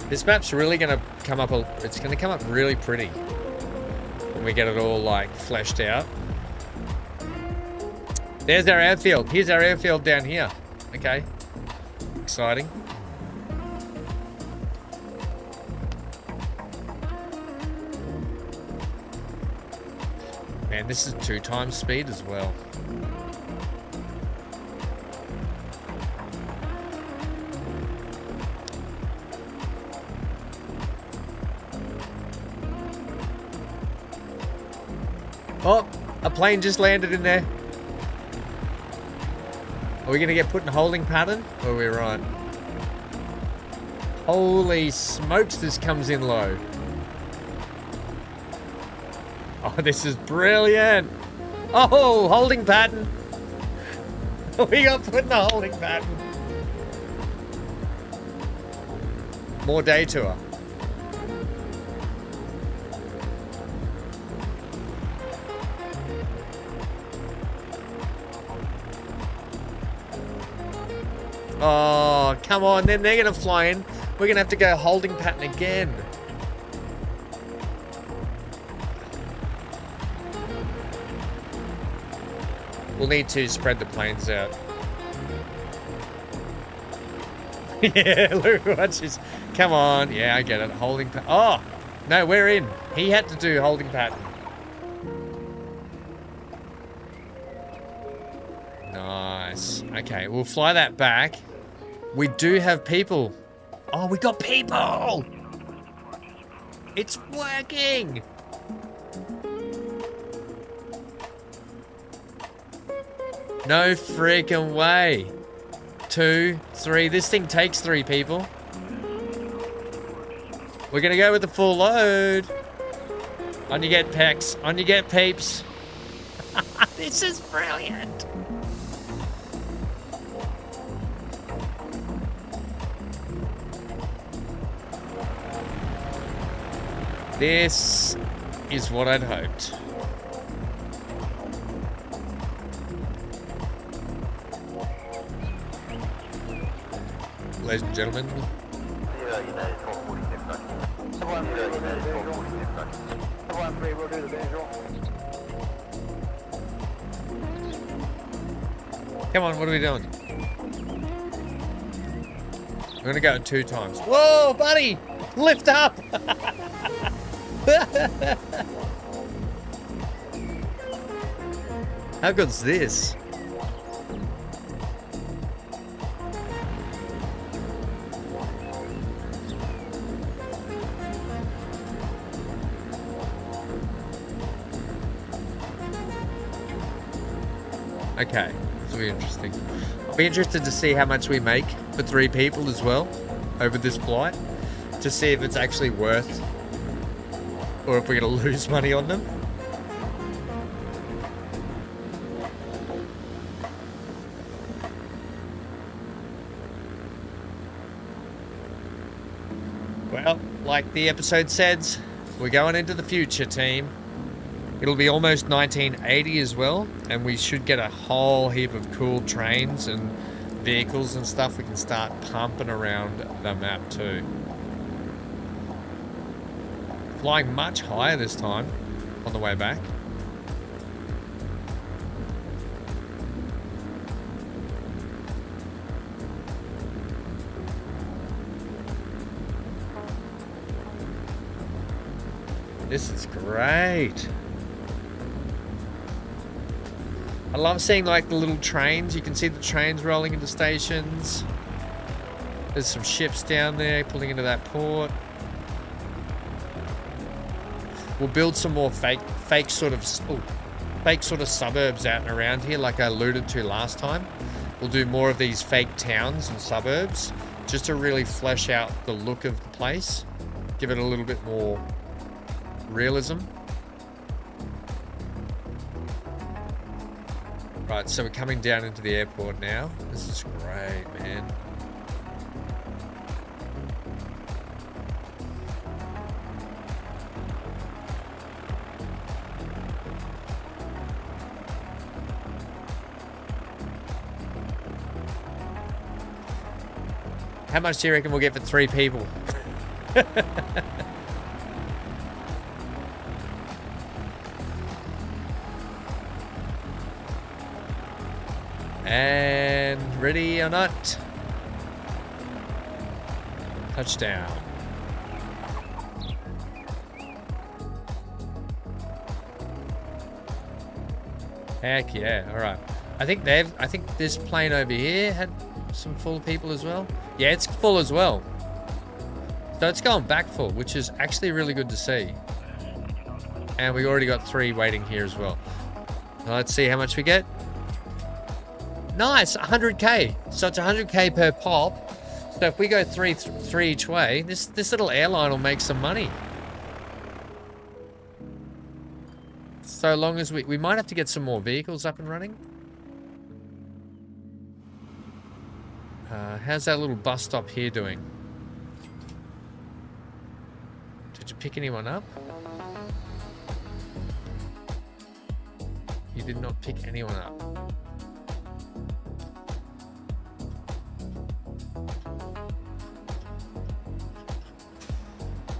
This map's really gonna come up. It's gonna come up really pretty when we get it all like fleshed out. There's our airfield. Here's our airfield down here. Okay. Exciting. Man, this is 2 times speed as well. Oh, a plane just landed in there. Are we going to get put in a holding pattern? Or are we right? Holy smokes, this comes in low. Oh, this is brilliant. Oh, holding pattern. We got put in the holding pattern. More day tour. Oh, come on. Then they're going to fly in. We're going to have to go holding pattern again. We'll need to spread the planes out. Yeah, look, watch this. Come on. Yeah, I get it. Holding pattern. Oh, no, we're in. He had to do holding pattern. Nice. Okay, we'll fly that back. We do have people. Oh, we got people! It's working! No freaking way. 2, 3. This thing takes 3 people. We're gonna go with the full load. On you get, Pex. On you get, peeps. This is brilliant. This is what I'd hoped. Ladies and gentlemen. Come on, what are we doing? I'm gonna go 2 times. Whoa, buddy! Lift up! How good's this? Okay, this will be interesting. I'll be interested to see how much we make for 3 people as well over this flight, to see if it's actually worth, or if we're going to lose money on them. Well, like the episode says, we're going into the future, team. It'll be almost 1980 as well, and we should get a whole heap of cool trains and vehicles and stuff we can start pumping around the map too. Flying much higher this time on the way back. This is great. I love seeing like the little trains. You can see the trains rolling into stations. There's some ships down there pulling into that port. We'll build some more fake sort of suburbs out and around here, like I alluded to last time. We'll do more of these fake towns and suburbs just to really flesh out the look of the place, give it a little bit more realism. Right, so we're coming down into the airport now. This is great, man. How much do you reckon we'll get for 3 people? And ready or not? Touchdown. Heck yeah. All right. I think this plane over here had some full people as well. Yeah, it's full as well. So it's going back full, which is actually really good to see. And we already got 3 waiting here as well. Now let's see how much we get. Nice, 100k. So it's 100k per pop. So if we go three each way, this little airline will make some money. So long as we might have to get some more vehicles up and running. How's that little bus stop here doing? Did you pick anyone up? You did not pick anyone up.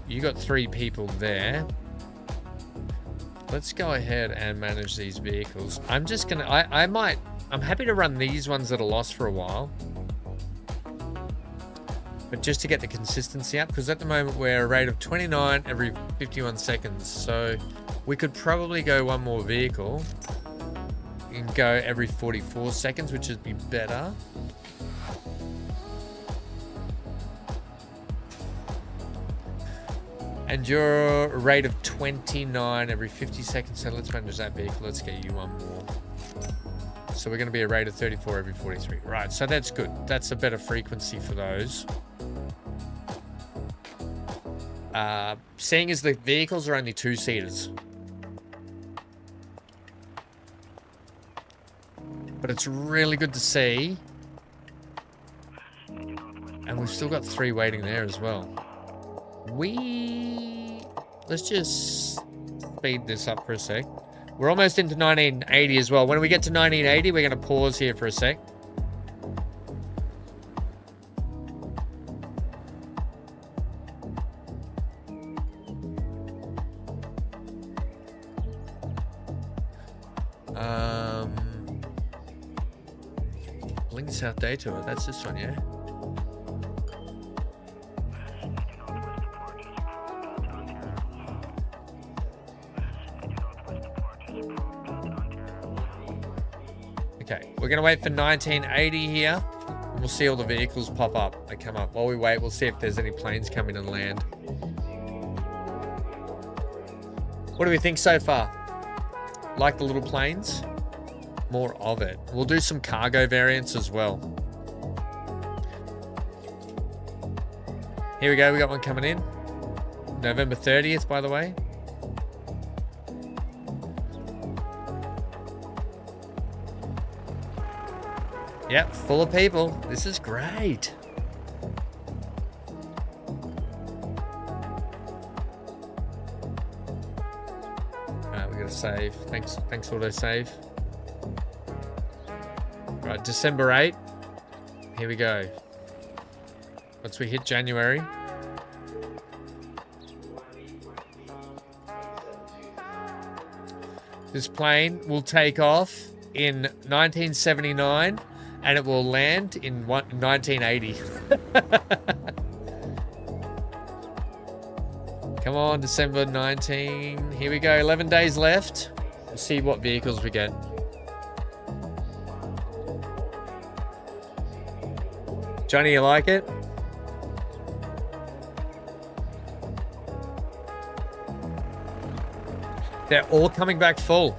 You got 3 people there. Let's go ahead and manage these vehicles. I'm just gonna, I'm happy to run these ones that are lost for a while. But just to get the consistency up, because at the moment we're a rate of 29 every 51 seconds. So we could probably go 1 more vehicle and go every 44 seconds, which would be better. And you're a rate of 29 every 50 seconds. So let's manage that vehicle. Let's get you 1 more. So we're going to be a rate of 34 every 43. Right, so that's good. That's a better frequency for those. Seeing as the vehicles are only 2-seaters. But it's really good to see. And we've still got 3 waiting there as well. Let's just speed this up for a sec. We're almost into 1980 as well. When we get to 1980, we're going to pause here for a sec. Link South Day Tour. That's this one, yeah? Okay, we're going to wait for 1980 here. And we'll see all the vehicles pop up. They come up. While we wait, we'll see if there's any planes coming and land. What do we think so far? Like the little planes? More of it. We'll do some cargo variants as well. Here we go. We got one coming in. November 30th, by the way. Yep, full of people. This is great. Alright, we gotta save. Thanks autosave. Right, December 8. Here we go. Once we hit January. This plane will take off in 1979 and it will land in 1980. Come on, December 19. Here we go, 11 days left. We'll see what vehicles we get. Johnny, you like it? They're all coming back full.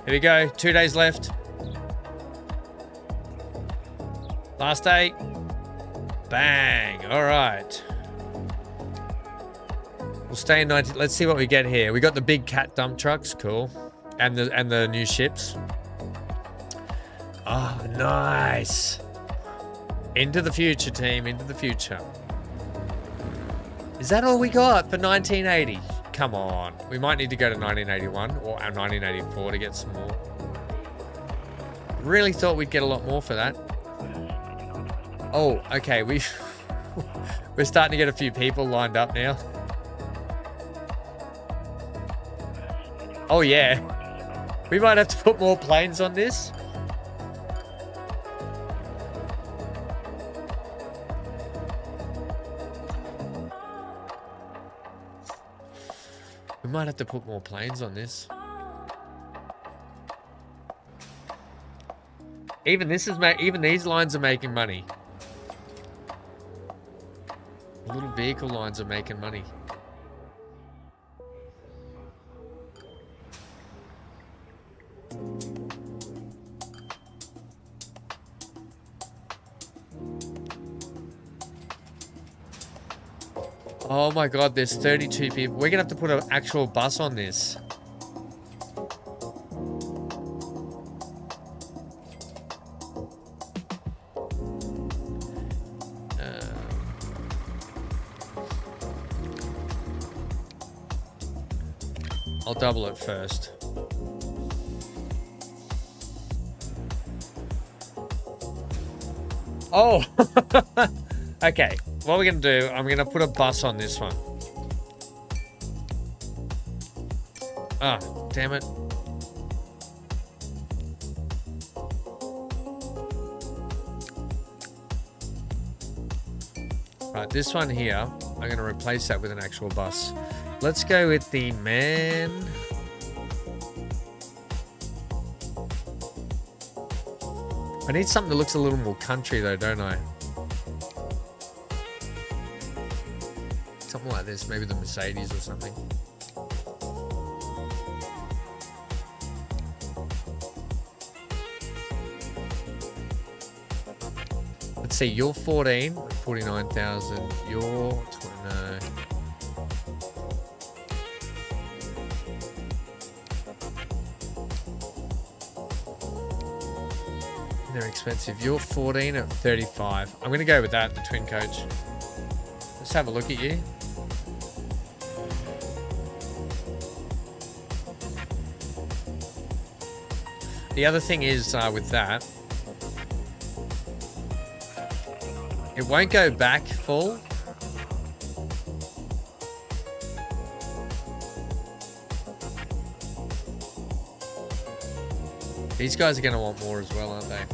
Here we go, 2 days left. Last day. Bang. All right. We'll stay in 19. Let's see what we get here. We got the big cat dump trucks. Cool. And the new ships. Oh, nice. Into the future, team. Into the future. Is that all we got for 1980? Come on. We might need to go to 1981 or 1984 to get some more. Really thought we'd get a lot more for that. Oh, okay. We're starting to get a few people lined up now. Oh, yeah. We might have to put more planes on this. We might have to put more planes on this. Even these lines are making money. The little vehicle lines are making money. Oh my god, there's 32 people. We're gonna have to put an actual bus on this. I'll double it first. Oh! Okay, what we're going to do, I'm going to put a bus on this one. Ah, damn it. Right, this one here, I'm going to replace that with an actual bus. Let's go with the man. I need something that looks a little more country though, don't I? Something like this, maybe the Mercedes or something. Let's see, you're 14, 49,000. You're 20, no. They're expensive. You're 14 at 35. I'm going to go with that, the twin coach. Let's have a look at you. The other thing is with that, it won't go back full. These guys are going to want more as well, aren't they?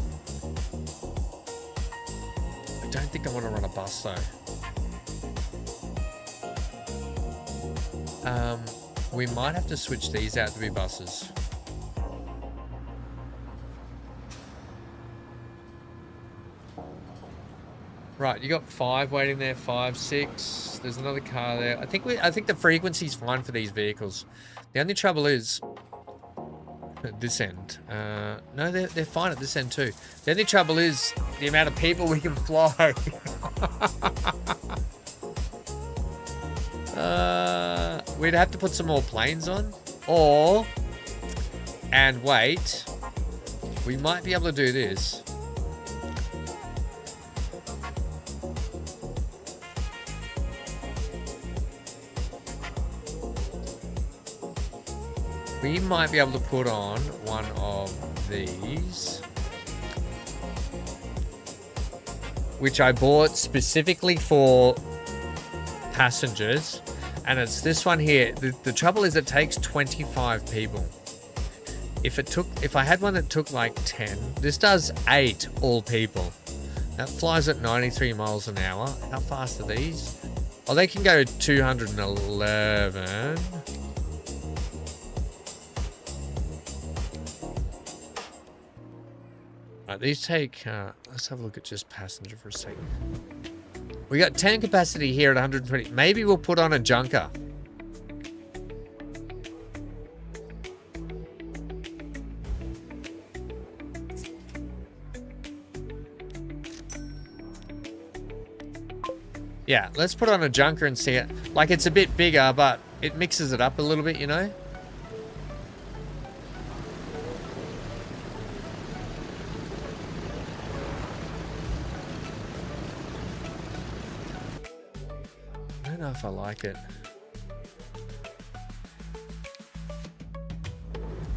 I don't think I want to run a bus though. We might have to switch these out to be buses. Right, you got 5 waiting there, 5, 6. There's another car there. I think the frequency's fine for these vehicles. The only trouble is at this end. No, they're fine at this end too. The only trouble is the amount of people we can fly. We'd have to put some more planes on, and wait, we might be able to do this. We might be able to put on one of these, which I bought specifically for passengers, and it's this one here. The trouble is it takes 25 people. If I had one that took like 10, this does 8 all people. That flies at 93 miles an hour. How fast are these? Oh, they can go 211. Right, these take, let's have a look at just passenger for a second. We got 10 capacity here at 120. Maybe we'll put on a junker. Yeah, let's put on a junker and see it. Like, it's a bit bigger, but it mixes it up a little bit, you know? I don't know if I like it.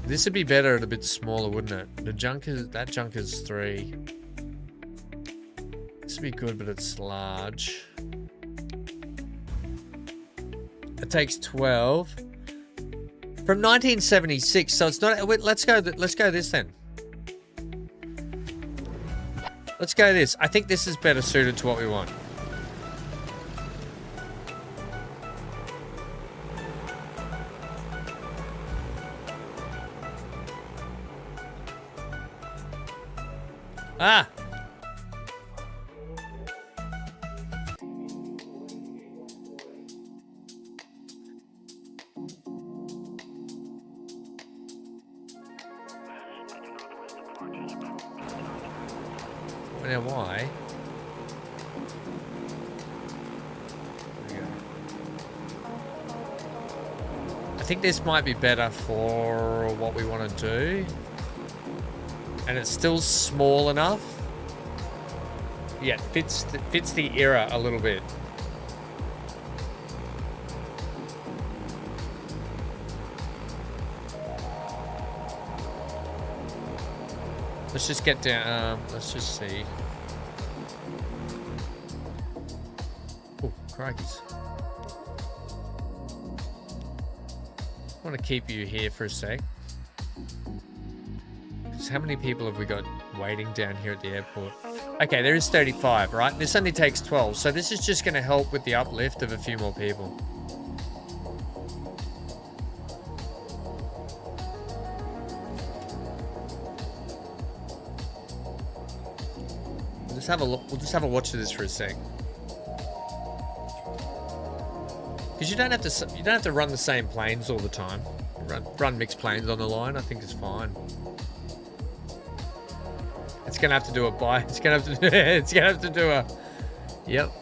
This would be better at a bit smaller, wouldn't it? That junker's 3. This would be good, but it's large. It takes 12 from 1976, so it's not. Let's go this then. Let's go this. I think this is better suited to what we want. Ah. Now why? There we go. I think this might be better for what we want to do. And it's still small enough. Yeah, fits the era a little bit. Let's just get down. Let's just see. Oh, crikeys. I want to keep you here for a sec. Because how many people have we got waiting down here at the airport? Okay, there is 35, right? This only takes 12, so this is just going to help with the uplift of a few more people. Have a look. We'll just have a watch of this for a sec. Because you don't have to run the same planes all the time. Run mixed planes on the line. I think it's fine. It's gonna have to do a buy. It's gonna have to. It's gonna have to do a. Yep.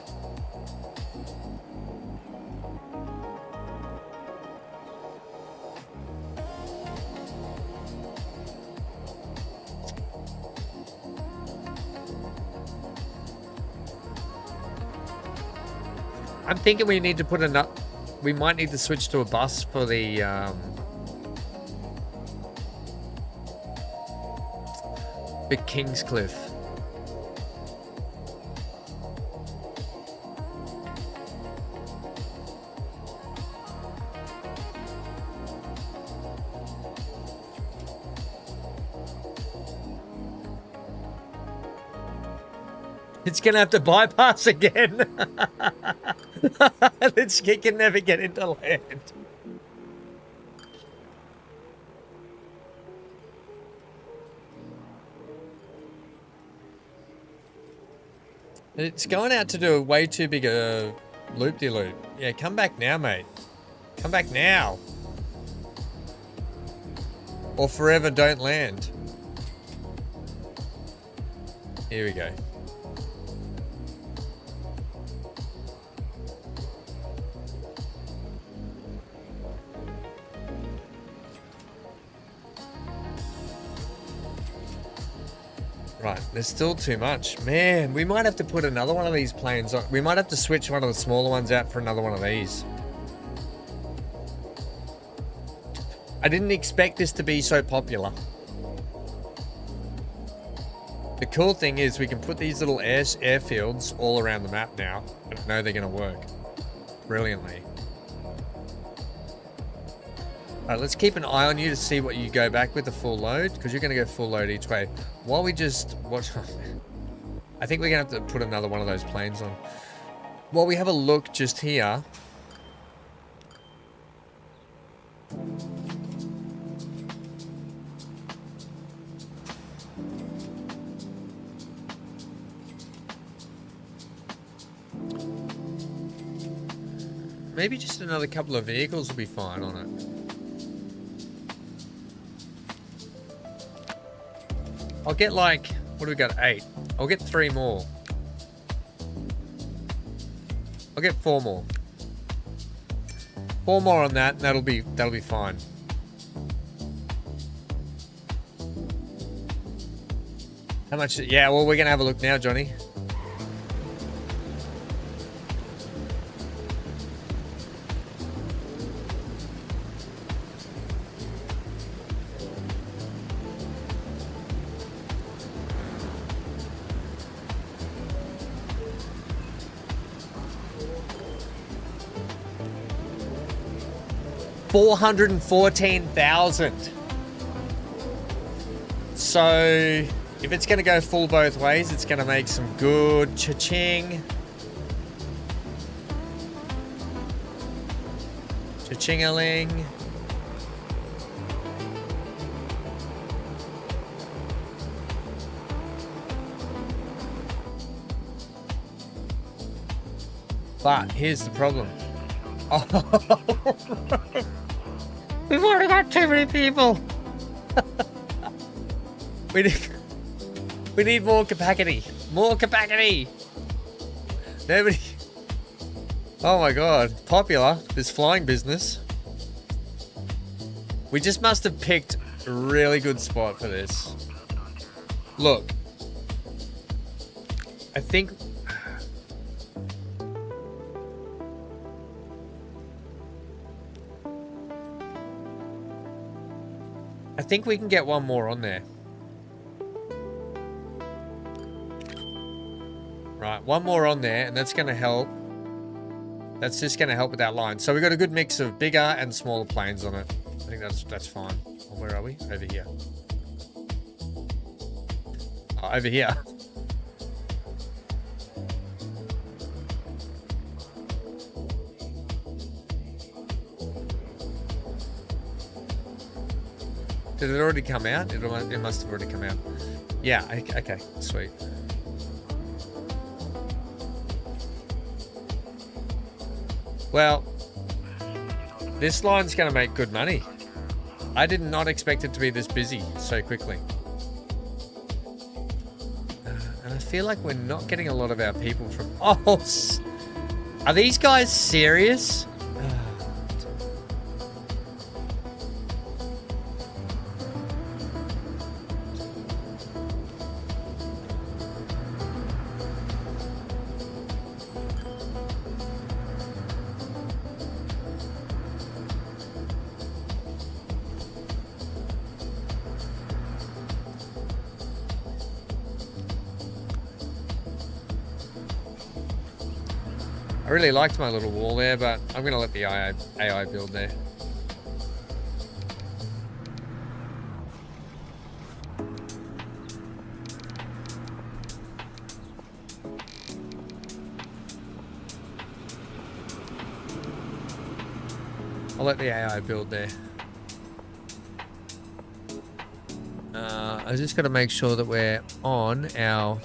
I'm thinking we need to put a. We might need to switch to a bus for the. Big Kingscliff. It's gonna have to bypass again. It can never get into land. It's going out to do a way too big a loop-de-loop. Yeah, come back now, mate. Come back now. Or forever don't land. Here we go. Right, there's still too much. Man, we might have to put another one of these planes on. We might have to switch one of the smaller ones out for another one of these. I didn't expect this to be so popular. The cool thing is we can put these little airfields all around the map now. I know they're going to work brilliantly. Alright, let's keep an eye on you to see what you go back with the full load, because you're going to go full load each way. While we just watch... I think we're going to have to put another one of those planes on. While we have a look just here... Maybe just another couple of vehicles will be fine on it. I'll get like, what do we got? 8. I'll get 3 more. I'll get 4 more. 4 more on that, and that'll be fine. How much? Yeah, well, we're gonna have a look now, Johnny. $414,000. So if it's going to go full both ways, it's going to make some good cha-ching. Cha-ching-a-ling. But here's the problem. Oh. We've already got too many people. we need more capacity. More capacity. Nobody. Oh my god. Popular, this flying business. We just must have picked a really good spot for this. Look. I think... I think we can get one more on there. Right, one more on there, and that's going to help. That's just going to help with that line. So we've got a good mix of bigger and smaller planes on it. I think that's fine. Oh, where are we? Over here. Oh, over here. Did it already come out? It must have already come out. Yeah, okay, sweet. Well, this line's going to make good money. I did not expect it to be this busy so quickly. feel like we're not getting a lot of our people from... Oh, are these guys serious? I really liked my little wall there, but I'm going to let the AI build there. I'll let the AI build there. I just got to make sure that we're on our...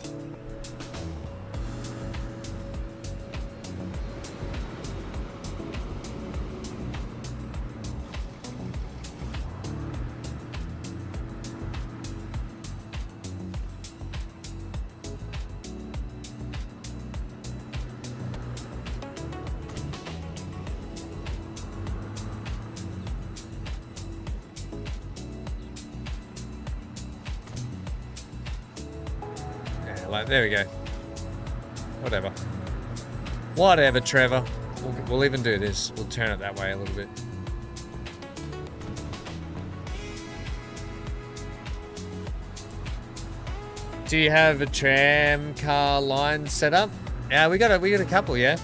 There we go. Whatever. Whatever, Trevor. We'll even do this. We'll turn it that way a little bit. Do you have a tram car line set up? Yeah, we got a couple, yeah.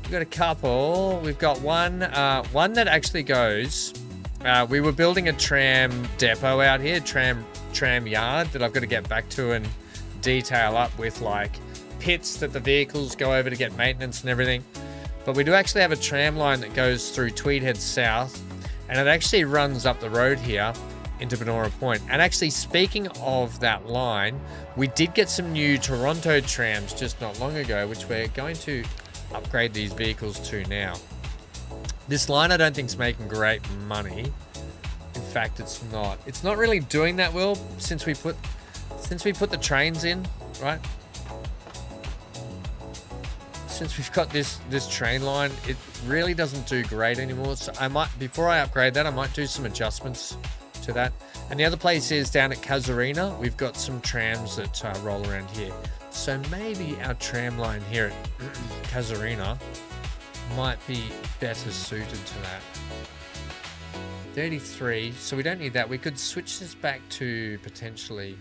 We got a couple. We've got one that actually goes. We were building a tram depot out here, tram yard that I've got to get back to and detail up with like pits that the vehicles go over to get maintenance and everything. But we do actually have a tram line that goes through Tweed Heads South, and it actually runs up the road here into Benora Point. And actually, speaking of that line, we did get some new Toronto trams just not long ago, which we're going to upgrade these vehicles to now. This line I don't think is making great money. In fact, it's not really doing that well since we put the trains in, right? Since we've got this train line, it really doesn't do great anymore. So before I upgrade that, I might do some adjustments to that. And the other place is down at Casuarina. We've got some trams that roll around here. So maybe our tram line here at Casuarina might be better suited to that. 33, so we don't need that. We could switch this back to potentially...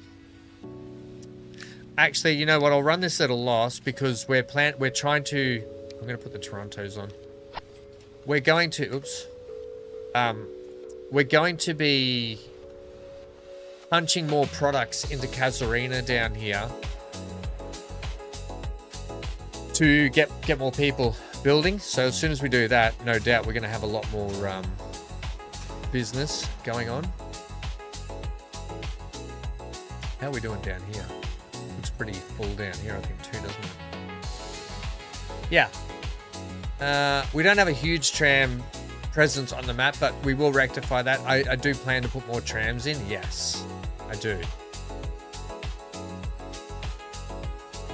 Actually, you know what? I'll run this at a loss because we're trying to... I'm going to put the Torontos on. We're going to... Oops. We're going to be punching more products into Casuarina down here to get more people building. So as soon as we do that, no doubt we're going to have a lot more business going on. How are we doing down here? Looks pretty full down here, I think, too, doesn't it? Yeah. We don't have a huge tram presence on the map, but we will rectify that. I do plan to put more trams in. Yes, I do.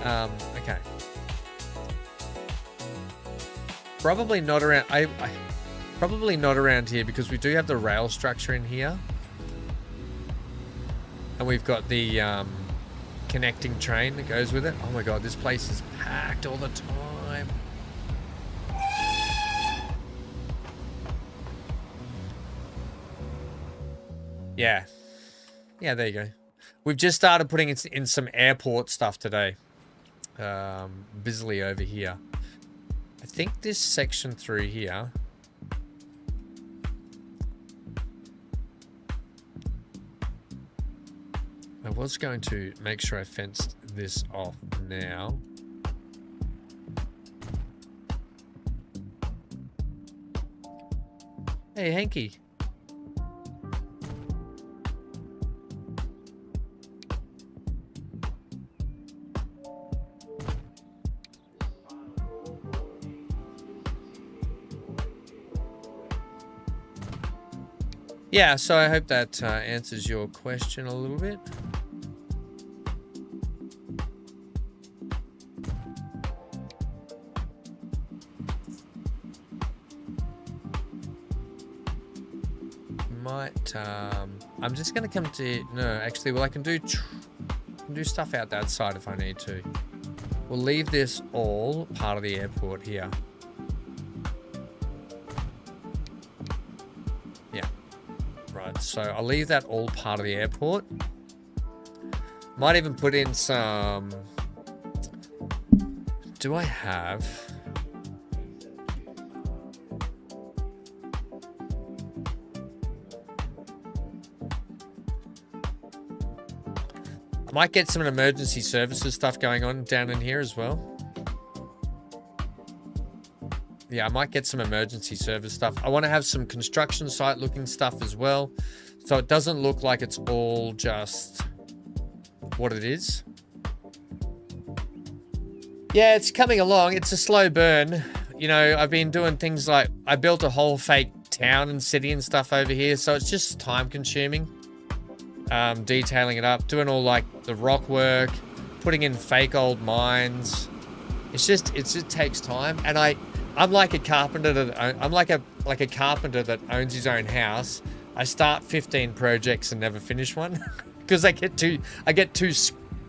Okay. Probably not around. Probably not around here because we do have the rail structure in here, and we've got the connecting train that goes with it. Oh my god, this place is packed all the time. Yeah, there you go. We've just started putting in some airport stuff today. Busily over here. I think this section through here. I was going to make sure I fenced this off now. Hey, Hanky. Yeah, so I hope that answers your question a little bit. might, I'm just going to come to, no, actually, well, I can do stuff out that side if I need to. We'll leave this all part of the airport here. Yeah. Right, so I'll leave that all part of the airport. Might even put in some... Do I have... I might get some emergency services stuff going on down in here as well. Yeah, I might get some emergency service stuff. I want to have some construction site looking stuff as well. So it doesn't look like it's all just what it is. Yeah, it's coming along. It's a slow burn. You know, I've been doing things like I built a whole fake town and city and stuff over here. So it's just time consuming. Detailing it up, doing all like the rock work, putting in fake old mines. It just takes time. And I'm like a carpenter that carpenter that owns his own house. I start 15 projects and never finish one because I get too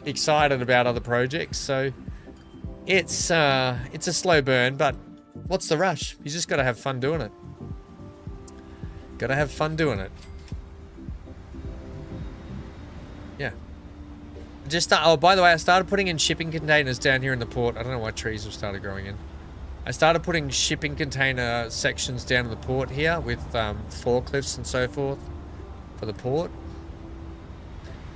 excited about other projects. So it's a slow burn, but what's the rush? You just got to have fun doing it. Got to have fun doing it. Yeah. Oh, by the way, I started putting in shipping containers down here in the port. I don't know why trees have started growing in. I started putting shipping container sections down in the port here with forklifts and so forth for the port.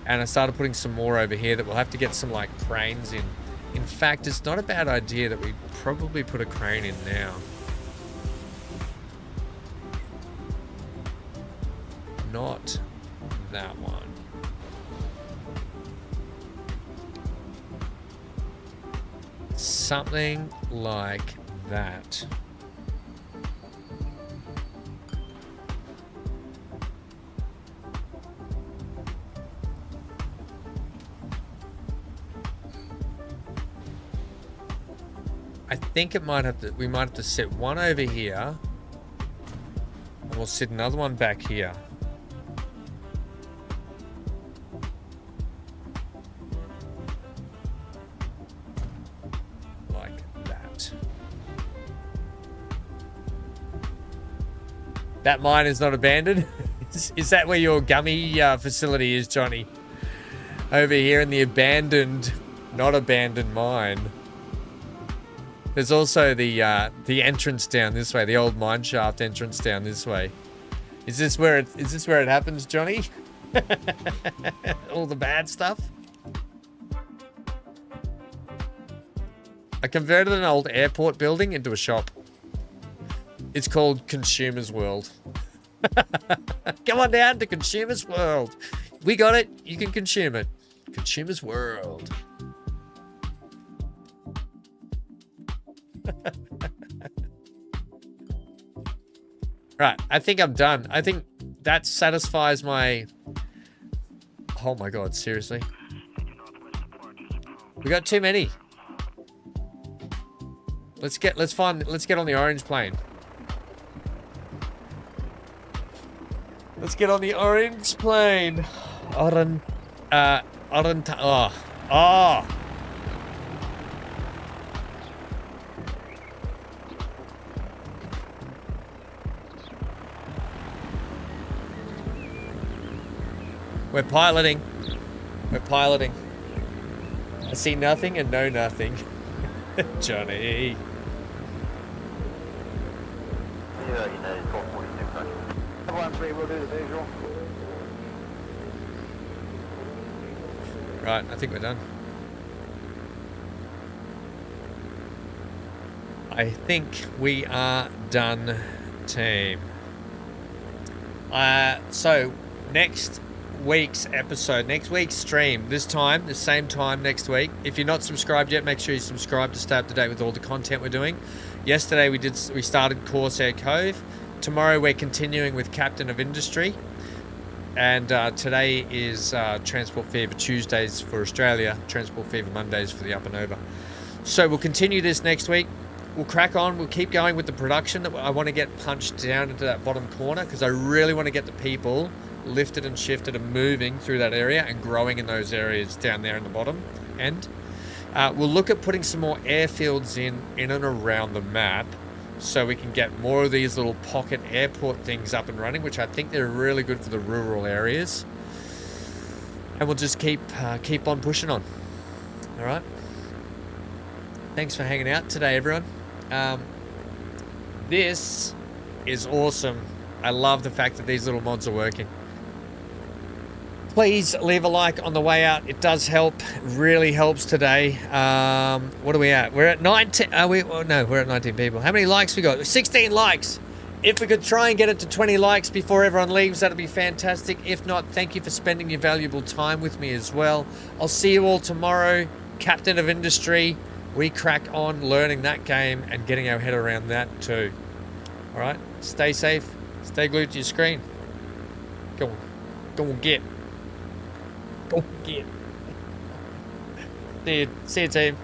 And I started putting some more over here that we'll have to get some like cranes in. In fact, it's not a bad idea that we probably put a crane in now. Not that one. Something like that. I think we might have to sit one over here, and we'll sit another one back here. That mine is not abandoned? Is that where your gummy facility is, Johnny? Over here in the not abandoned mine. There's also the entrance down this way, the old mine shaft entrance down this way. Is this where it happens, Johnny? All the bad stuff? I converted an old airport building into a shop. It's called Consumer's World. Come on down to Consumer's World. We got it. You can consume it. Consumer's World. Right. I think I'm done. I think that satisfies my... Oh my God. Seriously? We got too many. Let's get on the orange plane. Let's get on the orange plane. Oh. We're piloting. I see nothing and know nothing. Johnny. Right, I think we're done. I think we are done, team. So next week's episode, next week's stream, the same time next week. If you're not subscribed yet, make sure you subscribe to stay up to date with all the content we're doing. Yesterday we started Corsair Cove. Tomorrow we're continuing with Captain of Industry. And today is Transport Fever Tuesdays for Australia, Transport Fever Mondays for the Up and Over. So we'll continue this next week. we'll crack on. We'll keep going with the production. That I want to get punched down into that bottom corner because I really want to get the people lifted and shifted and moving through that area and growing in those areas down there in the bottom end. We'll look at putting some more airfields in and around the map so we can get more of these little pocket airport things up and running, which I think they're really good for the rural areas. And we'll just keep on pushing on. All right. Thanks for hanging out today, everyone. This is awesome. I love the fact that these little mods are working. Please leave a like on the way out. It does help. It really helps today. What are we at? We're at 19. No, we're at 19 people. How many likes we got? 16 likes. If we could try and get it to 20 likes before everyone leaves, that'd be fantastic. If not, thank you for spending your valuable time with me as well. I'll see you all tomorrow. Captain of Industry. We crack on learning that game and getting our head around that too. All right. Stay safe. Stay glued to your screen. Go on. Go on, get. Go get. See you, team.